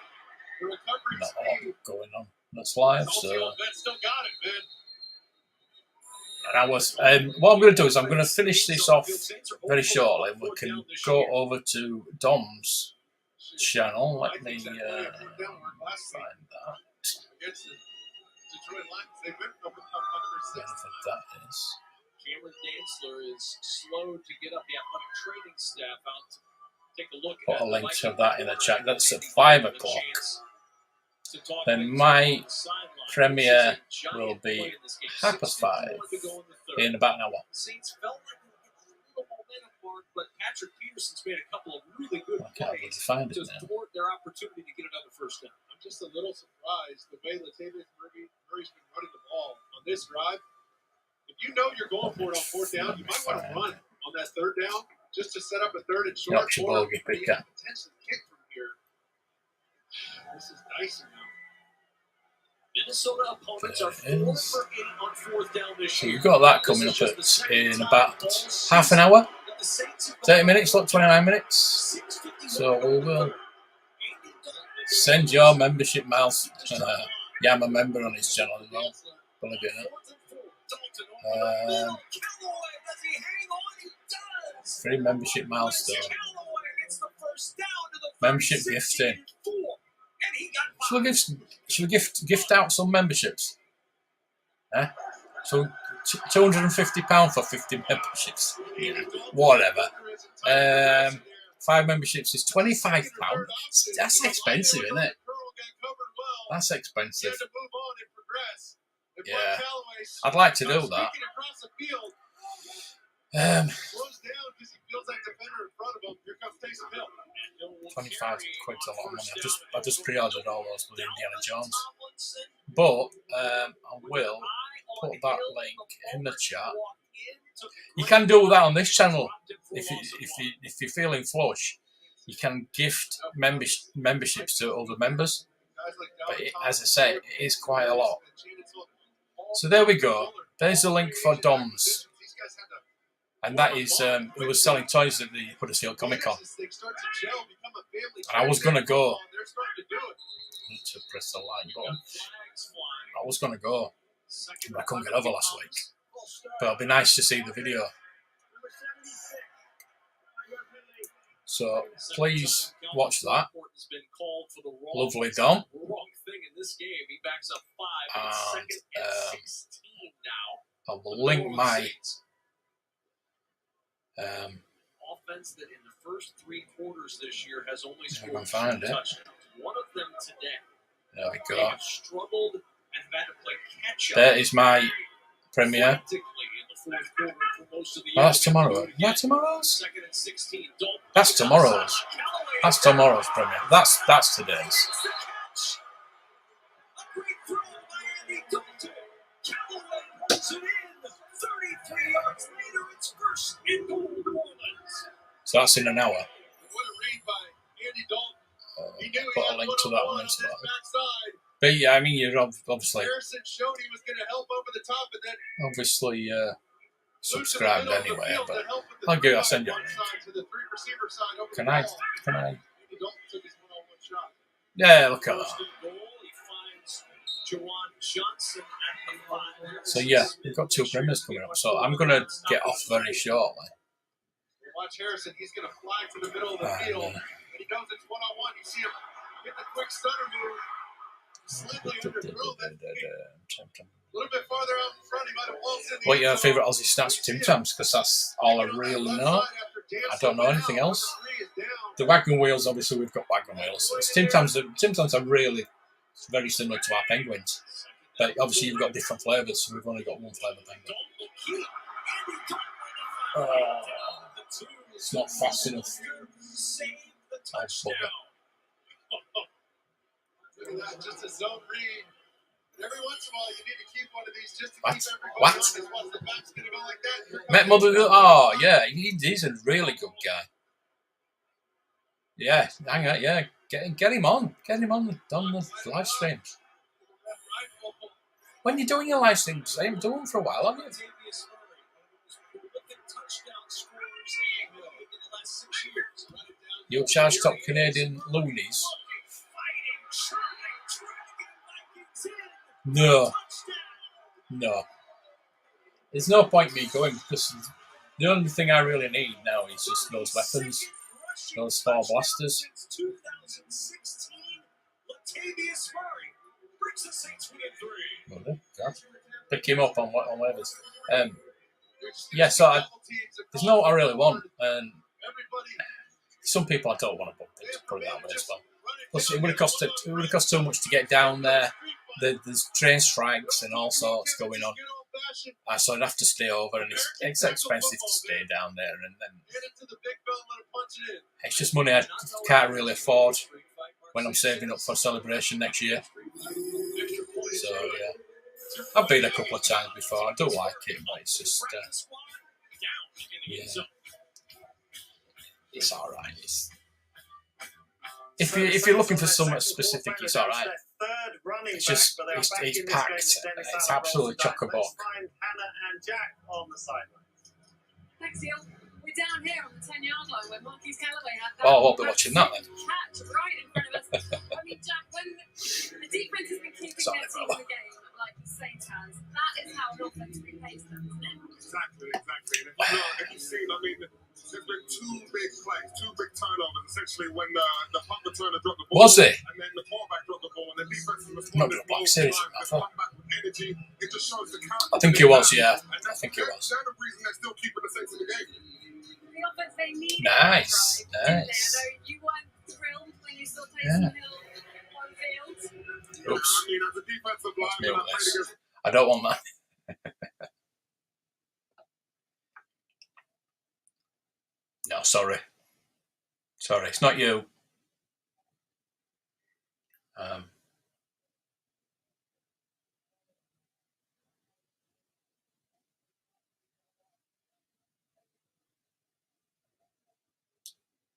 E: the recovery
B: not a
E: speed.
B: lot going on. That's live. So.
E: Still got it, man.
B: And I was. What I'm going to do is I'm going to finish this off very shortly. We can go over to Dom's channel. Let me find that. That is.
D: Cameron Dantzler is slow to get up the athletic training staff out to take a look
B: Put
D: at
B: a link to that in the chat. That's at 5 o'clock. Then my premiere will be 5:30 in about an hour.
D: Saints felt like they were a little momentum mark, but Patrick Peterson's made a couple of really good plays to thwart their opportunity to get another first down.
E: I'm just a little surprised the way Latavius Murray's been running the ball on this drive. If you know you're going for it on fourth down, you might want to run on that third down just to set up a third and short. Or potentially kick from here. This is dicey now.
D: Minnesota opponents are 4 for 8 on fourth down this year.
B: So you've got that coming up in about half an hour, 30 minutes, like 29 minutes. So we will send your membership miles. Yeah, I'm a member on his channel as well. Believe it or not. Free membership milestone. Membership gifting. Should we gift out some memberships? So £250 for 50 memberships. Yeah, whatever. 5 memberships is £25. That's expensive, isn't it? That's expensive. Yeah, I'd like to do that. 25 quid's a lot of money. I just pre-ordered all those with Indiana Jones. But I will put that link in the chat. You can do that on this channel if you're feeling flush. You can gift memberships to other members. But as I say, it is quite a lot. So there we go. There's the link for Dom's. And that is, it was selling toys at the Huddersfield Comic Con. And I was going to go. I need to press the like button. I was going to go. But I couldn't get over last week. But it'll be nice to see the video. So please watch that. Lovely Dom. And I will link my
D: offense that in the first 3 quarters this year has only scored 2
B: touchdowns.
D: One of them today.
B: There we go.
D: They have struggled and have had to play catch up.
B: There is my premiere. Oh, that's tomorrow. Yeah, tomorrow's. That's tomorrow's. That's tomorrow's premiere. That's today's. So that's in an hour. Put a link to that one as well. But yeah, I mean, you're obviously subscribed anyway. But I'll send you a link. Can I? Yeah, look at that. So yeah, we've got 2 premieres coming up. So I'm gonna get off very shortly.
E: Watch Harrison. He's going to fly to the middle of the field. And he goes, it's one-on-one. You see him hit the quick stunner move. Slip
B: What your favourite Aussie snacks for Tim Tams? Because that's all I really know. I don't know anything else. The wagon wheels, obviously, we've got wagon wheels. Tim Tams are really very similar to our penguins. But obviously, you've got different flavours, so we've only got one flavour penguin. It's not fast enough. Oh, bugger.
E: Just a zone read. Every once in a while, you need to keep one of these just to keep
B: What?
E: everybody honest. The back's going to go like that.
B: Met Mother. Oh, yeah, he's a really good guy. Yeah, hang on, yeah, get him on. Get him on the live stream. When you're doing your live streams, I haven't done them for a while, haven't you? You'll charge top Canadian loonies. No. There's no point me going because the only thing I really need now is just those weapons, those 4 blasters. Pick him up on whatever's. Yeah, so there's no what I really want, and some people I don't want to bump into, put it that way as well. Plus, it would have cost too much to get down there. There's train strikes and all sorts going on. So I'd have to stay over, and it's expensive to stay down there. And then it's just money I can't really afford when I'm saving up for celebration next year. So yeah, I've been a couple of times before. I do like it, but it's just yeah, it's all right. If you're looking for something specific, it's all right. It's just it's packed. It's absolutely chock-a-block.
Q: Thanks, Neil. We're down here on the 10-yard line where Marquise Callaway had that.
B: Oh, I'll be watching that then.
Q: Catch right in front of us. I mean, Jack, when the defense has been keeping their team in the game like the Saints has, that is how an offense repays them, isn't it?
E: Exactly. And if you've seen, I mean, there's been 2 big plays, 2 big turnovers, essentially when the punt returner dropped the ball.
B: Was it?
E: And then the quarterback dropped the ball, and the defense responded.
B: Not the Black Series.
E: Energy. It just shows the character.
B: I think it was, yeah. I think it was.
E: That's the reason they're still keeping the Saints in the game.
Q: The offense they need.
B: Nice.
Q: I know you weren't thrilled when you saw Taysom Hill on field.
B: Oops.
E: I mean, as a defensive lineman,
B: I don't want that. No, sorry, it's not you.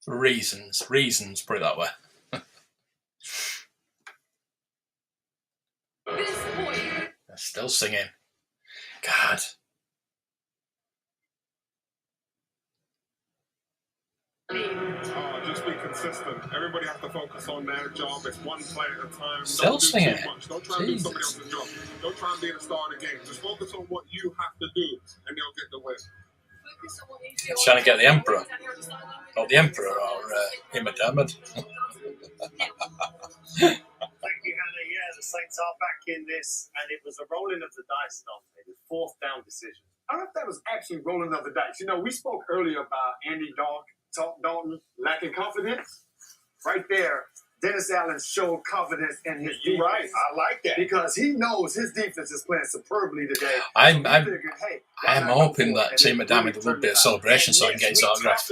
B: For reasons, put it that way. They're still singing. God.
E: Just be consistent. Everybody has to focus on their job. It's one play at a time.
B: Still singing.
E: Don't try and do somebody else's job. Don't try and be the star of the game. Just focus on what you have to do, and they'll get the win.
B: Trying to get the Emperor. Or the Emperor, or Imad Ahmed.
A: Thank you, Hannah. Yeah, the Saints are back in this, and it was a rolling of the dice, Dante, the 4th down decision.
F: I don't know if that was actually rolling of the dice. You know, we spoke earlier about Andy Dalton lacking confidence. Right there, Dennis Allen showed confidence in his defense.
G: Right, I like that.
F: Because he knows his defense is playing superbly today.
B: I'm hoping that Imad Ahmed will be a celebration so I can get his autograph.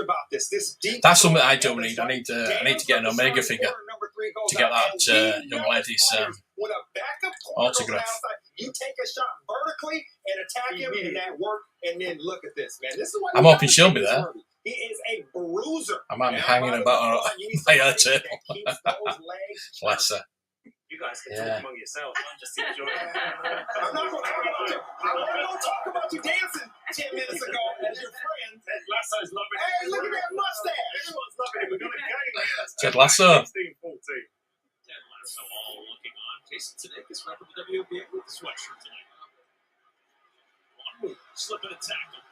B: That's something I do need. I need to get an Omega figure to get that young lady's autograph.
G: You take a shot vertically and attack him, and that worked. And then look at this, man. This is what
B: I'm hoping she'll be there.
G: He is a bruiser.
B: I might be hanging about on my table. Bless her.
A: You guys can talk among yourselves. I'm just enjoying it.
G: I'm not going to talk about you. I wasn't going to talk about you dancing 10 minutes ago as your friend.
A: Ted Lasso's loving it.
G: Hey, look at that mustache.
A: Everyone's loving it. We've got a game here.
B: Ted Lasso.
A: 16-14.
D: Ted Lasso all looking on. Jason Sudeikis repping the WNBA with the sweatshirt tonight. Wanwu slipping a tackle.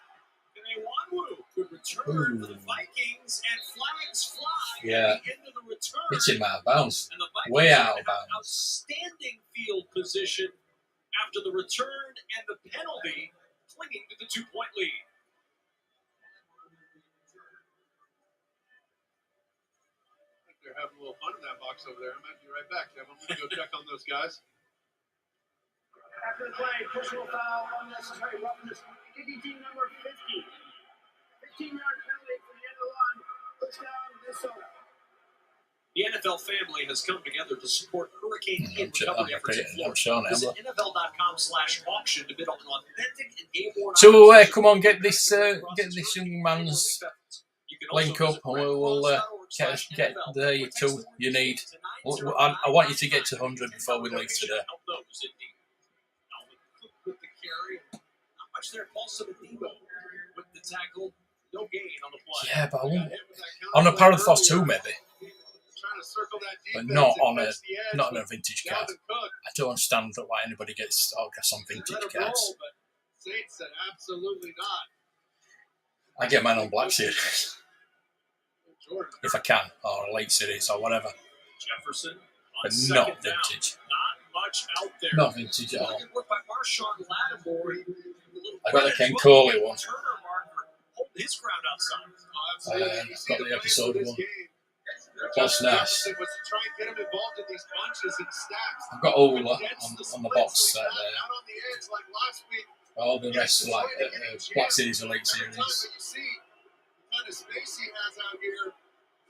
D: And a Wanwu Good return for the Vikings, and flags fly
B: Yeah.
D: at the end of the return.
B: It's in out of bounds.
D: And the Vikings
B: Way out of
D: have
B: bounds.
D: outstanding field position after the return and the penalty, clinging to the 2-point lead.
E: They're having a little fun in that box over there. I might be right back, Kevin. I'm going to go check on those guys.
A: After the play, personal foul, unnecessary roughness. Kicking team number 50. 15-yard penalty for the end of the line. Touchdown, Minnesota.
D: The NFL family has come together to support Hurricane Ian recovery efforts in Florida.
B: Sure
D: Visit NFL.com/auction to bid on an authentic and airborne.
B: So come on, get this young man's link up, and we'll get the two you need. I want you to get to 100 before we leave today.
D: With the carry, not much there. Paul Sabatino with the tackle, no gain on the play.
B: Yeah, but I won't. On a Parathos too, maybe, but not on a vintage card. I don't understand why anybody gets autographs on vintage cards.
E: Saints said absolutely not.
B: I get mine on Black Series if I can, or a late series or whatever.
D: Jefferson,
B: but not vintage.
D: Not much out there.
B: Not vintage at all.
D: Work by Marshawn Lattimore.
B: I got the Ken Coley one.
D: Hold his ground outside.
B: I've got the episode one. That's nice. I've got Ola on the box set there. All the rest are like Black Series or Late Series.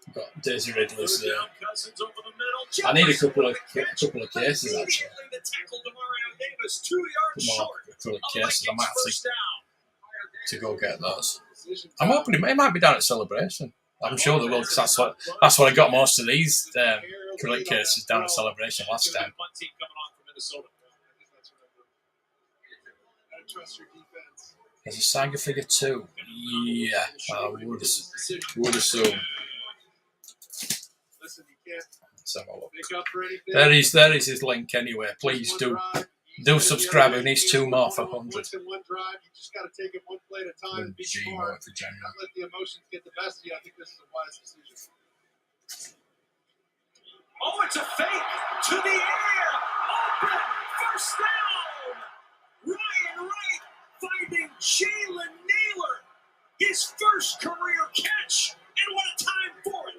B: I've got Daisy Ridley's there. I need a couple of cases actually. More acrylic cases. I might have to go get those. I'm hoping it might be down at Celebration. I'm sure they will, because that's what I got most of these acrylic cases down at Celebration last time. There's a Saga figure too. Yeah, I would assume. Let's have a look. There is his link anyway. Please do subscribe. We need 2 more for 100.
E: Let the emotions get the best of you. I think this is a wise decision.
D: Oh, it's a fake to the air. Open. First down. Ryan Wright finding Jalen Naylor. His first career catch. And what a time for it.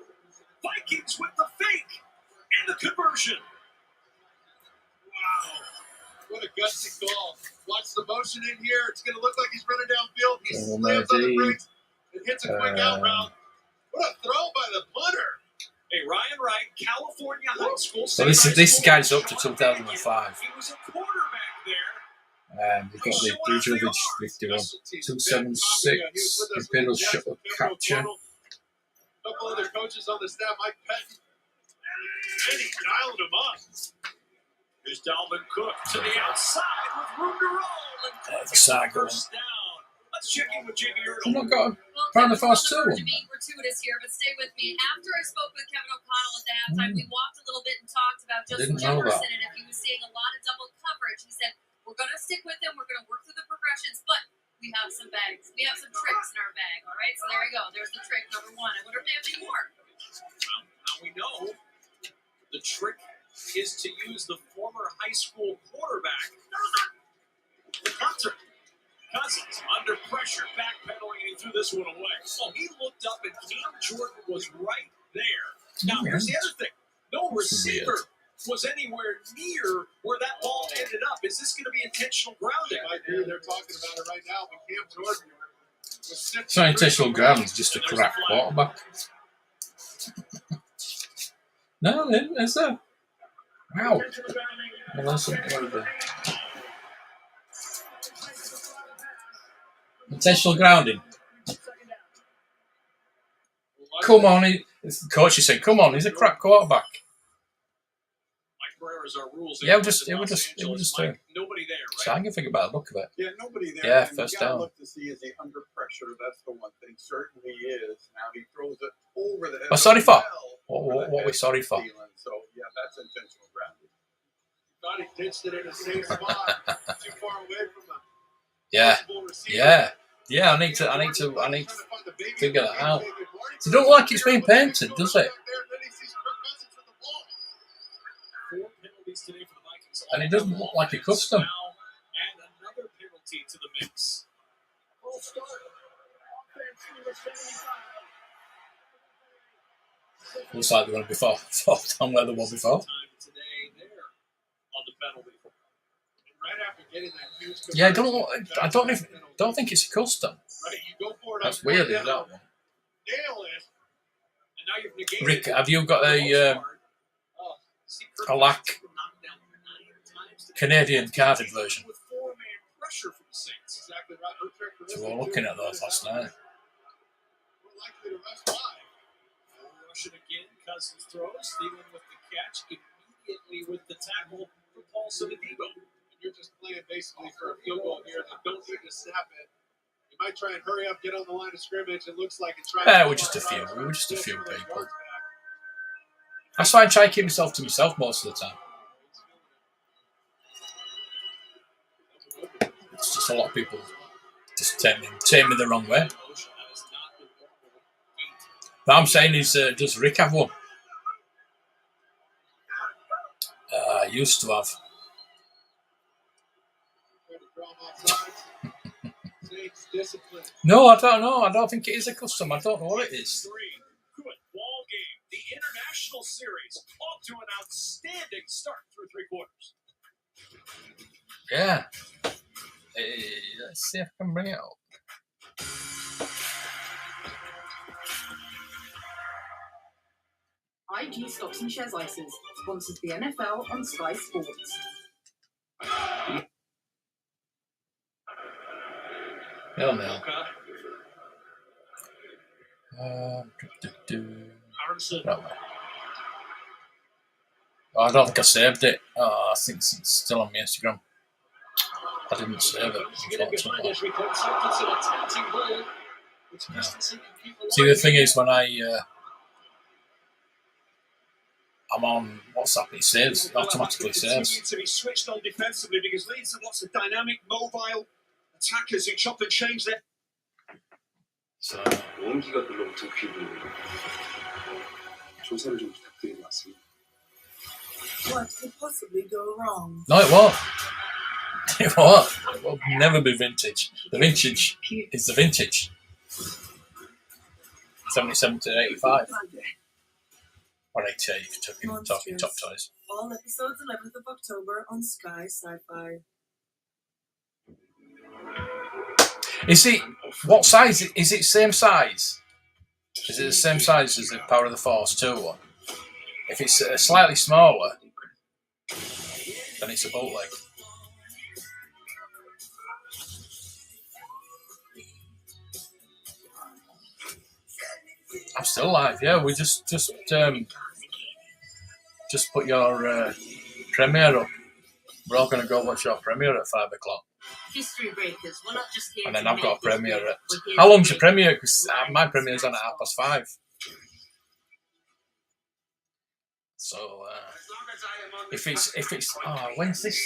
D: Vikings with the fake and the conversion.
E: Wow. What a gutsy call. Watch the motion in here. It's going to look like he's running downfield. He slams on the brakes and hits a quick out route. What a throw by the punter.
D: Hey, Ryan Wright, California high school.
B: So this guy's up to 2005.
D: He was a quarterback there.
B: We've got the Dujovich 51. 276. Imperial shuttle capture.
E: A couple other coaches on the staff, Mike Pettin. And he dialed him up.
D: Here's Dalvin Cook to the outside with room to roll. And
B: the Saga.
D: First down. Let's check in with Jamie Ertl.
B: I've not got a Parathos too.
L: To be gratuitous here, but stay with me. After I spoke with Kevin O'Connell at the halftime, we walked a little bit and talked about Justin Jefferson and if he was seeing a lot of double coverage. He said, we're going to stick with him. We're going to work through the progressions, but we have some bags. We have some tricks in our bag, all right? So there we go. There's the trick, number 1. I wonder if they have any more.
D: Well, now we know the trick is to use the former high school quarterback. The punter. Cousins under pressure, backpedaling, and he threw this one away. Oh, he looked up, and Cam Jordan was right there. Now, here's the other thing. No receiver was anywhere near where that ball ended up. Is this going to be intentional grounding?
E: They're talking about it right now, but Cam Jordan was
B: it's not intentional grounding, it's just a crap quarterback. No, is there? Wow. Well, that's something. Intentional grounding. Come on, the coach is saying, "Come on, he's a crap quarterback."
D: Mike Pereira's our rules.
B: Yeah, it was just
D: nobody there, right?
B: So I can think about the look of it.
O: Yeah, nobody there.
B: Yeah,
O: and
B: first
O: you gotta
B: down.
O: Look to see is he under pressure. That's the one thing. Certainly is. Now he throws it over the head.
B: We're sorry for. What are we sorry for?
O: So yeah, that's intentional grounding.
E: Thought he pitched it in a safe spot, too far away from the
B: Yeah,
E: receiver.
B: yeah. Yeah, I need to figure that out. It doesn't look like it's been painted, does it? And it doesn't look like a custom.
D: And another penalty to the mix.
B: Looks like they're going to be far down where they were before. Yeah, I don't think it's a custom. That's weird, is that one? Rick, have you got a lack Canadian carded version? So we were looking at those last night.
D: Russian again, Cousins throws, Thielen with the catch, immediately with the tackle for Paul Sonadibo.
E: You're just playing basically for a field goal here. They don't need to snap it. You might try and hurry up, get on the line of scrimmage. It looks like it's right.
B: We're just a few. We're just a few people. That's why I try to keep myself to myself most of the time. It's just a lot of people just take me the wrong way. What I'm saying is, does Rick have one? I used to have. No, I don't know. I don't think it is a custom. I don't know what it is.
D: Good ball game. The International Series off to an outstanding start through three quarters.
B: Yeah. Let's see if I can bring it up.
K: IG Stocks and Shares ISAs sponsors the NFL on Sky Sports.
B: Hell no. Right way. I don't think I saved it. I think it's still on my Instagram. I didn't save it. Unfortunately. No. See, the thing is, when I'm on WhatsApp, it saves, automatically saves.
D: To be switched on defensively because Leeds have lots of dynamic, mobile attackers who chop and change their.
B: So.
K: What could possibly go wrong?
B: No, it won't. It won't. It will never be vintage. The vintage is the vintage. 77 to 85. Or 88 if you're talking top toys.
K: All episodes 11th of October on Sky Sci-Fi.
B: Is it, what size? Is it same size? Is it the same size as the Power of the Force 2 one? If it's slightly smaller, then it's a bootleg. I'm still alive, yeah. We just put your premiere up. We're all going to go watch your premiere at 5 o'clock.
K: History breakers. We're not just here
B: and then I've got a premiere at... How long's your premiere? Because my premiere's on at 5:30. So, if it's... Oh, when's this?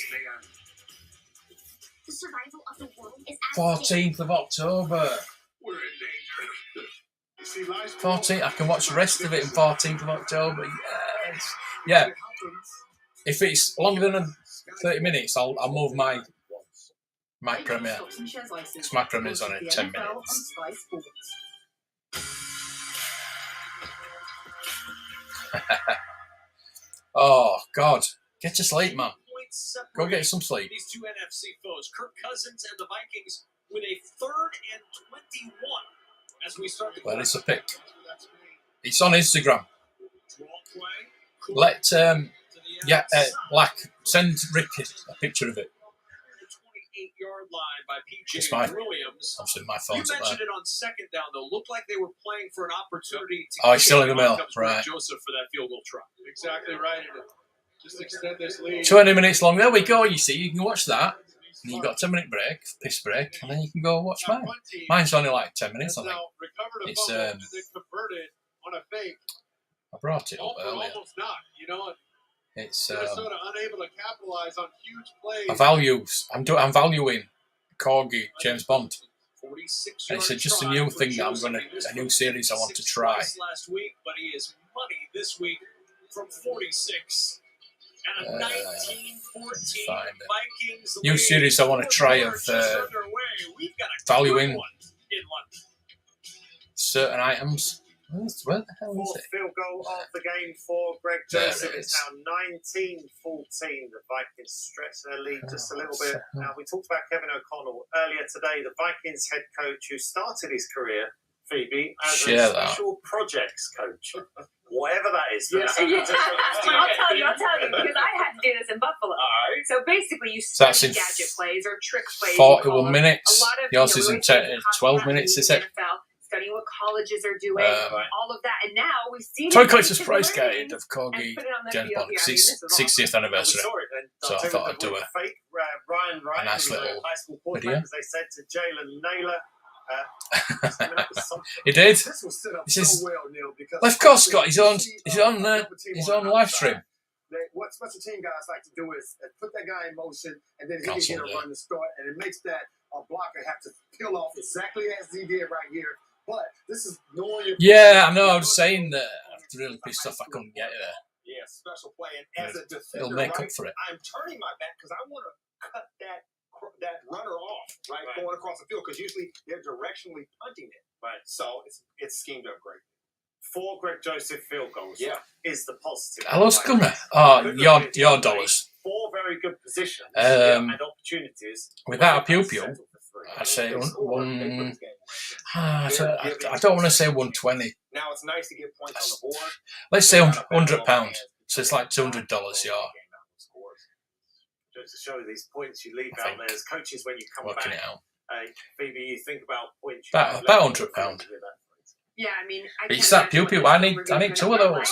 K: The survival of the world is
B: 14th of October. 14th, I can watch the rest of it on 14th of October. Yes. Yeah. If it's longer than 30 minutes, I'll move my premiere. Because my premiere's on in 10 minutes. Oh, God. Get to sleep, man. Go get some sleep.
D: These two NFC foes, Kirk Cousins and the Vikings, with a 3rd and 21 as we start the
B: Where is the pick? It's on Instagram. Let Black send Rick a picture of it.
D: 28-yard line by PJ
B: It's my
D: Williams.
B: Obviously, my phone's
D: You
B: up
D: mentioned
B: there.
D: it on second down, though. Looked like they were playing for an opportunity to.
B: Oh, he's still in the middle, right?
D: Joseph for that field goal try.
E: Exactly right. Just extend this lead.
B: 20 minutes long. There we go. You see, you can watch that. And you've got a 10-minute break, piss break, and then you can go watch mine. Mine's only like 10 minutes, I think. It's
E: on a fake.
B: I brought it up earlier.
E: Almost not, you know.
B: It's
E: Minnesota unable to capitalize on huge plays.
B: I'm valuing Corgi James Bond. And it's just a new thing that a new series I want to try.
D: Last week, but he is money this week from 46. And a 19-14 Vikings.
B: New series I want to try of valuing certain items. Where the hell is
A: Fourth
B: it?
A: field goal of the game for Greg Joseph. It's now 19-14. The Vikings stretch their lead just a little bit. Now, we talked about Kevin O'Connell earlier today, the Vikings head coach who started his career, Phoebe, as a special projects coach. Whatever that is.
C: Yeah. I'll tell you, because I had to do this in Buffalo.
A: Right.
C: So basically, you study gadget plays or trick plays.
B: 41 minutes. Yours is in 12 minutes, is it?
C: Studying what colleges are doing, all of that. And now we've seen
B: Toy Collector's Price Guide of Corgi James Bond, 60th anniversary. So I thought I'd do a nice little video.
A: As they said to Jalen Naylor.
B: He did. He says, Left Coast got his own live stream.
F: What special team guys like to do is put that guy in motion, and then he can get a run to start, and it makes that blocker have to peel off exactly as he did right here. But this is knowing your
B: I know. I was saying that I was really pissed off I couldn't get there.
G: Yeah, special play, and as a defender,
B: it'll make up for it.
G: I'm turning my back because I want to cut that runner off, right, going across the field, because usually they're directionally punting it.
A: Right.
G: So it's schemed up great.
A: 4 Greg Joseph field goals is the positive.
B: Hello, Scunner. Oh, your dollars.
A: 4 very good positions and opportunities.
B: Without a pew-pew, I say one. I don't want to say 120.
G: Now it's nice to get points on the board.
B: Let's say £100. So it's like $200, yeah.
A: Just to show these points you leave out there as coaches when you come back.
B: It out.
A: Phoebe, you think about points.
B: About £100.
C: Yeah, I mean,
B: it's that pew-pew. I need 2 of those.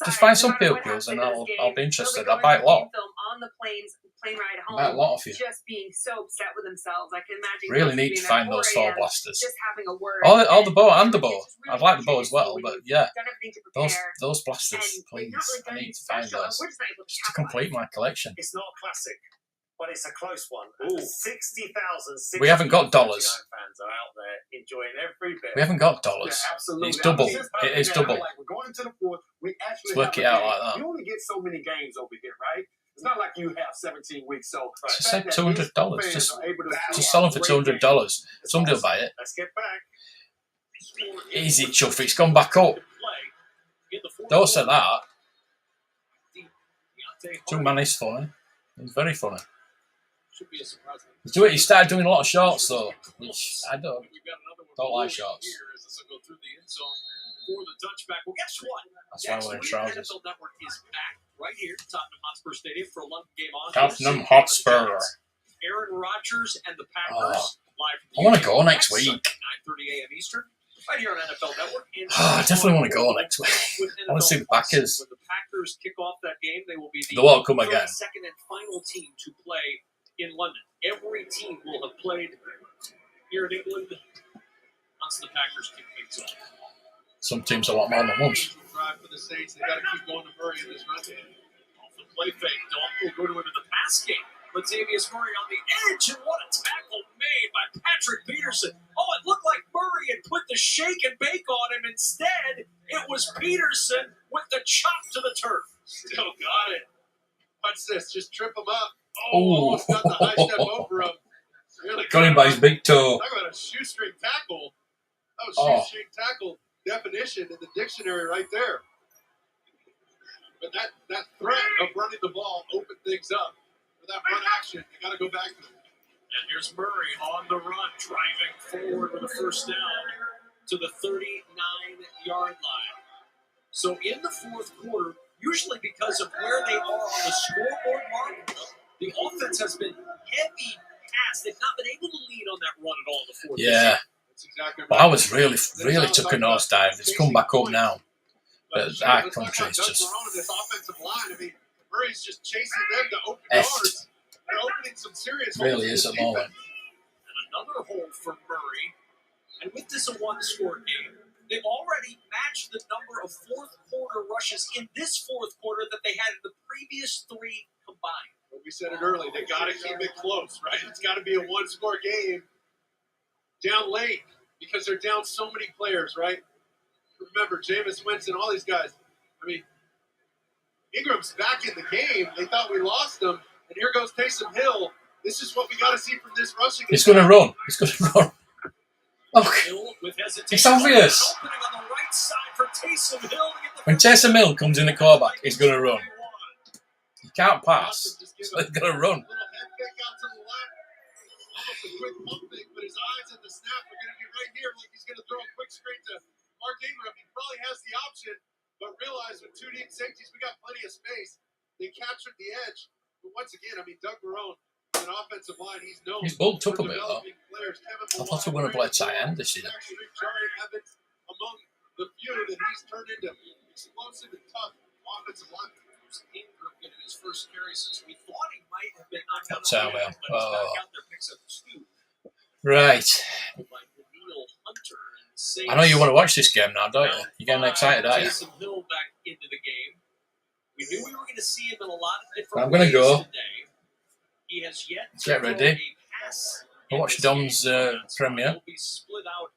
B: Just find some pew-pews and I'll be interested. I'll buy a lot.
C: On the plane ride home,
B: buy a lot of you.
C: Just being so upset with themselves. I can imagine.
B: Really need to find those 4 blasters.
C: Just having a word.
B: All the bow and the bow. I'd like the bow as well, but yeah, those blasters, please. I need to find those just to complete my collection.
A: It's not classic, but it's a close one. 60,000.
B: We haven't got dollars.
A: Fans are out there enjoying every bit.
B: We haven't got dollars.
F: Yeah, absolutely.
B: It's double. It is double.
F: We're going into the 4th. We actually
B: Let's work it out like that.
F: You only get so many games over here, right? It's not like you have 17 weeks. So
B: just say $200. Just sell them for $200. Somebody will buy it.
A: Let's get back.
B: Easy, Chuff. It's gone back up. Don't say that. Too Manny's funny. He's very funny. He started doing a lot of shorts though, which I don't like shorts. That's why I'm wearing trousers.
D: NFL Network is back right here, Tottenham Hotspur Stadium for a London game on.
B: Tottenham Hotspur.
D: Aaron Rodgers and the Packers live from
B: I want to go next week.
D: 9:30 a.m. Eastern, right here on NFL Network.
B: I definitely want to go next week. I want to see the Packers.
D: When the Packers kick off that game, they will be the
B: welcome again.
D: Second and final team to play in London. Every team will have played here in England once the Packers kick things off.
B: Some teams a lot more than once.
E: Drive for the Saints. They got to keep going to Murray in this run.
D: Off the play fake, Dalton will go to into the pass game. Latavius Murray on the edge, and what a tackle made by Patrick Peterson. Oh, it looked like Murray had put the shake and bake on him. Instead, it was Peterson with the chop to the turf.
E: Still got it. Watch this. Just trip him up. Oh, almost got the high step over him. Really
B: got him by his big toe.
E: Talk about a shoestring tackle. That was shoestring tackle definition in the dictionary right there. But that threat of running the ball opened things up. For that run action, you got to go back to it.
D: And here's Murray on the run, driving forward with a first down to the 39-yard line. So in the fourth quarter, usually because of where they are on the scoreboard mark, the offense has been heavy pass. They've not been able to lead on that run at all in the fourth.
B: Yeah. But I was really took a nosedive. It's come back up now. But that country is just.
E: This offensive line, I mean, Murray's just chasing them to open doors. They're opening some serious holes.
B: Really is at the moment.
D: And another hole for Murray. And with this a one-score game, they've already matched the number of fourth-quarter rushes in this fourth quarter that they had in the previous 3 combined.
E: But we said it early. They got to keep it close, right? It's got to be a one-score game. down late because they're down so many players, right? Remember, Jameis Winston, all these guys. I mean, Ingram's back in the game. They thought we lost him, and here goes Taysom Hill. This is what we got to see from this rushing.
B: He's going to run. He's going to run. Look, it's obvious. When Taysom Hill comes in the quarterback, he's going to run. He can't pass, so he's going to run.
E: Almost a quick pump thing, but his eyes at the snap are going to be right here, like he's going to throw a quick screen to Mark Ingram. He probably has the option, but realize with two deep safeties, we got plenty of space. They captured the edge, but once again, I mean, Doug Marrone, an offensive line, he's known.
B: He's bulked up a bit, though. I thought we were going to play tight end this year.
E: Evans among the few that he's turned into explosive and tough offensive linemen. Ingram getting his first carry since we thought he might have been knocked out of the game, but he's back out there, picks up 2.
B: Right. I know you want to watch this game now, don't you? You're getting excited, aren't you?
D: Hill back into the game. We knew we were going to see him in a lot of different
B: I'm going to go.
D: Today. He has yet to
B: get ready.
D: I'll
B: watch Dom's premiere.
D: Will be split out.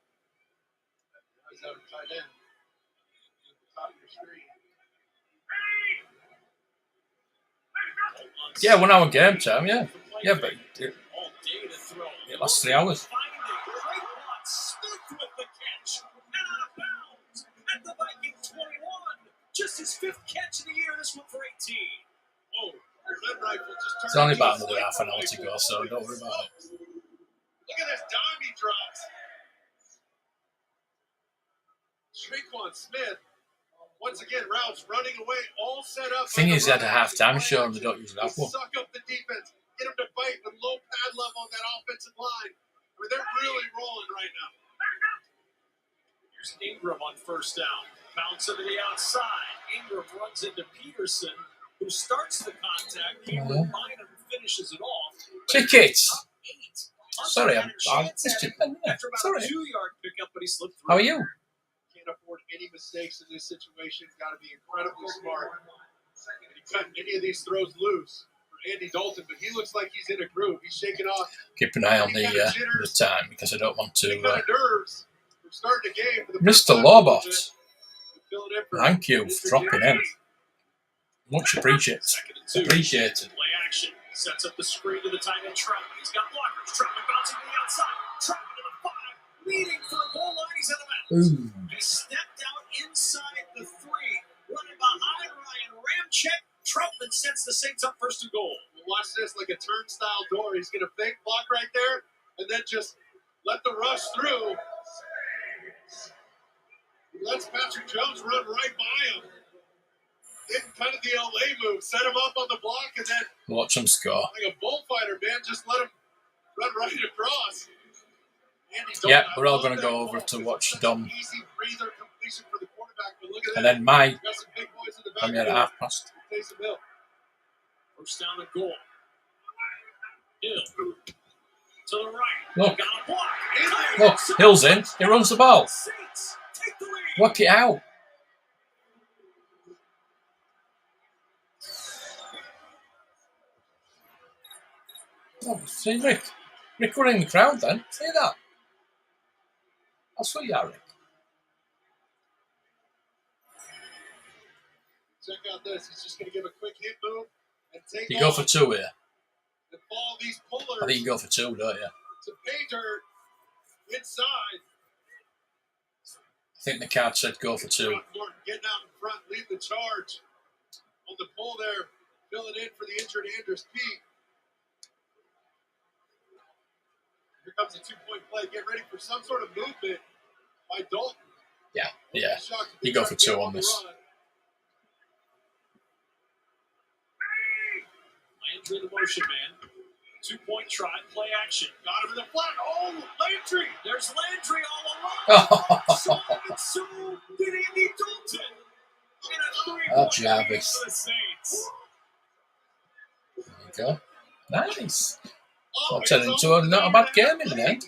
B: Yeah, 1 hour game time, yeah. Yeah, but it lasts 3 hours.
D: Smith with the catch and out of bounds at the Vikings 21. Just his 5th catch of the year. This one for 18. Whoa.
B: It's only about another half an hour to go, so don't worry about it.
E: Look at this dime he drops. Tre'Quan Smith. Once again, routes running away, all set up.
B: The thing is, they had a half-time show and they don't use that one.
E: Suck up the defense, get them to bite with low pad level on that offensive line. I mean, they're really rolling right now.
D: Here's Ingram on first down. Bounce into the outside. Ingram runs into Peterson, who starts the contact. Cameron Bynum finishes it off.
B: Tickets. Sorry, I'm just
D: Sorry. 2-yard pickup, but he slipped through.
B: How are you?
E: Afford any mistakes in this situation. Got to be incredibly smart. He cut any of these throws loose for Andy Dalton, but he looks like he's in a groove. He's shaking off.
B: Keep an eye on the time because I don't want to.
E: Nerves. We're starting the game.
B: Mr. Lobot, thank you for dropping in. Much appreciated. Appreciated.
D: Play action. Sets up the screen to the tight end Trout. He's got blockers. Trout bouncing to the outside. Trout to the 5. Leading for the goal line. He's out of bounds. He stepped out inside the 3. Running behind Ryan Ramczyk. Troutman sets the Saints up 1st and goal.
E: Watch this like a turnstile door. He's going to fake block right there and then just let the rush through. He lets Patrick Jones run right by him. Did kind of the LA move. Set him up on the block and then
B: watch him score.
E: Like a bullfighter, man. Just let him run right across.
B: Yeah, we're all going to go over to watch Dom. And then I'm at half past.
D: First down and goal. Hill to the right.
B: Look. Look, Hill's in. He runs the ball. Work it out. Oh, see Rick. Rick, we're in the crowd then. See that? That's what you are, Rick.
E: Check out this. He's just going to give a quick hit move and take
B: You go for 2 here.
E: And follow these pullers.
B: I think you go for 2, don't you?
E: To pay dirt inside.
B: I think the card said go for 2.
E: Martin getting out in front, lead the charge. On the pull there, filling in for the injured Andrus Peat. Here comes a 2-point play. Get ready for some sort of movement by Dalton.
B: Yeah. You go for 2 on this.
D: Landry the motion man. 2-point try, play action. Got him in the flat. Oh, Landry! There's Landry all alone. So did Andy Dalton. And a 3-point
B: Jarvis.
D: for the Saints.
B: There you go. Nice. I'll turn into not a bad game in the end.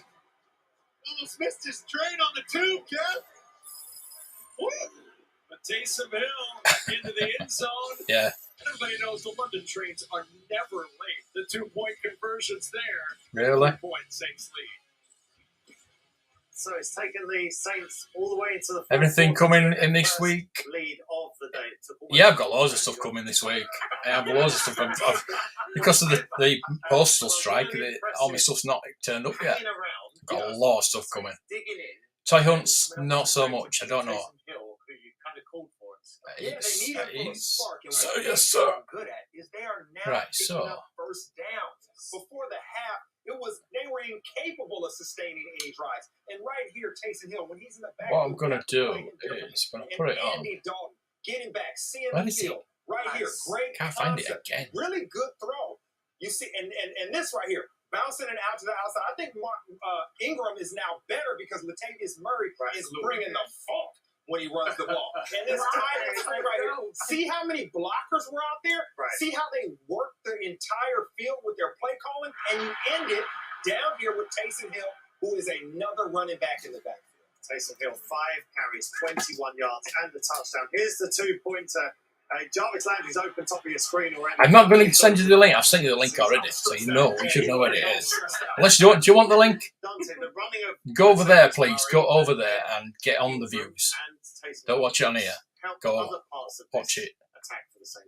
E: Almost missed his train on the tube, Kev.
D: But Taysom Hill into the end zone.
B: Yeah.
D: Everybody knows the London trains are never late. The 2-point conversion's there.
B: Really?
D: 2-point Saints lead.
A: So it's taken the Saints all the way into the.
B: Everything coming in this week?
A: Lead of the day.
B: Yeah, I've got loads of stuff coming this week. I have loads of stuff. Because of the postal strike, all my stuff's not turned up yet. I've got a lot of stuff coming. Toy hunts, not so much. I don't know. So yes, sir. Right, so
G: first downs before the half, they were incapable of sustaining any drives. And right here, Taysom Hill, when he's in the back,
B: what I'm gonna do is when I put it on.
G: Andy Dalton getting back, seeing
B: Where
G: the
B: is it?
G: field right here, great.
B: Can't find it again.
G: Really good throw. You see, and this right here, bouncing it out to the outside. I think Ingram is now better because Latavius Murray is bringing the funk when he runs the ball. And this tight end screen right here. See how many blockers were out there?
A: Right.
G: See how they worked the entire field with their play calling? And you end it down here with Taysom Hill, who is another running back in the backfield.
A: Taysom Hill, 5 carries, 21 yards, and the touchdown. Here's the 2-pointer. Jarvis Landry's open top of your screen already.
B: I'm not going to send you the link. I've sent you the link already, so you should know where it is. Unless do you want the link? Go over there, please. Go over there and get on the views. Don't watch it on here. Go watch it.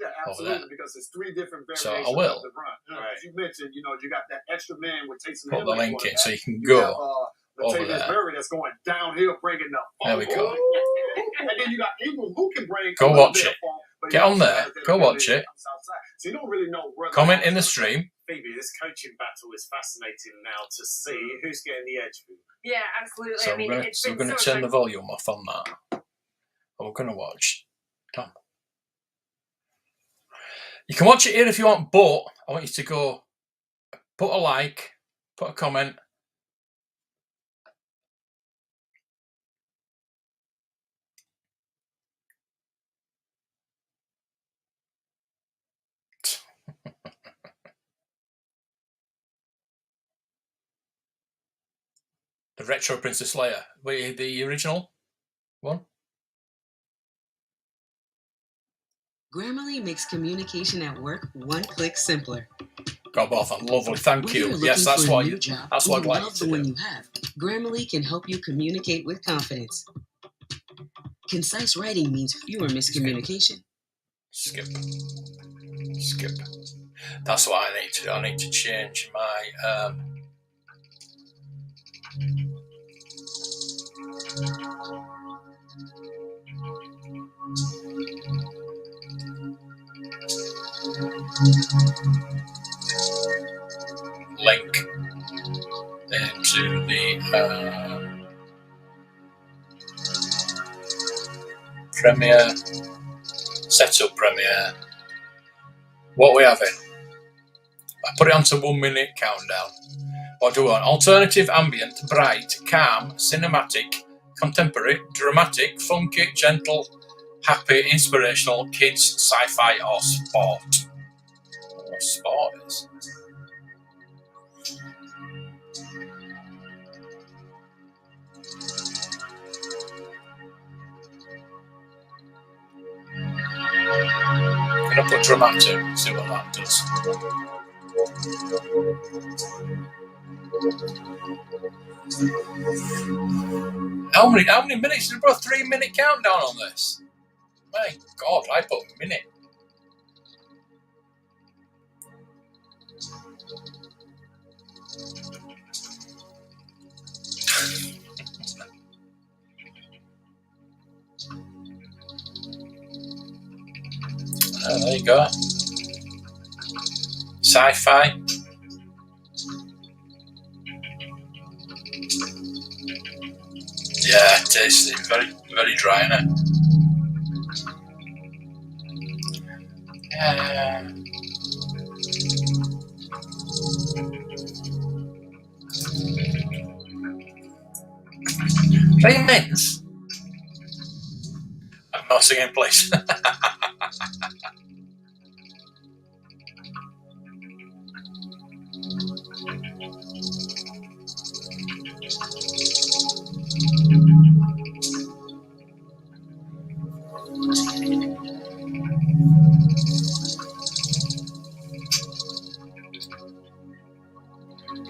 F: Yeah, absolutely, because there's 3 different variations
B: so I will.
F: of the run. As you mentioned, you got that extra man with Taysom
B: Put
F: Hill.
B: the link in so you can go over there.
F: Murray that's going downhill, bringing the
B: there we go.
F: And then you got Ingram who can bring.
B: Go watch it. Get on there. Go watch it.
F: So you don't really know where.
B: Comment in the stream.
A: Phoebe, this coaching battle is fascinating now to see who's getting the edge.
C: Yeah, absolutely.
B: So we're going to turn the volume off on that. And we're going to watch. Tom. You can watch it here if you want, but I want you to go put a like, put a comment. The Retro Princess Leia. Wait, the original one?
P: Grammarly makes communication at work one click simpler.
B: God, both lovely. Thank you. Yes, that's what I'd like to do.
P: You have. Grammarly can help you communicate with confidence. Concise writing means fewer miscommunication.
B: Skip. That's what I need to do. I need to change my link into the Premiere, setup Premiere. What we having? I put it onto 1 minute countdown. What do we want? Alternative, ambient, bright, calm, cinematic, contemporary, dramatic, funky, gentle, happy, inspirational, kids, sci-fi, or sport. What sport is? I'm going to put dramatic, see what that does. How many minutes? Did we put a 3-minute countdown on this? My God, I put a minute. Oh, there you go. Sci-fi. Yeah, it is. It's very, very dry, isn't it? Yeah. 3 minutes? I'm not singing, please.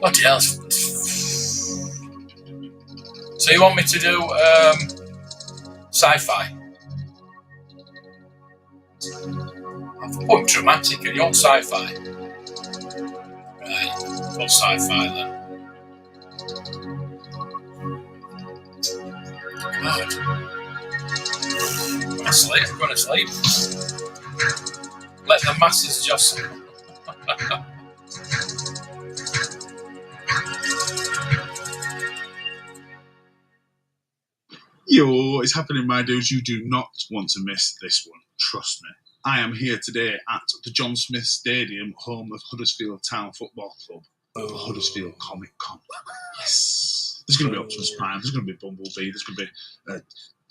B: Bloody hell. See, So you want me to do sci-fi? I've put dramatic and you want sci-fi. Right, put sci-fi then. God. I'm going to sleep. Let the masses jostle.
I: Yo, what is happening, my dudes? You do not want to miss this one. Trust me. I am here today at the John Smith Stadium, home of Huddersfield Town Football Club, for Huddersfield Comic Con. Yes. There's going to be Optimus Prime, there's going to be Bumblebee, there's going to be a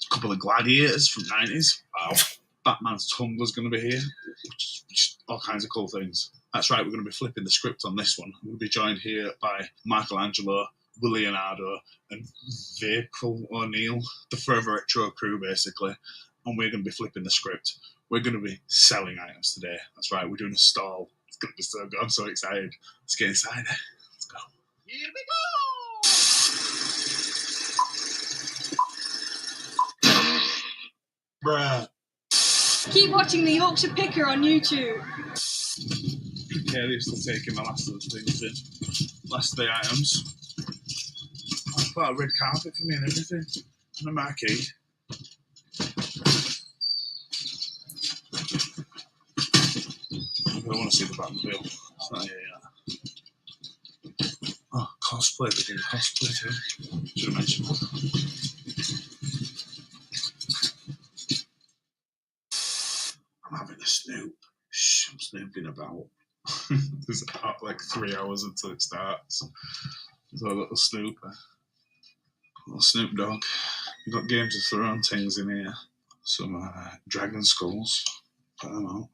I: couple of gladiators from the 90s. Wow. Batman's Tumblr's going to be here. Just all kinds of cool things. That's right, we're going to be flipping the script on this one. We'll be joined here by Michelangelo, Will Leonardo, and April O'Neil, the Forever Retro crew, basically. And we're going to be flipping the script. We're going to be selling items today. That's right, we're doing a stall. It's going to be so good. I'm so excited. Let's get inside. Let's go.
M: Here we go!
I: Bruh.
R: Keep watching the Yorkshire Picker on YouTube.
I: Precariously taking the last of the things in. Last of the items. I've got a red carpet for me and everything. And a marquee. I want to see the Batmobile. It's not here yet. Oh, cosplay. They're doing cosplay too. Should have mentioned that. I'm having a snoop. Shh, I'm snooping about. There's like 3 hours until it starts. There's a little snoop. Little Snoop Dogg. We've got Games of Thrones things in here. Some dragon skulls. I don't know.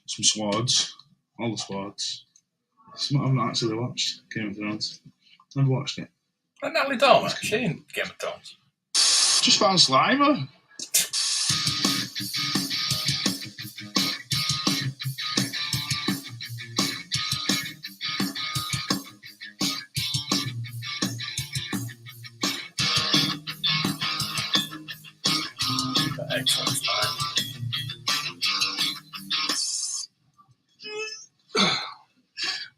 I: Some swords. All the swords. Something I've not actually watched. Game of Thrones. Never watched it.
B: And Natalie Dormer, she in Game of Thrones.
I: Just found Slimer.
B: Excellent time.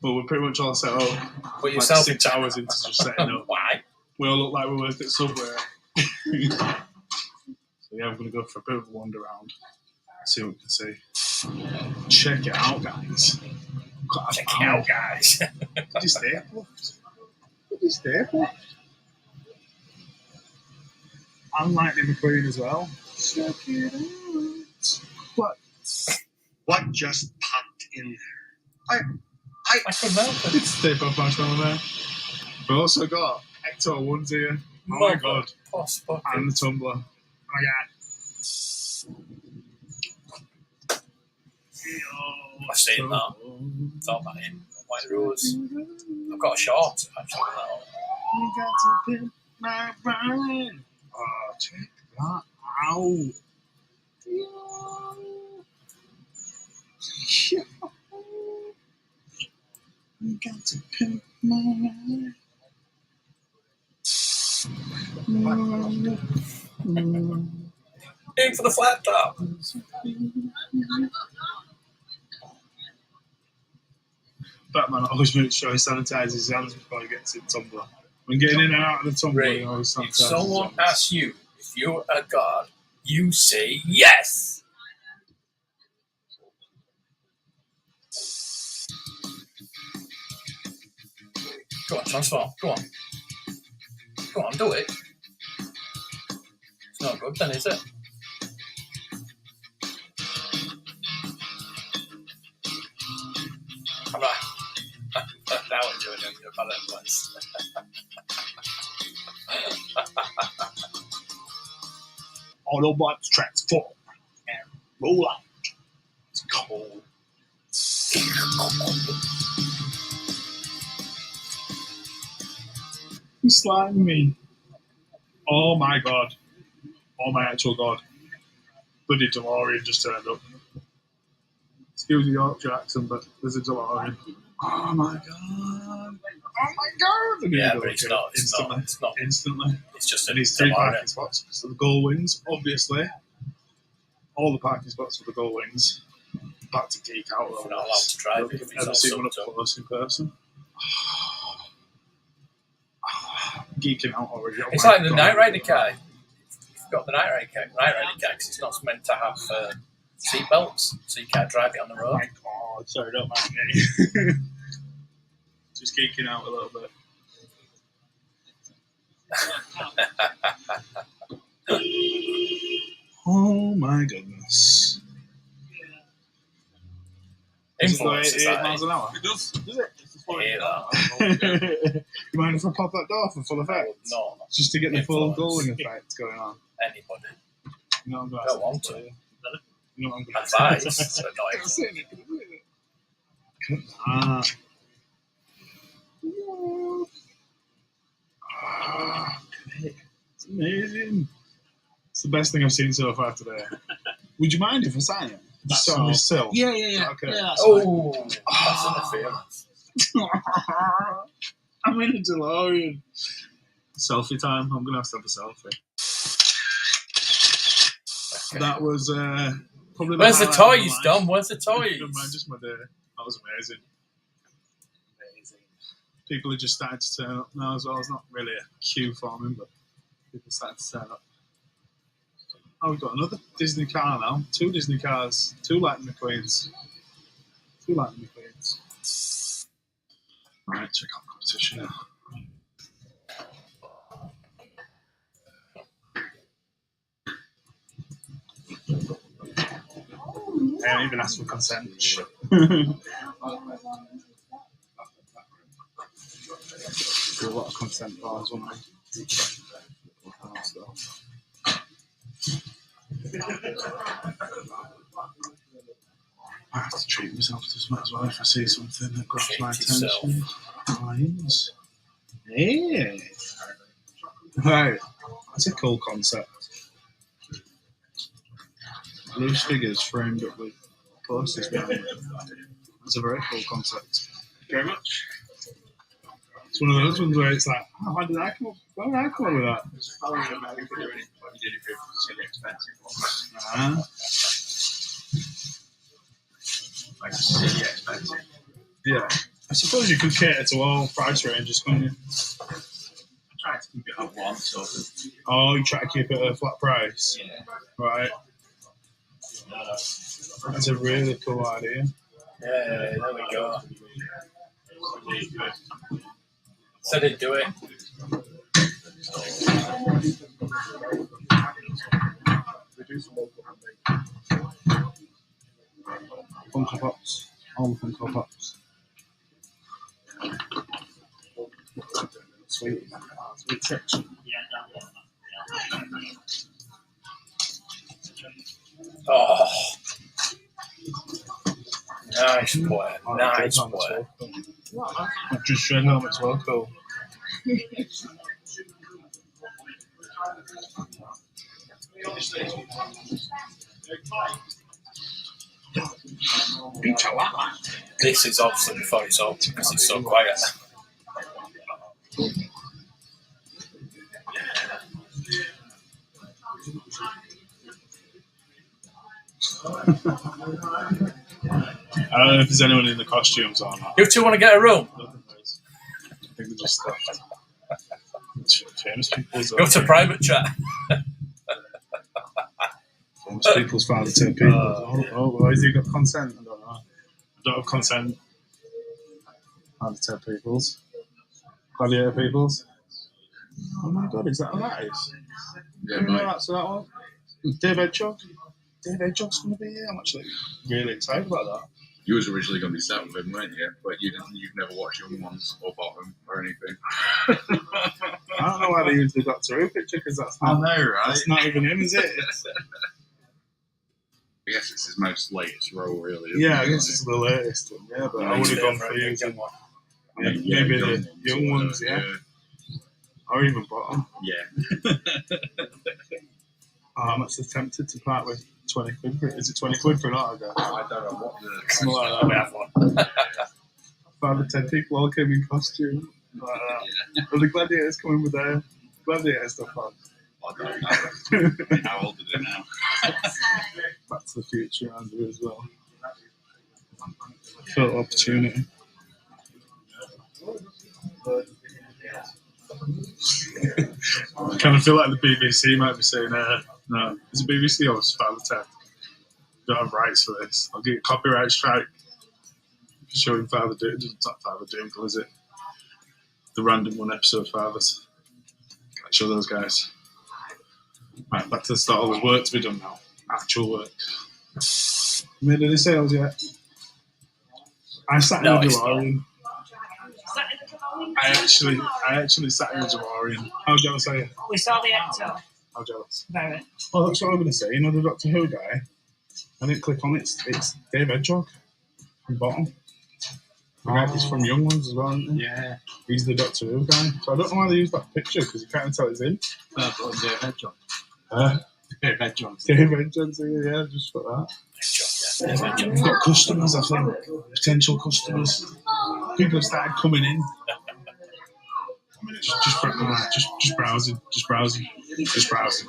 I: Well, we're pretty much all set up.
B: Put yourself
I: 6 hours into just setting up.
B: Why?
I: We all look like we work at Subway. So yeah, I'm going to go for a bit of a wander around. See what we can see. Check it out, guys.
B: Check it out, guys.
I: Did you stay up? Did you stay up? I'm Lightning McQueen as well. Check it out.
S: What just popped in there?
B: I can melt it.
I: It's Stay Puft Marshmallow there. We've also got Ecto Ones here. Oh my god. And the tumbler. Oh my god.
B: I've seen that. Thought that in White Rose. I've got a short, actually.
I: You got to pimp my ride. Oh, check that out. You got to pimp my ride.
B: Aim for the flat top.
I: Batman always makes sure he sanitizes his hands before he gets in the tumbler. When getting in and out of the tumbler, he always sanitizes.
B: If someone asks you if you're a god, you say yes. Go on, transform. Go on. Go on, do it. It's not good then, is it? I'm right. Now I'm doing it. You're bad at once.
I: Autobots transform and roll out. It's cold. You slime me. Oh my god. Oh my actual god. Bloody DeLorean just turned up. It's excuse the Yorkshire accent, but there's a DeLorean. Oh my god!
B: Yeah, but it's not.
I: Instantly.
B: It's just
I: and these 2 parking spots. So the goal wings, obviously. All the parking spots for the goal wings. Back to geek out.
B: We're not allowed to drive it.
I: I've never seen one up close in person. Geeking out already.
B: It's like the Night Rider car. You've got the Night Rider car because it's not meant to have seat belts, so you can't drive it on the road.
I: Oh my god, sorry, don't mind me. Just geeking out a little bit. Oh my goodness.
B: Influence
I: 88 miles an hour?
B: It does.
I: Does it?
B: Yeah.
I: You mind if I pop that door for full effect?
B: No.
I: Just to get the full goaling effect going on.
B: Anybody.
I: You know, I'm
B: don't want to.
I: You know, I'm going
B: advice.
I: It's amazing. It's the best thing I've seen so far today. Would you mind if I sign it? Just on this sill?
M: Yeah.
I: Okay.
M: Yeah,
B: that's interference.
I: I'm in a DeLorean. Selfie time. I'm going to have a selfie. Okay. That was probably
B: Where's the toys, Dom? Where's the toys?
I: Just my day. That was amazing. People are just starting to turn up now as well. It's not really a queue forming, but people are starting to turn up. Oh, we've got another Disney car now. 2 Disney cars. 2 Lightning McQueens. 2 Lightning McQueens. Right, check out competition now. I don't even ask for consent. A lot of consent bars, won't we? I have to treat myself as much as well if I see something that grabs my attention. Lines. Hey! Right, that's a cool concept. Loose figures framed up with posters behind them. That's a very cool concept. Very much. It's one of those ones where it's like, oh, why did I come up with that? It's probably not what you did it for silly expensive ones. Like silly expensive. Yeah. I suppose you could cater to all price ranges, couldn't you?
O: I try to keep it at one sort of.
I: Oh, you try to keep it at a flat price?
O: Yeah.
I: Right. That's a really cool idea.
B: Yeah, there we go. So they do it.
I: Funko Pops. All the Funko Pops. Sweet. Sweet section.
B: Oh. Nice boy. Nice boy.
I: I've just showed helmets well cool.
B: This is obviously before it's up because it's so quiet.
I: I don't know if there's anyone in the costumes or not.
B: You two want to get a room?
I: I think they're just stuffed. Famous people's.
B: Go to private chat.
I: Famous people's father to people. Why has he got consent? I don't know. I don't have consent. Father to people's. Gladiator people's. Oh my god, is that what that is?
O: Yeah, mate.
I: That's that one. Dave Hedgehog. Dave Hedgehog's going to be here. I'm actually really excited about that.
O: You was originally going to be sat with him, weren't you? But you've never watched Young Ones or bought them or anything.
I: I don't know why they use the Doctor Who picture because that's not.
O: I know, right?
I: That's not even him, is it?
O: I guess it's his most latest role, really.
I: Yeah, I guess it's the latest one. Yeah, but I would have gone for using one. Yeah, maybe the young ones, yeah. Or even bottom.
O: Yeah.
I: I'm actually tempted to part with 20 quid for it. Is it 20 quid for an autograph?
B: I don't know what the...
I: Something like that. 5 or 10 people all came in costume. Like that. Well, the gladiators come in with their gladiator stuff on.
H: I don't know. How old are they now?
I: Back to the Future, Andrew, as well. Photo opportunity. I kind of feel like the BBC might be saying, no, is it BBC or Father Ted? Don't have rights for this. I'll get a copyright strike. Showing Father Doom. It's not Father Doom, is it? The random one episode of Fathers. Can't show those guys. Right, back to the start. All there's work to be done now. Actual work. Made any sales yet? I sat in the DeLorean. I actually sat in the DeLorean. How jealous are you?
T: We saw the episode.
I: How jealous?
T: Very.
I: Oh, that's what I'm going to say. You know the Doctor Who guy? I didn't click on it. It's Dave Hedgehog from bottom. He's from Young Ones as well, isn't he? Yeah. He's the Doctor Who guy. So I don't know why they used that picture, because you can't tell it's him.
H: Dave Hedgehog.
I: Dave Hedgehog. Dave Hedgehog, yeah, just for that. We've got customers, I think. Potential customers. People have started coming in. Just browsing. Just browsing.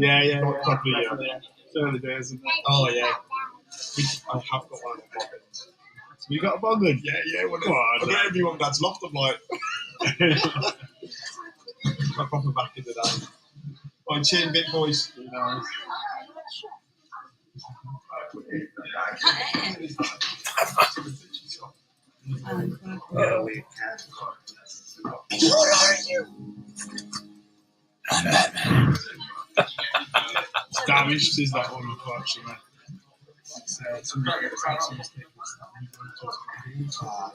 I: Yeah. Probably, it's early days, isn't it? Oh, yeah. I have got one of the bobbins. You got a bobbin? Yeah. Come on. I gave you one Dad's loft. I'm like... I'm proper back into that. On chin, big boys. Nice.
B: What are you? I'm Batman.
I: Damaged is that one, unfortunately.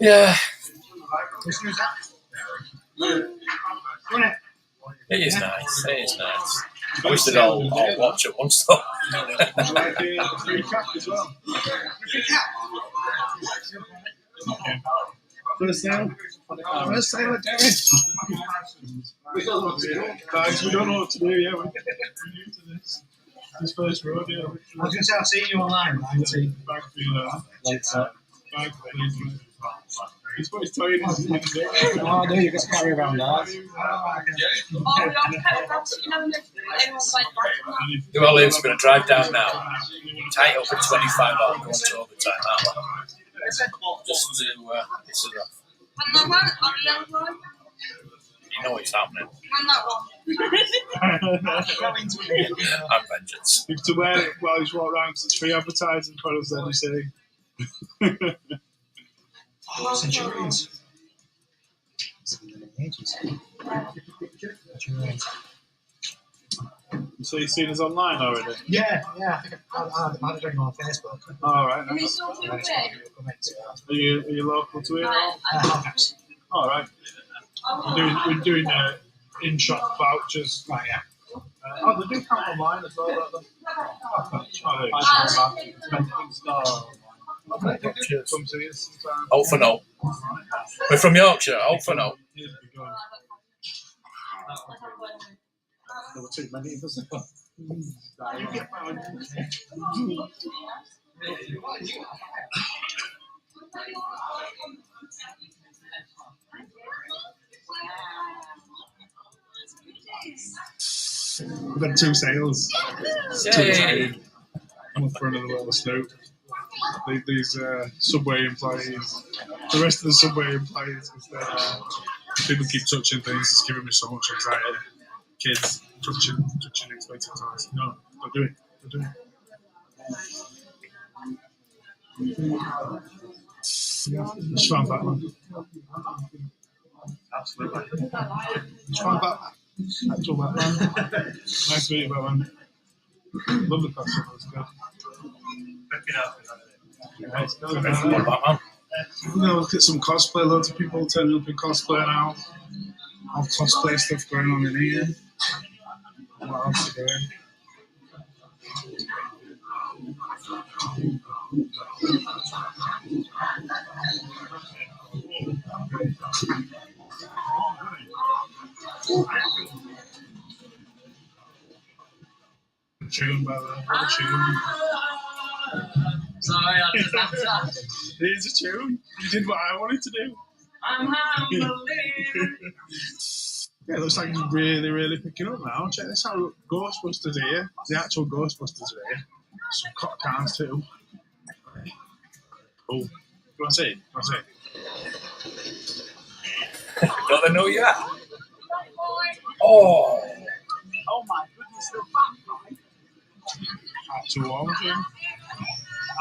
B: Yeah. It is nice. I wish they'd all watch it once though.
I: Free cap as well. First sale at Derry. Guys, we don't know what to do yet. We're new to this. This first rodeo.
W: I was going to say, I've seen you online.
I: Bag for you. Bag for you. He's put his toe in his hand.
W: Oh, no, you just carry around that.
B: Liam's going to drive down now. Tie it up at 25 or go to overtime. Just to piss it off. You know what's happening. I'm vengeance.
I: You have to wear it while he's walking around because it's free advertising for us, then you say.
W: Centurions.
I: So you've seen us online already?
W: Yeah. I think I've had a drink on Facebook.
I: All right. Are you local to here? All right. We're doing in-shop vouchers.
W: Right, yeah.
I: They do count online as well, don't they? Come to us sometime.
B: Out for no. We're from Yorkshire. Out for no.
W: There were too many of us.
I: We've had 2 sales. I'm up for another little snoop. These Subway employees, the rest of the Subway employees, people keep touching things. It's giving me so much anxiety. Kids touching expensive toys. No, don't do it. Just found Batman. Absolutely. Just found Batman. Actual Batman. Nice to meet you, Batman. Love the costume, that's good. Nice.
B: Batman.
I: Look at some cosplay, loads of people turning up in cosplay now. All cosplay stuff going on in here. What else are doing? Tune by the tune.
N: Sorry, I just have to.
I: Here's a tune. You did what I wanted to do.
N: I'm humbling.
I: Yeah, it looks like it's really, really picking up now. Check this out. Ghostbusters here. The actual Ghostbusters are here. Some cop cars too. Oh, you want to see? You want to see?
B: Don't they know you are? Oh.
M: Oh my goodness, the fat guy.
I: Actual war machine.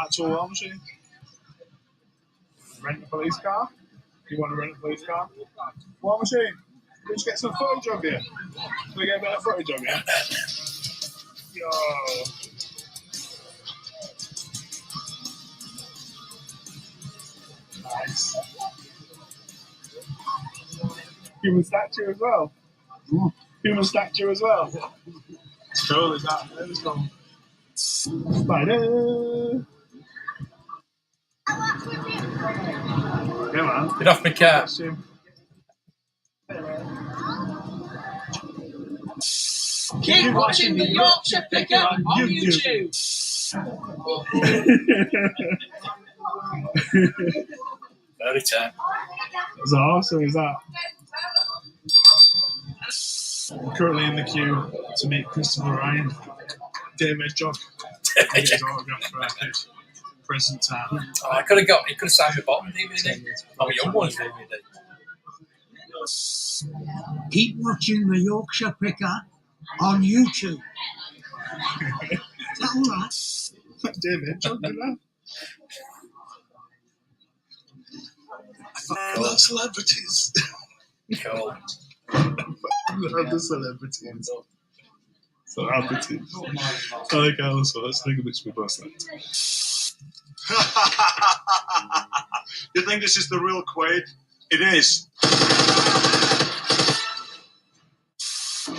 I: Actual war machine. Rent a police car. You want to rent a police car? War machine. Let's get some footage of you. Can we get a bit of footage of you? Yo. Nice. Human statue as well. Human statue as well. Cool, is that? Let's go. Spider. Yeah, man.
B: Get off my car.
M: Keep watching the Yorkshire Picker on YouTube.
B: Very time.
I: That's awesome, is that? I'm currently in the queue to meet Christopher Ryan, David Jock. His autograph for his present time.
B: Oh, I could have signed the bottom DVD. Oh, a young one's DVD.
T: Keep watching the Yorkshire Picker on YouTube. Is that all right?
I: David Jock did that. I love celebrities.
B: Cool.
I: I love the celebrities. Celebrities. I like Alice, so let's think of this with us.
S: You think this is the real Quaid? It is.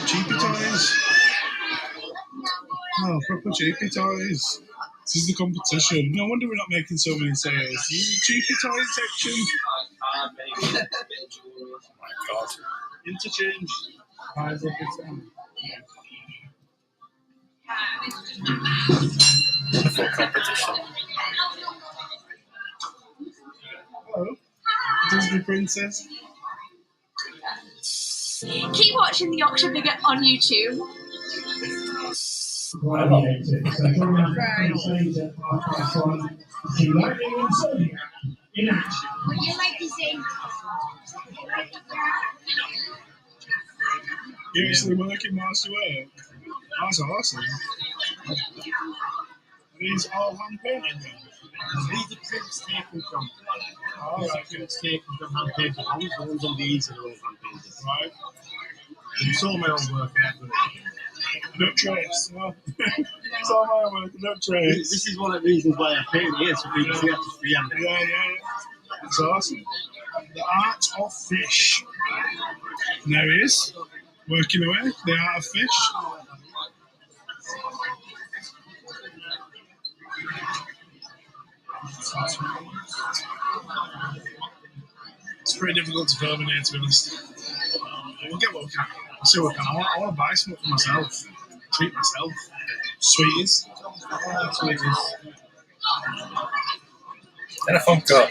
I: Cheapy toys. Oh, proper cheapy toys. This is the competition. No wonder we're not making so many sales. This is the cheapy toys section.
B: Oh my God.
I: Interchange.
B: Wonderful competition.
I: Hello. Disney princess.
R: Keep watching the Yorkshire Picker on YouTube.
N: Right.
R: Would you like to sing?
I: You actually working whilst you work? That's awesome. These all hand painted then?
F: These are prints taken from.
I: Alright.
F: Prints taken from hand painted. The ones on these are all hand painted.
I: Right.
F: It's all my own work after it.
I: No trace. No. It's all my work, no trace.
F: This is one of the reasons why I paint here, so people see after freehand.
I: Yeah. That's awesome. The Art of Fish. And there he is, working away. The Art of Fish. It's pretty difficult to film in here, to be honest. We'll get what we can. We'll see what we can. I want to buy something for myself. Treat myself. Sweeties. Sweeties.
B: And a Funko.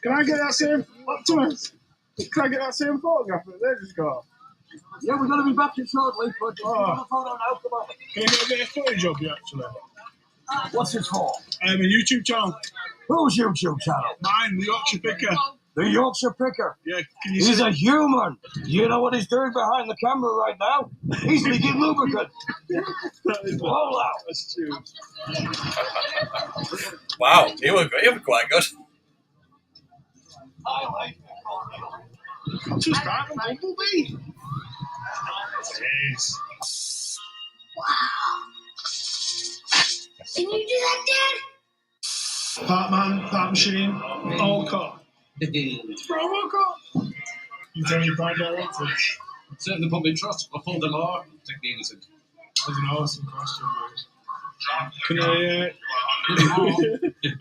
I: Can I get that same Optimus? Can I get that same photograph that they just got?
T: Yeah, we're going to be back in shortly, but
I: Oh.
T: photo now, come on.
I: Can I get a bit of footage of you, actually?
T: What's this for?
I: A YouTube channel.
T: Whose YouTube channel?
I: Mine, the Yorkshire Picker.
T: The Yorkshire Picker.
E: Yeah,
T: He's a human. You know what he's doing behind the camera right now? He's leaking lubricant. Roll out.
E: That's true.
B: Wow, he was quite good.
E: Just that, Bumblebee. Jeez.
J: Wow. Can you do that, Dad?
E: Part man, part machine, all car. Robocop. You tell me pride director.
H: Certainly put me in trust. I pulled the law. Take the innocent.
E: That was an awesome costume, Can I,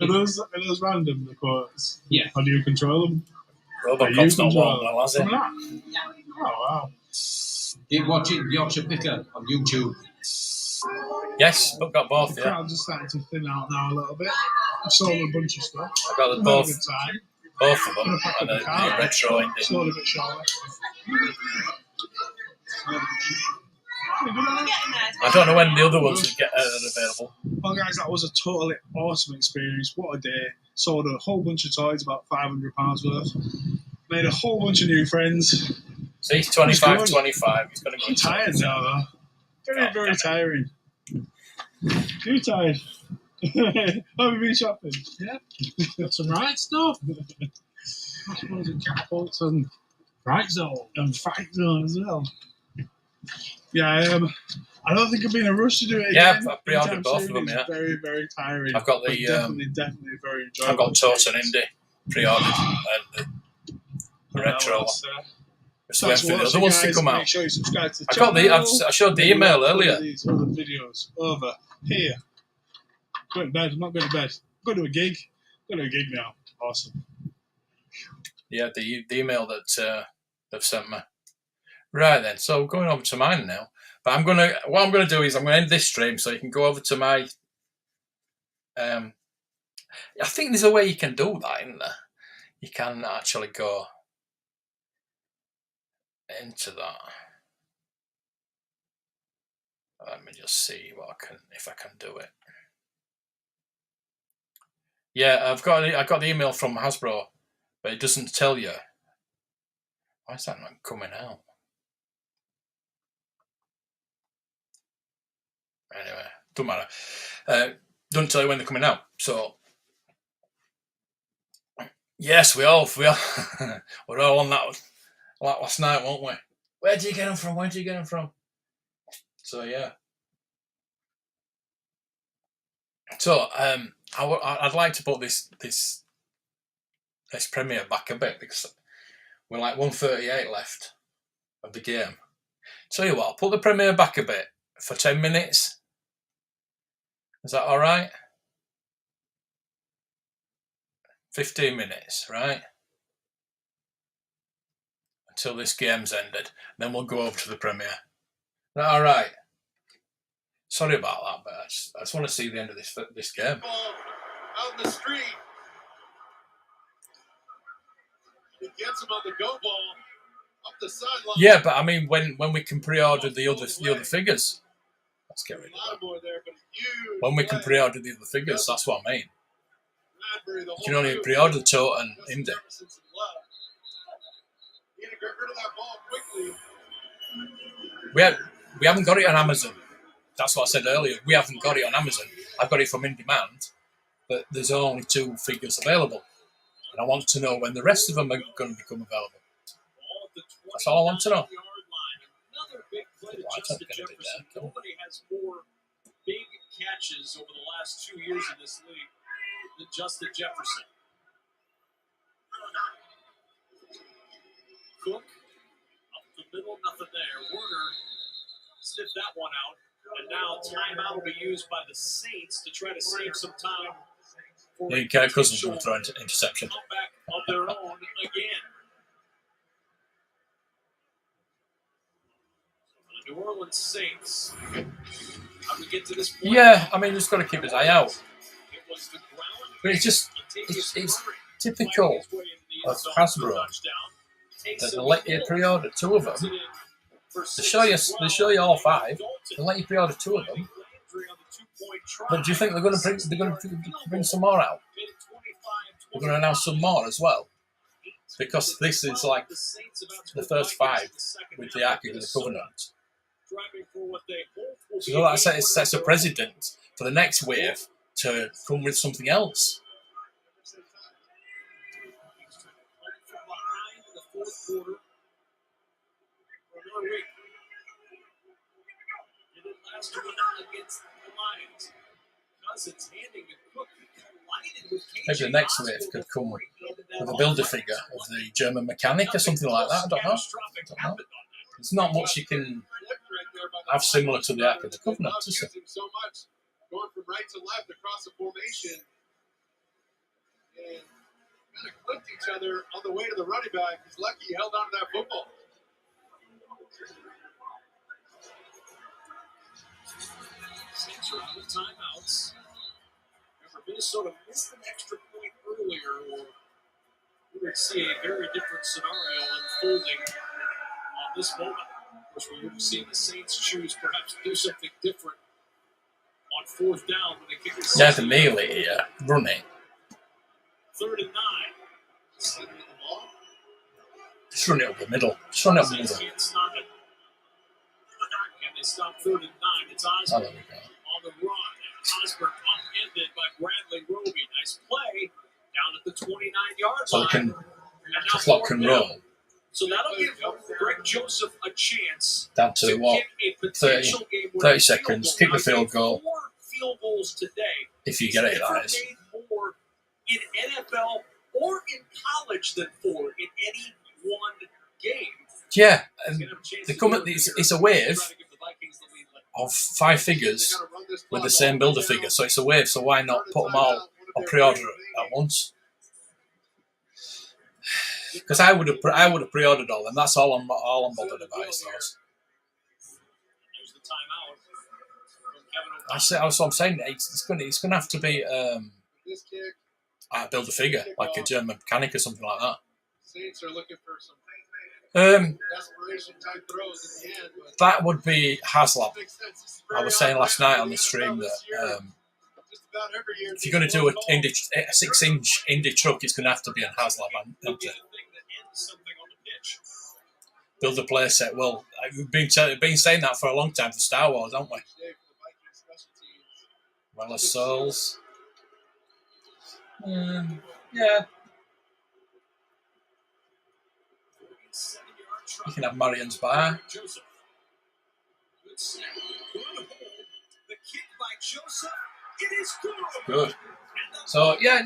E: are those random, the quotes?
H: Yeah.
E: How do you control them?
B: Robocop's not one, though, has it?
E: Oh, wow.
H: Keep watching Yorkshire Picker on YouTube.
B: Yes, but got both,
E: The
B: yeah.
E: crowds are starting to thin out now a little bit. I've sold a bunch of stuff.
B: I got
E: I've
B: both.
E: had a good time.
B: Both of them. And the retro indie.
E: Sold a bit shorter.
B: I don't know when the other ones will get available.
E: Well, guys, that was a totally awesome experience. What a day. Sold a whole bunch of toys, about £500 worth. Made a whole bunch of new friends.
B: See, he's 25. He's going to go.
E: I'm tired now, though. Very tiring. Too tired. Have you been shopping?
W: Yeah. Got some right stuff. I suppose in catapults and Fright Zone.
E: And Fright Zone as well. Yeah, I don't think I've been in a rush to do it
B: Yeah,
E: again.
B: I've pre-ordered both of them, yeah.
E: Very, very tiring.
B: I've got the...
E: definitely very enjoyable.
B: I've got Toten Indie pre-ordered and the retro. Just waiting for the other ones to come out.
E: Make sure you subscribe to the channel.
B: I showed the email earlier.
E: These other videos over here. Going to bed. I'm not going to bed. I'm going to a gig. I'm going to a gig now. Awesome.
B: Yeah, the email that they've sent me. Right then, so going over to mine now. But what I'm gonna do is I'm gonna end this stream so you can go over to my. I think there's a way you can do that, isn't there? You can actually go into that. Let me just see if I can do it. Yeah, I got the email from Hasbro, but it doesn't tell you. Why is that not coming out? Anyway, don't matter. Don't tell you when they're coming out. So, yes, we're all on that last night, weren't we? Where do you get them from? So yeah. So I'd like to put this premiere back a bit because we're like 1:38 left of the game. Tell you what, I'll put the premiere back a bit for 10 minutes. Is that all right? 15 minutes, right? Until this game's ended. Then we'll go over to the premiere. Is that all right? Sorry about that, but I just want to see the end of this game.
E: Out in the street. He gets him on the go ball up the sideline.
B: Yeah, but I mean, when we can pre-order the other figures. Let's get rid of that. When we can pre-order the other figures, that's what I mean. You can only pre-order Toten Indie. We haven't got it on Amazon. That's what I said earlier. We haven't got it on Amazon. I've got it from In Demand, but there's only 2 figures available. And I want to know when the rest of them are going to become available. That's all I want to know.
D: Nobody has more big catches over the last 2 years in this league than Justin Jefferson. Cook up the middle, nothing there. Werner sniffed that one out, and now timeout will be used by the Saints to try to save some time.
B: Yeah, Cousins going to throw interception.
D: Comeback of their own again. New Orleans Saints. How do we get to this point?
B: Yeah, I mean, just got to keep his eye out. But it's typical of Hasbro that they let you pre-order 2 of them. They show you all 5. They let you pre-order 2 of them. But do you think they're going to bring some more out? They're going to announce some more as well. because this is like the first 5 with the Ark of the Covenant. So that sets a precedent for the next wave to come with something else. Maybe the next wave could come with a builder figure of the German mechanic or something like that. I don't know. There's not much you can have similar to the Ark of the Covenant, is there?
E: Going from right to left across the formation and kind of clipped each other on the way to the running back. He's lucky he held on to that football.
D: Saints are out of timeouts. Remember, Minnesota missed an extra point earlier, or we would see a very different scenario unfolding on this moment. Of course, we would have seen the Saints choose perhaps to do something different on 4th down when they kick it.
B: Yeah, the melee here, running.
D: 3rd and 9.
B: Just run it up the middle. Just run it up the middle.
D: Can't stop it. Can they stop 3rd and 9? It's Osborne on the run. Osborne upended by Bradley Roby. Nice play down at the 29-yard line.
B: So the clock can roll.
D: So that'll give Greg Joseph a chance
B: down to what? 30 seconds. Kick the field goal.
D: 4 field goals today.
B: If you get it, that is.
D: More in NFL or in college than 4 in any one game.
B: Yeah, they come at it's a wave of 5 figures with the same builder figure. So it's a wave. So why not put them all on pre-order at once? Because I would have pre-ordered all them. That's all I'm bothered about is those. That's what I'm saying. It's going to have to be build a figure like a German mechanic or something like that.
E: Saints are looking for some desperation type throws at the end.
B: That would be Haslab. I was saying last night on the stream that if you're going to do a 6-inch Indy truck, it's going to have to be a Haslab. Build a play set. Well, we've been saying that for a long time for Star Wars, haven't we? Well, Souls. Yeah. You can have Marion's Bar. Good. So, yeah,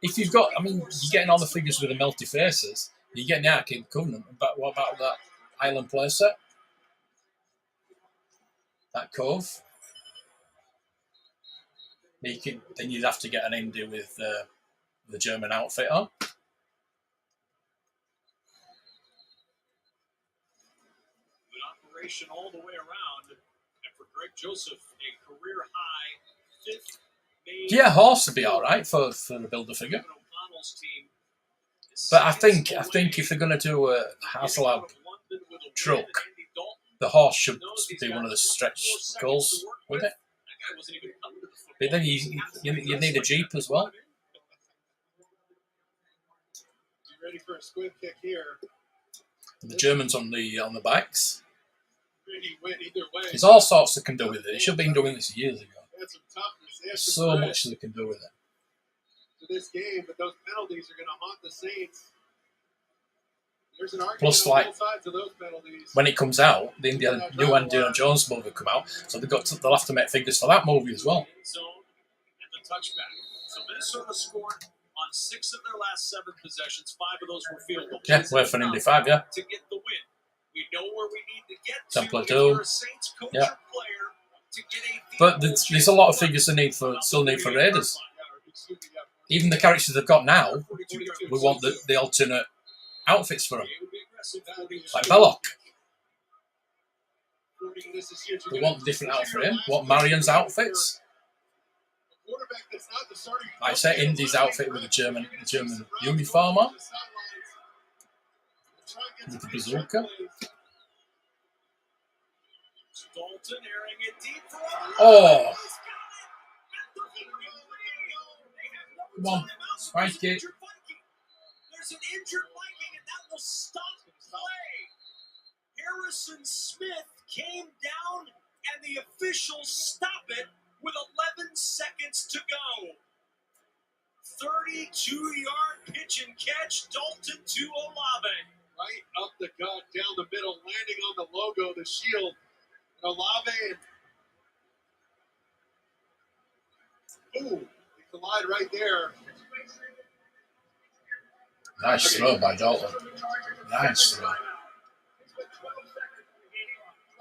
B: if you've got, you're getting all the figures with the melty faces, you're getting the Ark of the Covenant, but what about that Island playset? That Cove? Then you'd have to get an Indy with the German outfit on.
D: All the way around, and for Greg Joseph, a career high 5th.
B: Yeah, horse would be all right for the builder figure. But I think if they're going to do a Haslab truck, the horse should be one of the stretch goals with it. But then you need a Jeep as well.
E: You ready for a squib kick here?
B: And the Germans on the bikes.
E: There's
B: all sorts they can do with it. They should have been doing this years ago. There's so much they can do with it.
E: To this game, but those penalties are going to haunt the Saints. There's an argument
B: Plus,
E: on both sides of those penalties.
B: When it comes out, the new Indiana Jones movie will come out, so they'll have to make figures for that movie as well.
D: So, and the touchback. So Minnesota scored on 6 of their last 7 possessions. 5 of those were field goals.
B: Yeah, we're for an Indy 5, yeah.
D: To get the win. We know where we need to get
B: Template
D: to. If you're a Saints coach or player, to get a
B: but there's a lot of figures they still need for Raiders. Even the characters they've got now, we want the alternate outfits for them. Like Belloc. We want a different outfit for him. We want Marion's outfits. Like I say, Indy's outfit with a German uniform on. With the bazooka. Oh! Come on, strike it.
D: There's an injured Viking, and that will stop play. Harrison Smith came down, and the officials stop it with 11 seconds to go. 32-yard pitch and catch, Dalton to Olave.
E: Right up the gut, down the middle, landing on the logo, the shield. And Olave and ooh, they collide right there.
B: Nice throw by Dalton. Nice throw.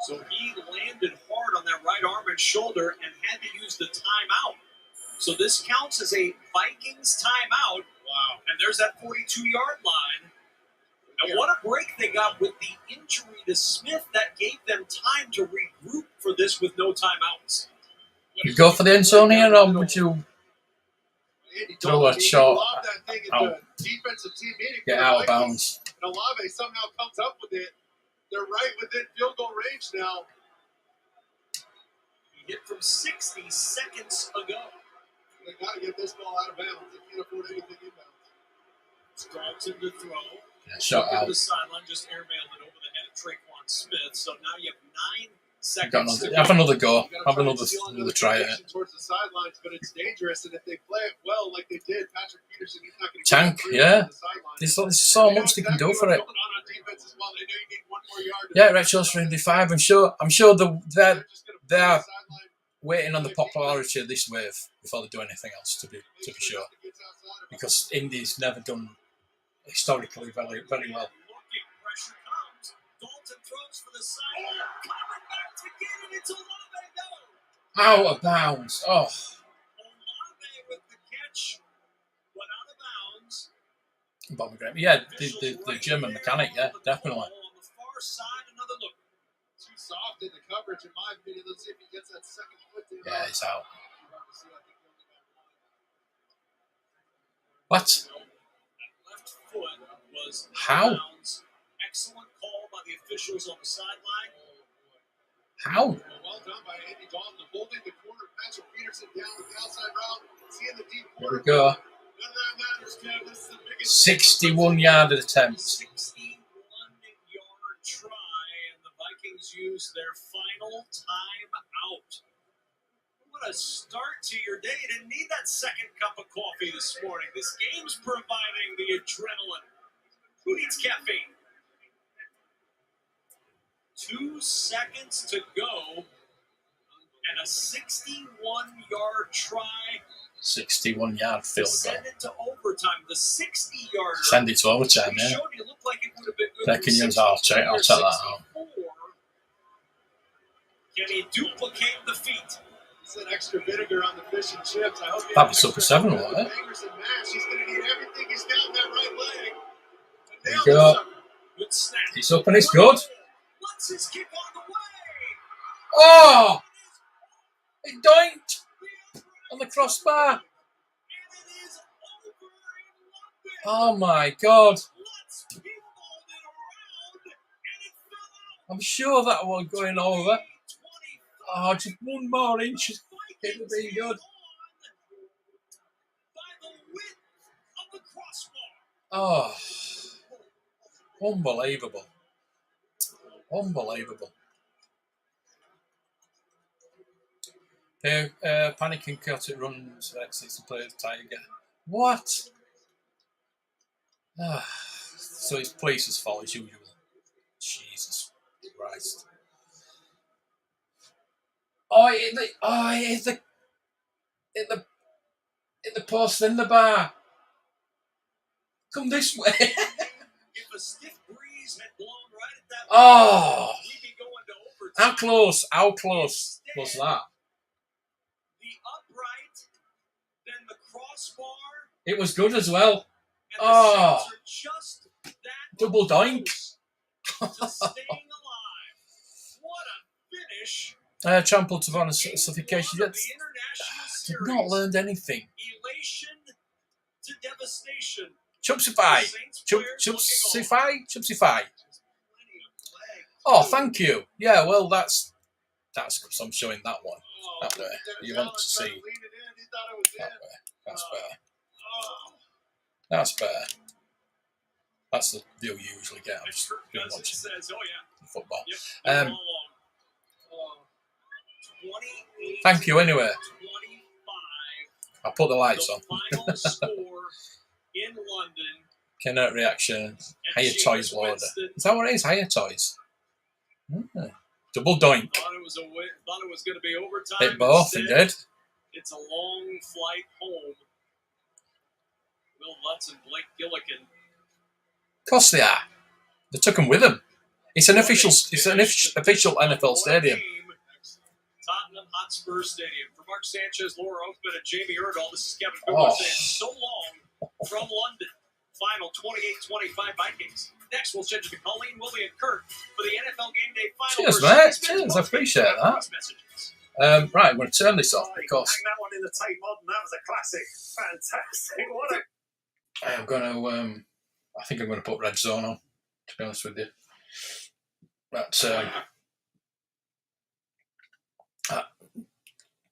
D: So he landed hard on that right arm and shoulder and had to use the timeout. So this counts as a Vikings timeout. Wow. And there's that 42-yard line. And what a break they got with the injury to Smith. That gave them time to regroup for this with no timeouts.
B: You go for the end zone here, or would you throw a shot out? Get out of bounds.
E: And Olave somehow comes up with it. They're right within field goal range now.
D: He hit from 60 seconds ago.
E: They got to get this ball out of bounds. They can't afford anything inbounds.
D: Dalton to throw.
B: Yeah, shot out.
D: The sideline just airmailed it over the head of Traquan Smith. So now you have 9 seconds.
B: Have another go. Have another try at it.
E: Towards the sidelines, but it's dangerous. And if they play it well, like they did, Patrick Peterson, he's not going to
B: Tank, yeah. There's so much they can do for it. Yeah, Red Shaw's for Indy 5. I'm sure they're waiting on the popularity of this wave before they do anything else, to be sure. Because Indy's never done historically very, very well. Out of bounds. Oh.
D: Olave with the catch, but out of bounds.
B: Bobby Graham. Yeah, the German mechanic, yeah, definitely.
D: On the far side, another look.
E: Too soft in the coverage, in my opinion. Let's see if he gets that second foot in.
B: Yeah, he's out. What?
D: Left foot was
B: how?
D: Bounds. Excellent call by the officials on the sideline.
B: How?
E: Well done by Andy Dalton, holding the corner. Patrick Peterson down with the outside route. Seeing the deep corner.
B: There we go.
E: None of that matters, Kev. This is the biggest
B: 61-yard attempt.
D: 61-yard try, and the Vikings use their final timeout. What a start to your day. You didn't need that second cup of coffee this morning. This game's providing the adrenaline. Who needs caffeine? 2 seconds to go, and a 61-yard try.
B: 61-yard field goal.
D: Send it to overtime. The 60-yarder.
B: Send it to overtime, yeah.
D: Showed you looked like it would have been good.
B: They can use I'll check that out.
D: Can he duplicate the feat?
E: It's an extra vinegar on the fish and chips. I hope
B: that'd be Super 7, wouldn't it?
E: He's going to need everything. He's down that right leg.
B: There you go.
D: Good snap.
B: He's up and it's good.
D: What's his kick on the way?
B: Oh! It doinked on the crossbar. Oh my God. I'm sure that was going over. Oh, just one more inch. It would be good. Oh. Unbelievable. Unbelievable. Panic and chaotic runs exits to play the Tiger. What? So it's police's fault as usual. Jesus Christ. In the post in the bar. Come this way.
D: If a stiff breeze had blown right at that
B: oh.
D: We'd be going to overtime.
B: How close was that?
D: The upright, then the crossbar.
B: It was good as well.
D: And just that
B: double doink.
D: to staying alive. What a finish.
B: Trampled to Van suffocation. Did not learned anything.
D: Elation to devastation.
B: Chupsify. Chupsify. Oh, thank you. Yeah, well, that's because I'm showing that one. That way. You want to see. That way. That's better. That's better. That's the view you usually get. I'm just watching
D: says, oh, yeah.
B: football.
D: Yep.
B: Thank you anyway. I'll put the lights on.
D: Final score in London.
B: Kenneth reaction. Higher Toys Loader. Is that what it is? Higher Toys. Double doink.
D: Thought it was going to be overtime.
B: Hit both, it did.
D: It's a long flight home. Will Lutz and Blake Gillikin.
B: Of course they are. They took them with them. It's an official NFL stadium.
D: Tottenham Hotspur Stadium. For Mark Sanchez, Laura Oakman, and Jamie Erdahl, this is Kevin Cooper saying so long from London. Final 28-25 Vikings. Next, we'll send you to Colleen, Willie, and Kurt for the NFL Game Day final.
B: Cheers, mate. Cheers. I appreciate that. Right, I'm going to turn this off because
A: hang that one in the tape modern. That was a classic. Fantastic. What a...
B: I'm going to. I think I'm going to put Red Zone on. To be honest with you, but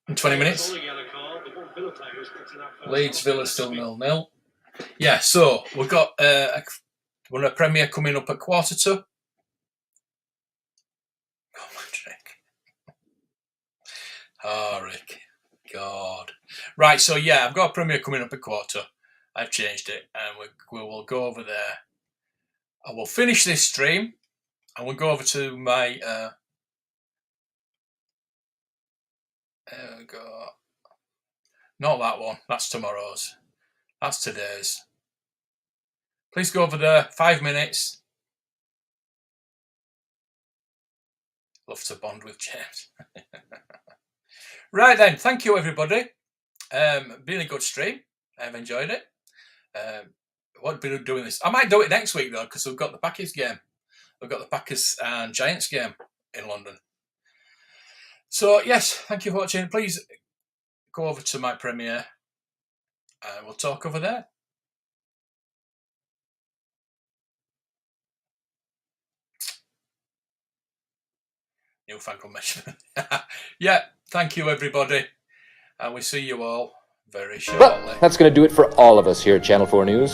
B: in 20 minutes. Leeds Villa still 0-0. Yeah, so we've got a premiere coming up at 1:45. Come on, Rick. Oh, Rick. God. Right, so yeah, I've got a premiere coming up at 1:15. I've changed it, and we will go over there. I will finish this stream, and we'll go over to my. There we go. Not that one. That's tomorrow's. That's today's. Please go over there. 5 minutes. Love to bond with James. Right then. Thank you, everybody. Been a good stream. I've enjoyed it. Won't be doing this. I might do it next week though, because we've got the Packers game. We've got the Packers and Giants game in London. So yes, thank you for watching. Please go over to my premiere and we'll talk over there. Newfangled measurement. Yeah, thank you everybody. And we see you all very shortly.
Q: Well, that's going to do it for all of us here at Channel 4 News.